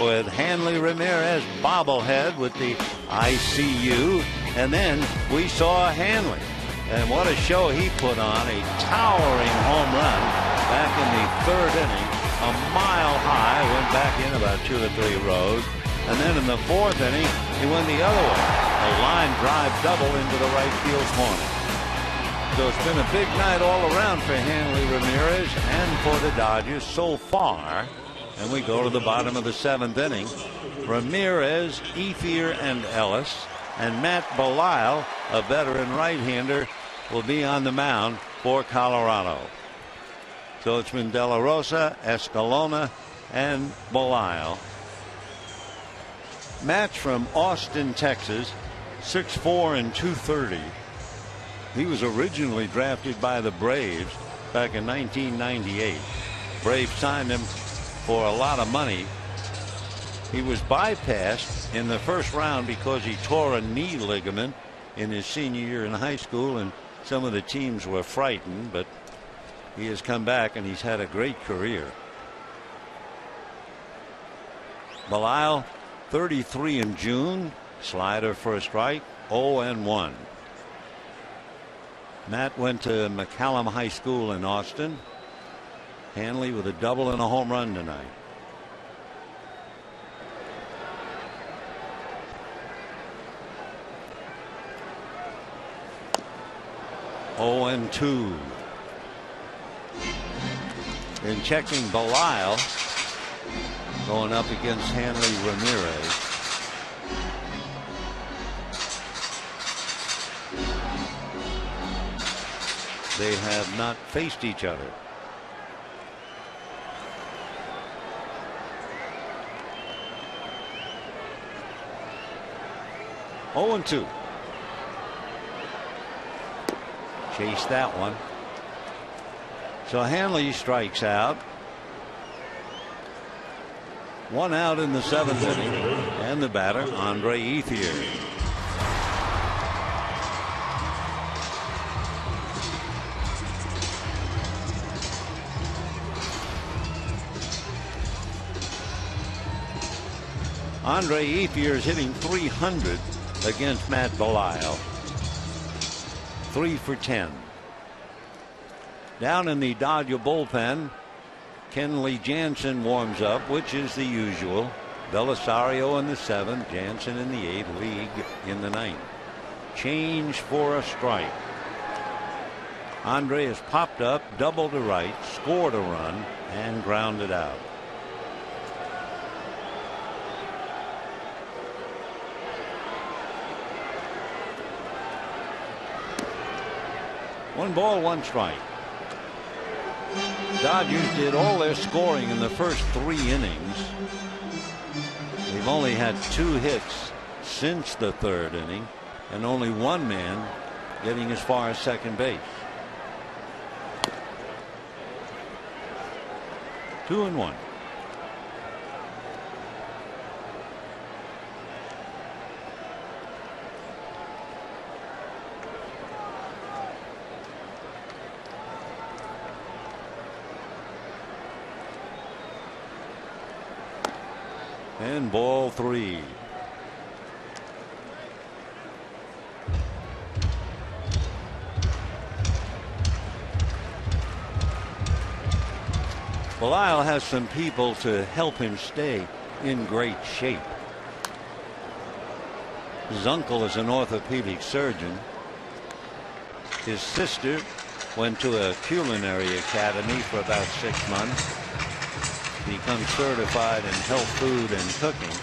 With Hanley Ramirez bobblehead with the ICU, and then we saw Hanley, and what a show he put on. A towering home run back in the 3rd inning, a mile high, went back in about 2 or 3 rows, and then in the 4th inning he went the other way, a line drive double into the right field corner. So it's been a big night all around for Hanley Ramirez and for the Dodgers so far. And we go to the bottom of the 7th inning. Ramirez, Ethier, and Ellis And Matt Belisle, a veteran right-hander, will be on the mound for Colorado. So it's been De La Rosa, Escalona, and Belisle. Matt's from Austin, Texas, 6'4" and 230. He was originally drafted by the Braves back in 1998. Braves signed him for a lot of money. He was bypassed in the first round because he tore a knee ligament in his senior year in high school, and some of the teams were frightened, but he has come back and he's had a great career. Belisle, 33 in June, slider for a strike, 0-1. Matt went to McCallum High School in Austin. Hanley with a double and a home run tonight. Oh, and 2. In checking Belisle, going up against Hanley Ramirez. They have not faced each other. Oh, and 2. Chase that one. So Hanley strikes out. 1 out in the 7th inning. And the batter, Andre Ethier. Andre Ethier is hitting .300 against Matt Belisle. 3 for 10. Down in the Dodger bullpen, Kenley Jansen warms up, which is the usual. Belisario in the 7th, Jansen in the 8th, League in the 9th. Change for a strike. Andre has popped up, double to right, scored a run, and grounded out. One ball, one strike. Dodgers did all their scoring in the first 3 innings. They've only had 2 hits since the 3rd inning, and only 1 man getting as far as second base. 2-1. And ball 3. Belisle has some people to help him stay in great shape. His uncle is an orthopedic surgeon. His sister went to a culinary academy for about 6 months. Become certified in health food and cooking,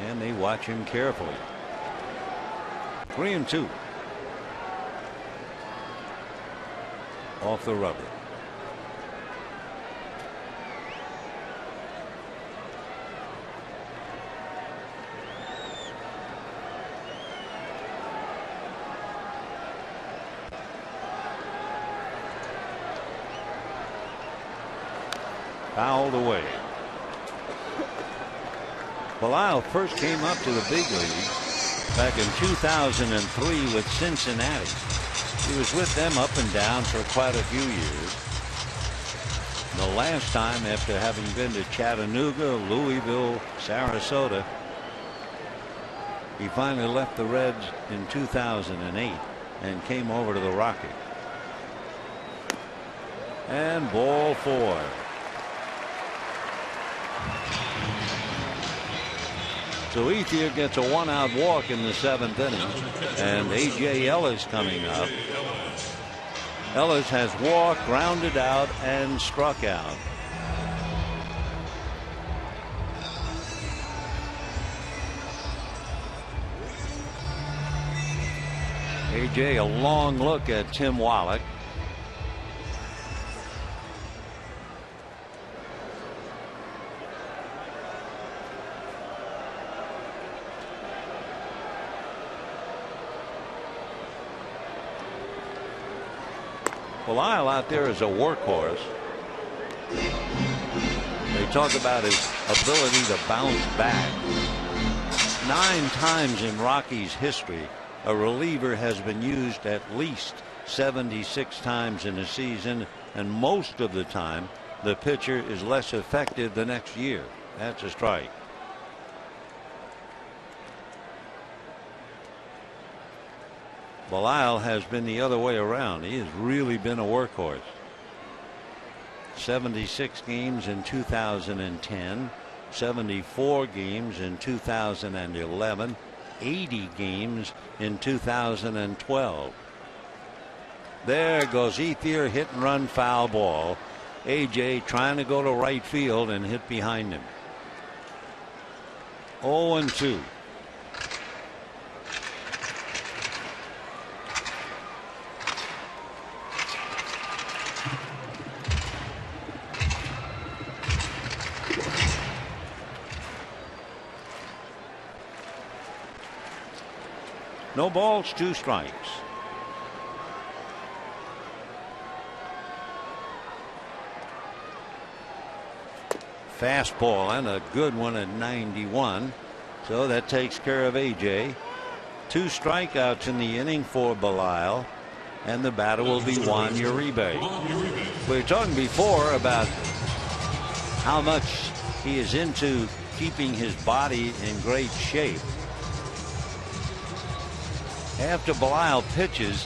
and they watch him carefully. 3-2 off the rubber. Fouled away. Belisle first came up to the big leagues back in 2003 with Cincinnati. He was with them up and down for quite a few years. The last time, after having been to Chattanooga, Louisville, Sarasota, he finally left the Reds in 2008 and came over to the Rockies. And ball 4. So Ethier gets a 1-out walk in the 7th inning, and A.J. Ellis coming up. Ellis has walked, grounded out, and struck out. A.J. a long look at Tim Wallach. Lyle out there is a workhorse. They talk about his ability to bounce back. 9 times in Rockies history, a reliever has been used at least 76 times in a season, and most of the time the pitcher is less effective the next year. That's a strike. Lyle has been the other way around. He has really been a workhorse. 76 games in 2010, 74 games in 2011, 80 games in 2012. There goes Ethier, hit and run, foul ball. AJ trying to go to right field and hit behind him. 0-2. No balls, 2 strikes. Fastball and a good one at 91. So that takes care of AJ. 2 strikeouts in the inning for Belial, and the batter will be Juan Uribe. We were talking before about how much he is into keeping his body in great shape. After Belial pitches,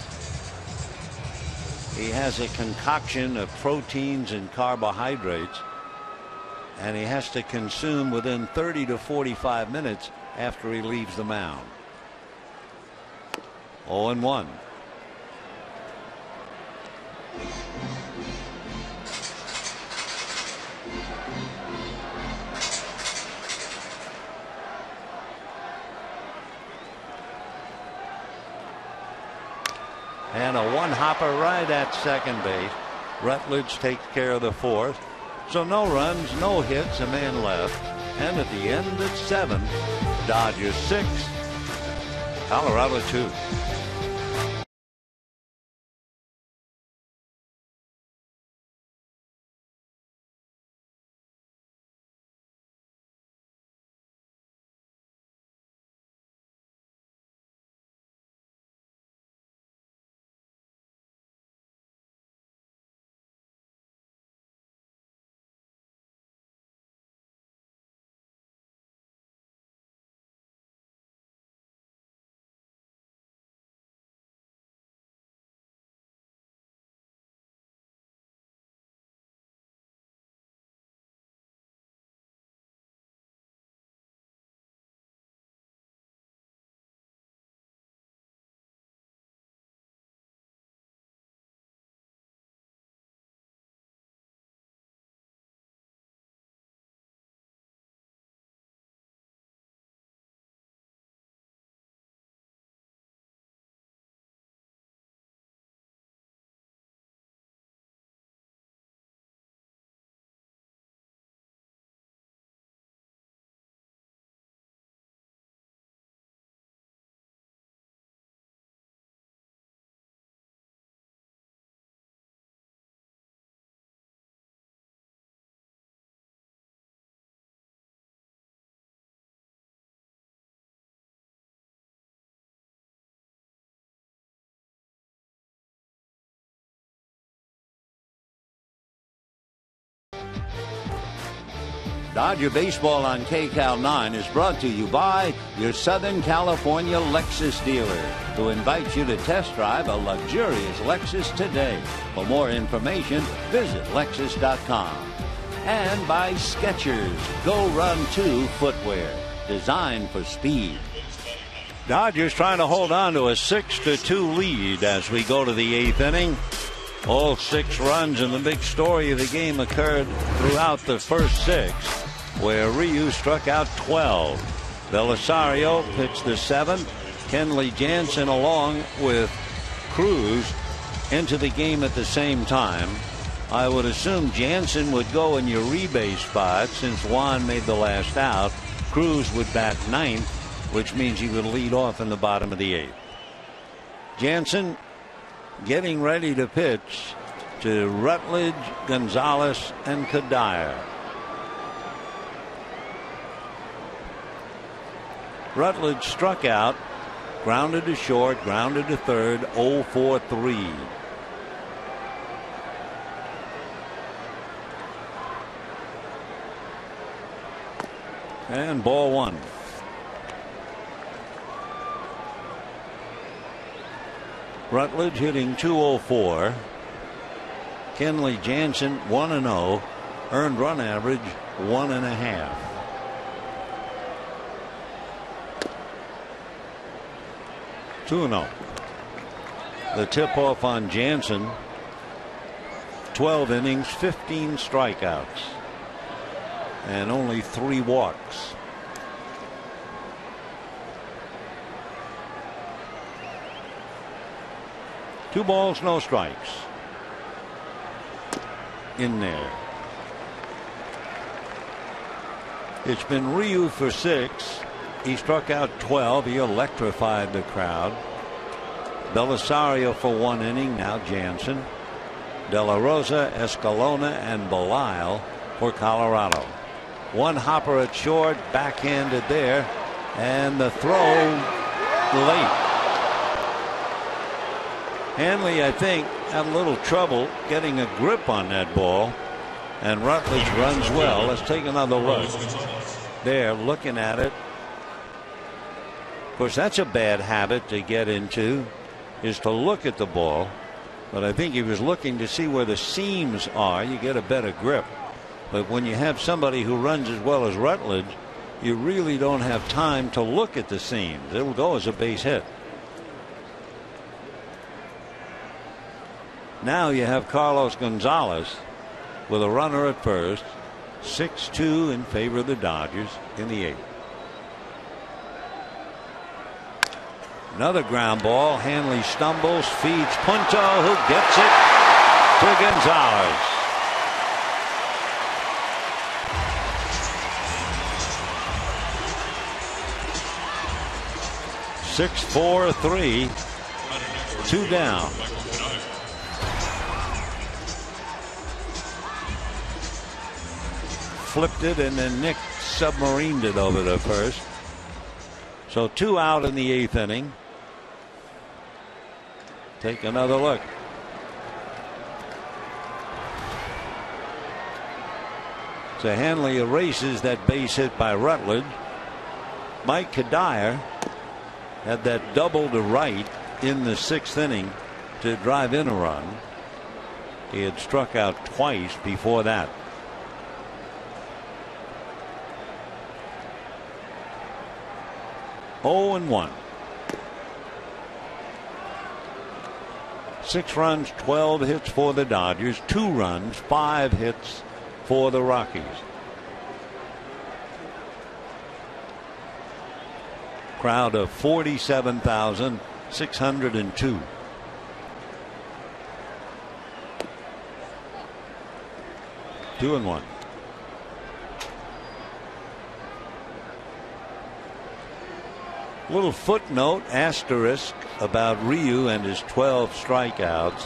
he has a concoction of proteins and carbohydrates, and he has to consume within 30 to 45 minutes after he leaves the mound. 0-1. And a one-hopper right at second base. Rutledge takes care of the 4th. So no runs, no hits, a man left. And at the end it's 7. Dodgers 6, Colorado 2. Dodger Baseball on KCAL 9 is brought to you by your Southern California Lexus dealer, who invites you to test drive a luxurious Lexus today. For more information, visit Lexus.com. And by Skechers Go Run 2 footwear, designed for speed. Dodgers trying to hold on to a 6-2 lead as we go to the 8th inning. All 6 runs, and the big story of the game occurred throughout the first 6, where Ryu struck out 12. Belisario pitched the 7th, Kenley Jansen along with Cruz into the game at the same time. I would assume Jansen would go in your rebase spot since Juan made the last out. Cruz would bat ninth, which means he would lead off in the bottom of the eighth. Jansen getting ready to pitch to Rutledge, Gonzalez, and Kadire. Rutledge struck out, grounded to short, grounded to third, 0-for-3. And ball one. Rutledge hitting .204. Kenley Jansen 1-0. Earned run average 1.5. The tip off on Jansen. 12 innings, 15 strikeouts, and only 3 walks. Two balls, no strikes. In there. It's been Ryu for 6. He struck out 12. He electrified the crowd. Belisario for 1 inning. Now Jansen. De La Rosa, Escalona, and Belisle for Colorado. One hopper at short, backhanded there, and the throw late. Hanley, I think, had a little trouble getting a grip on that ball, and Rutledge runs well. Let's take another look. There, looking at it. Of course, that's a bad habit to get into, is to look at the ball. But I think he was looking to see where the seams are. You get a better grip. But when you have somebody who runs as well as Rutledge, you really don't have time to look at the seams. It'll go as a base hit. Now you have Carlos Gonzalez with a runner at first. 6-2 in favor of the Dodgers in the 8th. Another ground ball. Hanley stumbles, feeds Punto, who gets it to Gonzalez. Six, 4, 3, 2 down. Flipped it, and then Nick submarined it over to first. So 2 out in the 8th inning. Take another look. So Hanley erases that base hit by Rutledge. Mike Kadire had that double to right in the 6th inning to drive in a run. He had struck out twice before that. Oh and 1. 6 runs, 12 hits for the Dodgers. 2 runs, 5 hits for the Rockies. Crowd of 47,602. Two and 1. Little footnote, asterisk, about Ryu and his 12 strikeouts.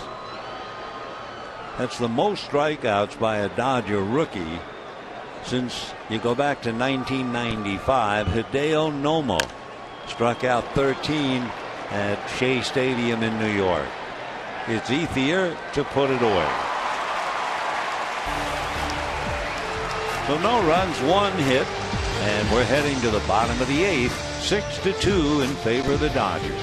That's the most strikeouts by a Dodger rookie since you go back to 1995. Hideo Nomo struck out 13 at Shea Stadium in New York. It's easier to put it away. So no runs, 1 hit, and we're heading to the bottom of the 8th. 6-2 in favor of the Dodgers.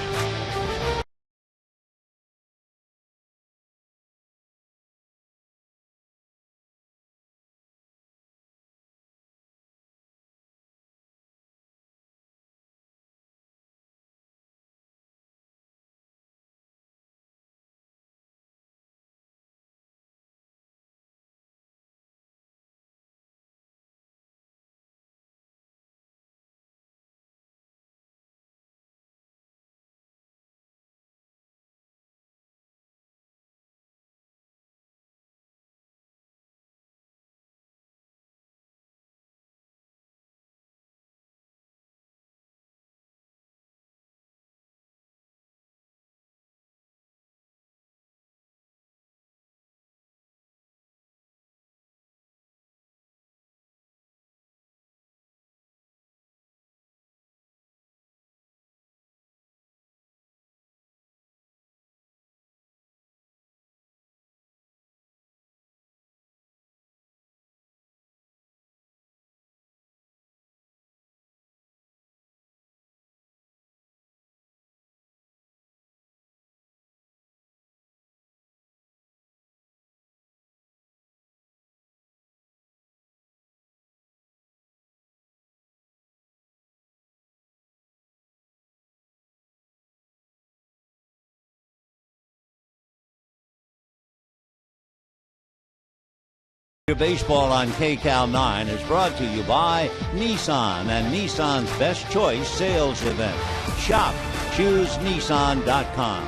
Baseball on KCAL 9 is brought to you by Nissan and Nissan's Best Choice Sales Event. Shop ChooseNissan.com.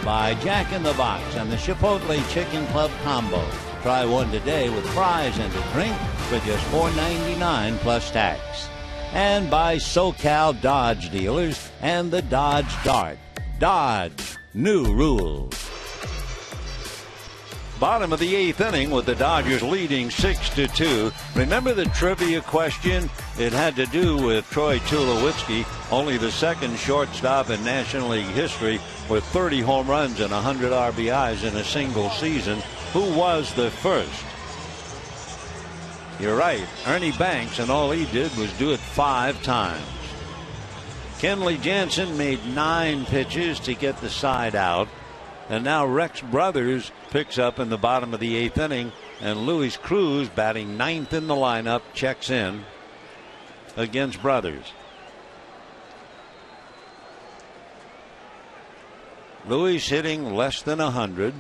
By Jack in the Box and the Chipotle Chicken Club Combo. Try one today with fries and a drink for just $4.99 plus tax. And by SoCal Dodge Dealers and the Dodge Dart. Dodge, new rules. Bottom of the 8th inning with the Dodgers leading 6-2. Remember the trivia question? It had to do with Troy Tulowitzki, only the second shortstop in National League history with 30 home runs and 100 RBIs in a single season. Who was the first? You're right, Ernie Banks, and all he did was do it 5 times. Kenley Jansen made 9 pitches to get the side out. And now Rex Brothers picks up in the bottom of the 8th inning, and Luis Cruz, batting 9th in the lineup, checks in against Brothers. Luis hitting less than 100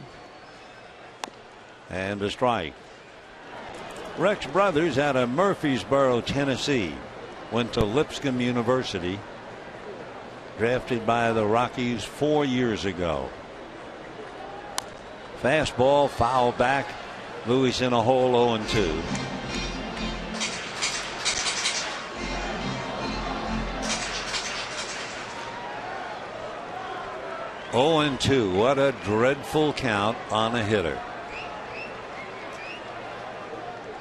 and a strike. Rex Brothers out of Murfreesboro, Tennessee, went to Lipscomb University, drafted by the Rockies 4 years ago. Fastball, foul back. Luis in a hole, 0-2. What a dreadful count on a hitter.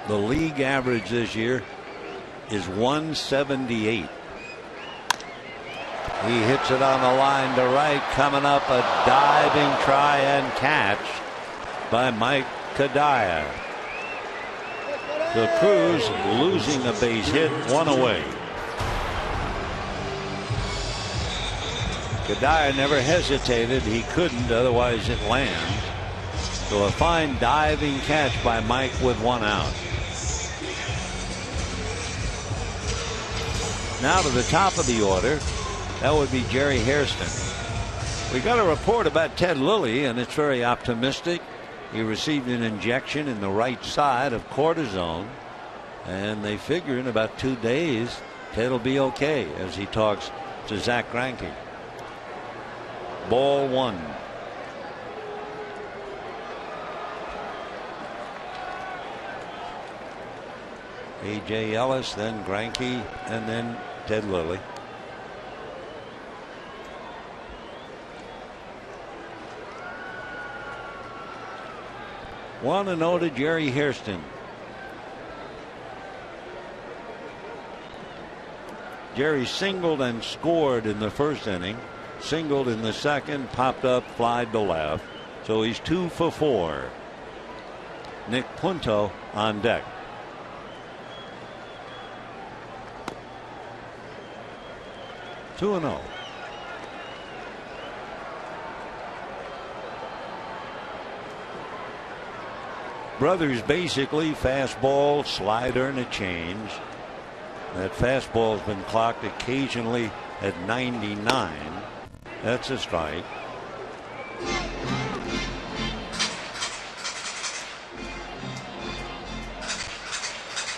The league average this year is 178. He hits it on the line to right. Coming up, a diving try and catch by Mike Kadaya. The Cruz losing a base hit, 1 away. Kadaya never hesitated. He couldn't, otherwise it lands. So a fine diving catch by Mike with 1 out. Now to the top of the order. That would be Jerry Hairston. We got a report about Ted Lilly, and it's very optimistic. He received an injection in the right side of cortisone, and they figure in about 2 days Ted will be okay, as he talks to Zach Greinke. Ball 1. A.J. Ellis, then Greinke, and then Ted Lilly. One and 0 to Jerry Hairston. Jerry singled and scored in the first inning, singled in the second, popped up, flied to left. So he's 2 for 4. Nick Punto on deck. Two and 0. Brothers basically fastball, slider, and a change. That fastball's been clocked occasionally at 99. That's a strike.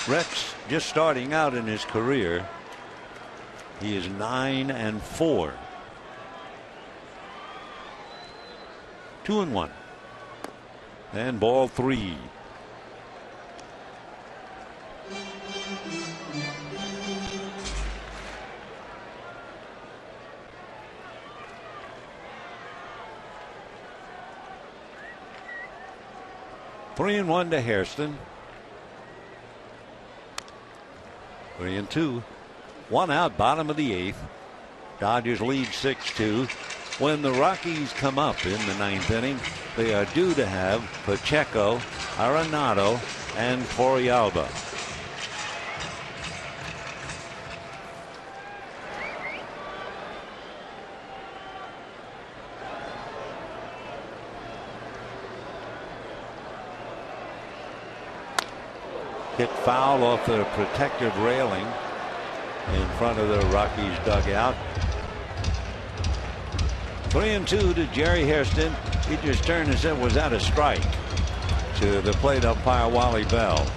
Rex just starting out in his career. He is 9-4. 2-1. And ball 3. Three and 1 to Hairston. 3-2. 1 out, bottom of the 8th. Dodgers lead 6-2. When the Rockies come up in the 9th inning, they are due to have Pacheco, Arenado, and Torrealba. Hit foul off the protective railing in front of the Rockies dugout. 3-2 to Jerry Hairston. He just turned and said, was that a strike? to the plate umpire Wally Bell.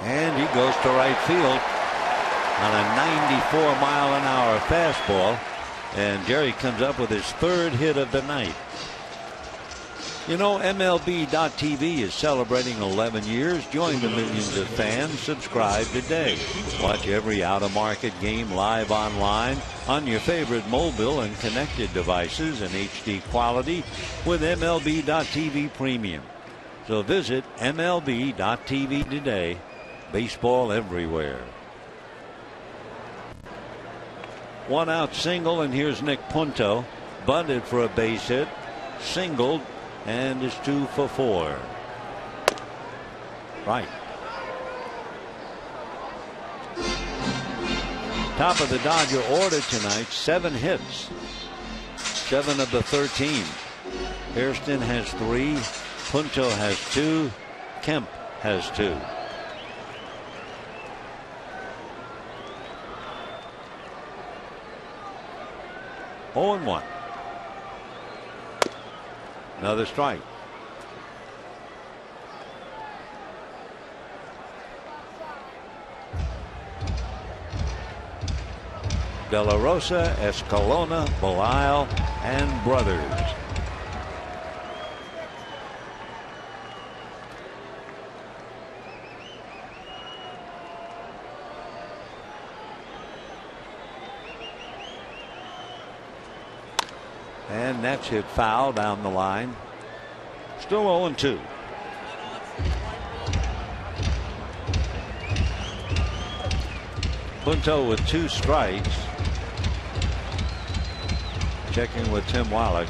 And he goes to right field on a 94-mile-an-hour fastball. And Jerry comes up with his third hit of the night. You know, MLB.TV is celebrating 11 years. Join the millions of fans. Subscribe today. Watch every out-of-market game live online on your favorite mobile and connected devices in HD quality with MLB.TV Premium. So visit MLB.TV today. Baseball everywhere. 1 out single, and here's Nick Punto. Bunted for a base hit, singled, and is 2 for 4. Right. Top of the Dodger order tonight, 7 hits. 7 of the 13. Hairston has 3. Punto has 2. Kemp has 2. Oh and 1. Another strike. De La Rosa, Escalona, Belisle, and Brothers. And that's hit foul down the line. Still 0-2. Punto with 2 strikes. Checking with Tim Wallach.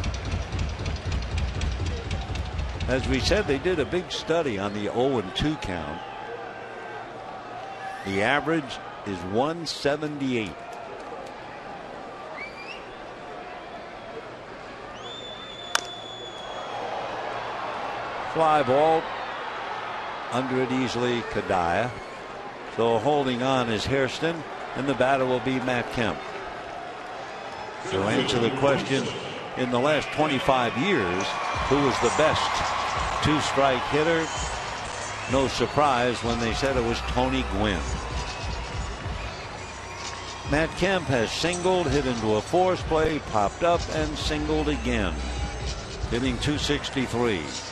As we said, they did a big study on the 0-2 count. The average is 178. Fly ball. Under it easily, Kadaya. So holding on is Hairston, and the batter will be Matt Kemp. To answer the question, in the last 25 years, who was the best 2-strike hitter? No surprise when they said it was Tony Gwynn. Matt Kemp has singled, hit into a force play, popped up, and singled again, hitting .263.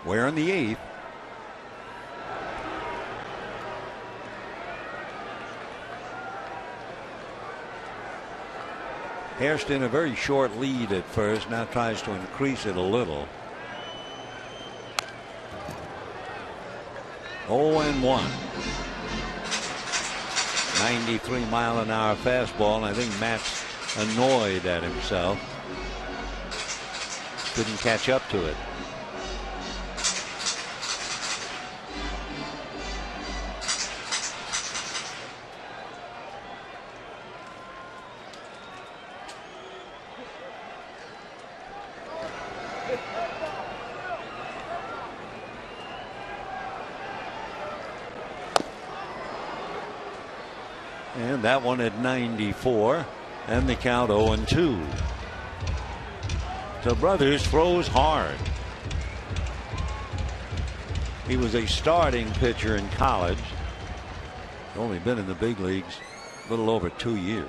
We're in the 8th. Hairston a very short lead at first, now tries to increase it a little. 0-1. 93-mile-an-hour fastball, and I think Matt's annoyed at himself. Couldn't catch up to it. And that one at 94, and the count 0-2. So Brothers throws hard. He was a starting pitcher in college. Only been in the big leagues a little over 2 years.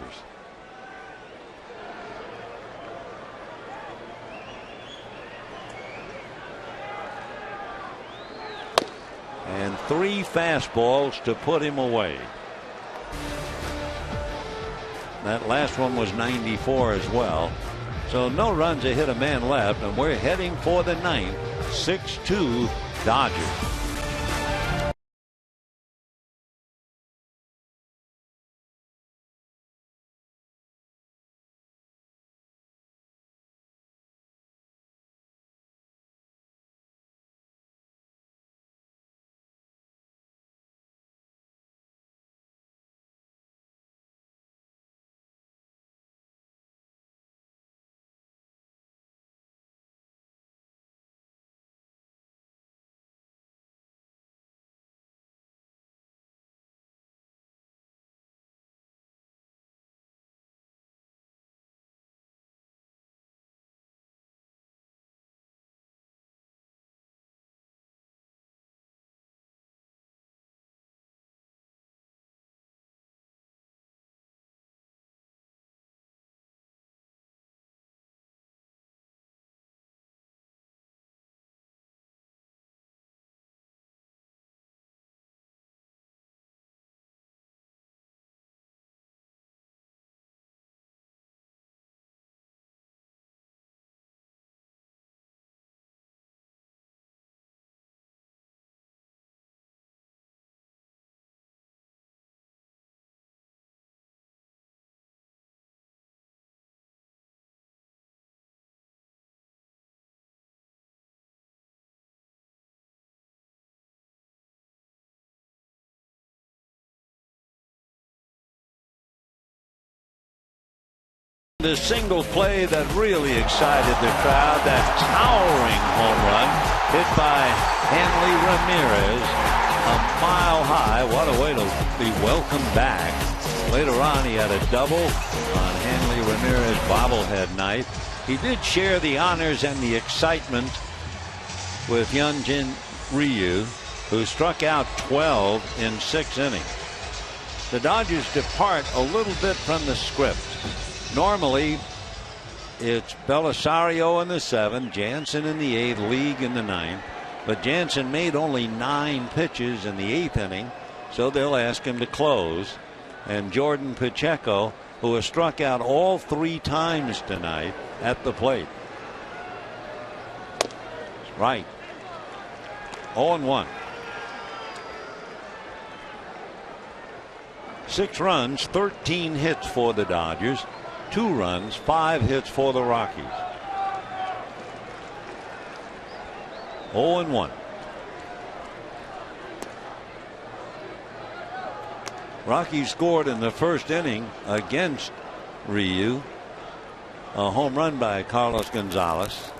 And 3 fastballs to put him away. That last one was 94 as well. So no runs, a hit, a man left, and we're heading for the 9th. 6-2 Dodgers. The single play that really excited the crowd, that towering home run hit by Hanley Ramirez, a mile high. What a way to be welcomed back. Later on, he had a double on Hanley Ramirez bobblehead night. He did share the honors and the excitement with Hyunjin Ryu, who struck out 12 in 6 innings. The Dodgers depart a little bit from the script. Normally, it's Belisario in the 7th, Jansen in the 8th, League in the 9th. But Jansen made only 9 pitches in the 8th inning, so they'll ask him to close. And Jordan Pacheco, who has struck out all 3 times tonight, at the plate. Right. 0-1. 6 runs, 13 hits for the Dodgers. 2 runs, 5 hits for the Rockies. 0-1. Rockies scored in the first inning against Ryu. A home run by Carlos Gonzalez.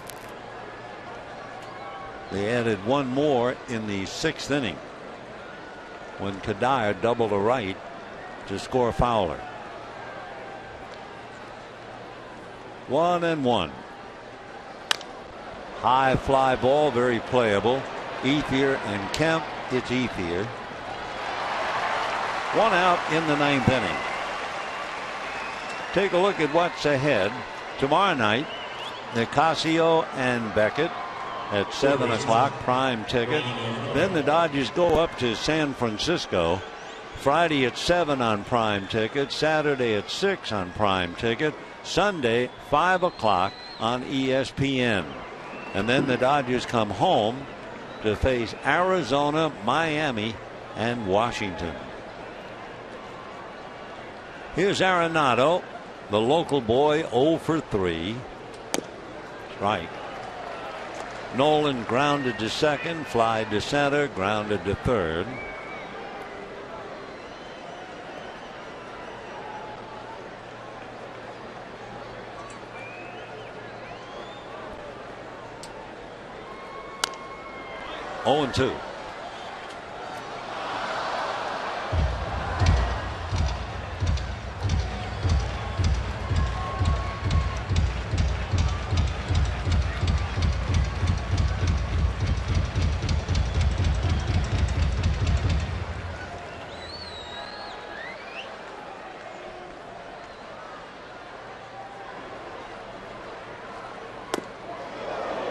They added 1 more in the 6th inning when Kadire doubled to right to score Fowler. 1-1. High fly ball, very playable. Ethier and Kemp. It's Ethier. 1 out in the 9th inning. Take a look at what's ahead. Tomorrow night, Nicasio and Beckett at 7 o'clock, prime ticket. Then the Dodgers go up to San Francisco. Friday at 7 on prime ticket. Saturday at 6 on prime ticket. Sunday, 5 o'clock on ESPN. And then the Dodgers come home to face Arizona, Miami, and Washington. Here's Arenado, the local boy, 0 for 3. Strike. Nolan grounded to second, fly to center, grounded to third. Oh, 0-2.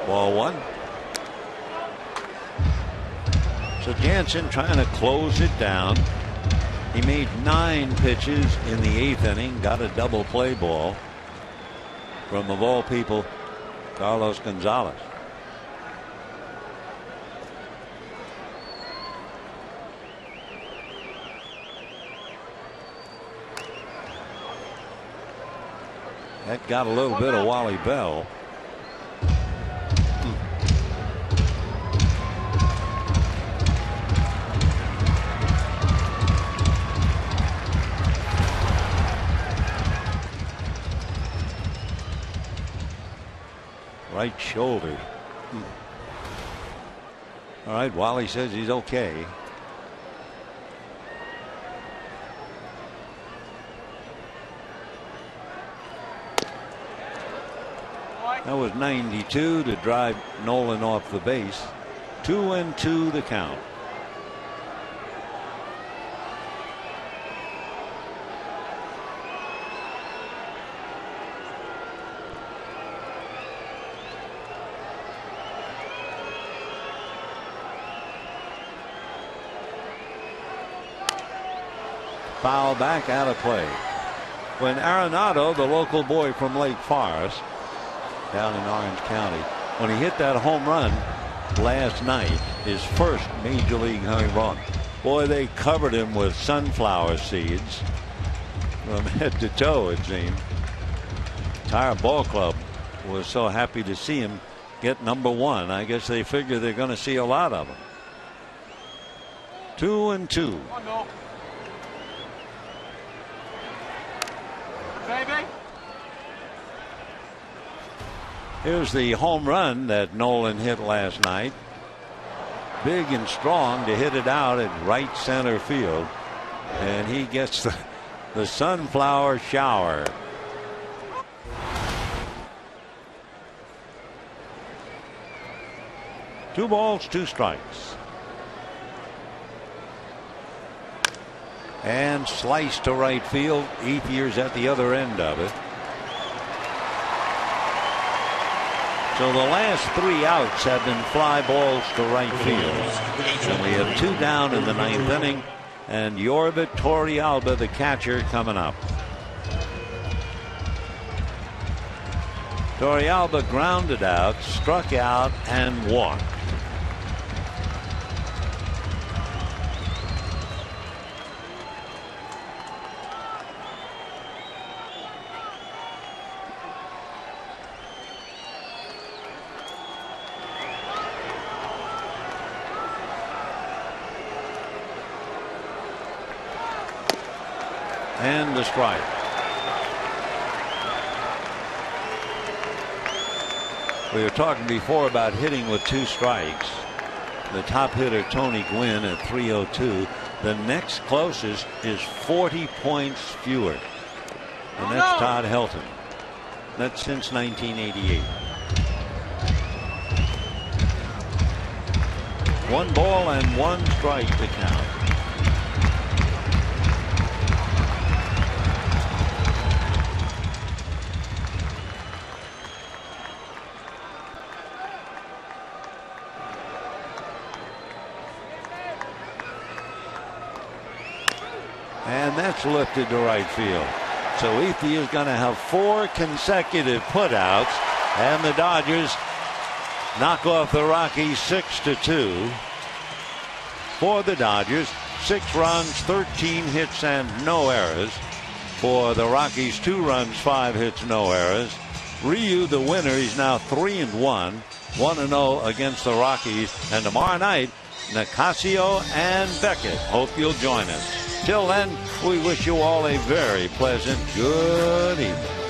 Ball 1. So Jansen trying to close it down. He made 9 pitches in the 8th inning, got a double play ball from, of all people, Carlos Gonzalez. That got a little bit of Wally Bell. Right shoulder. All right, Wally says he's okay. That was 92 to drive Nolan off the base. 2-2 the count. Foul back, out of play. When Arenado, the local boy from Lake Forest down in Orange County, when he hit that home run last night, his first major league home run, boy, they covered him with sunflower seeds from head to toe, it seemed. Entire ball club was so happy to see him get #1. I guess they figure they're going to see a lot of them. 2-2. Baby. Here's the home run that Nolan hit last night. Big and strong to hit it out at right center field. And he gets the sunflower shower. Two balls, two strikes. And sliced to right field. Ethier's at the other end of it. So the last 3 outs have been fly balls to right field. And we have 2 down in the 9th inning. And Yorbit Torrealba, the catcher, coming up. Torrealba grounded out, struck out, and walked. And the strike. We were talking before about hitting with 2 strikes. The top hitter, Tony Gwynn, at 302. The next closest is 40 points fewer. And that's Todd Helton. That's since 1988. 1 ball and 1 strike to count. And that's lifted to right field. So Ethier is going to have 4 consecutive putouts, and the Dodgers knock off the Rockies 6-2. For the Dodgers, 6 runs, 13 hits, and no errors. For the Rockies, 2 runs, 5 hits, no errors. Ryu, the winner, he's now 3-1, 1-0 against the Rockies. And tomorrow night, Nicasio and Beckett. Hope you'll join us. Till then, we wish you all a very pleasant good evening.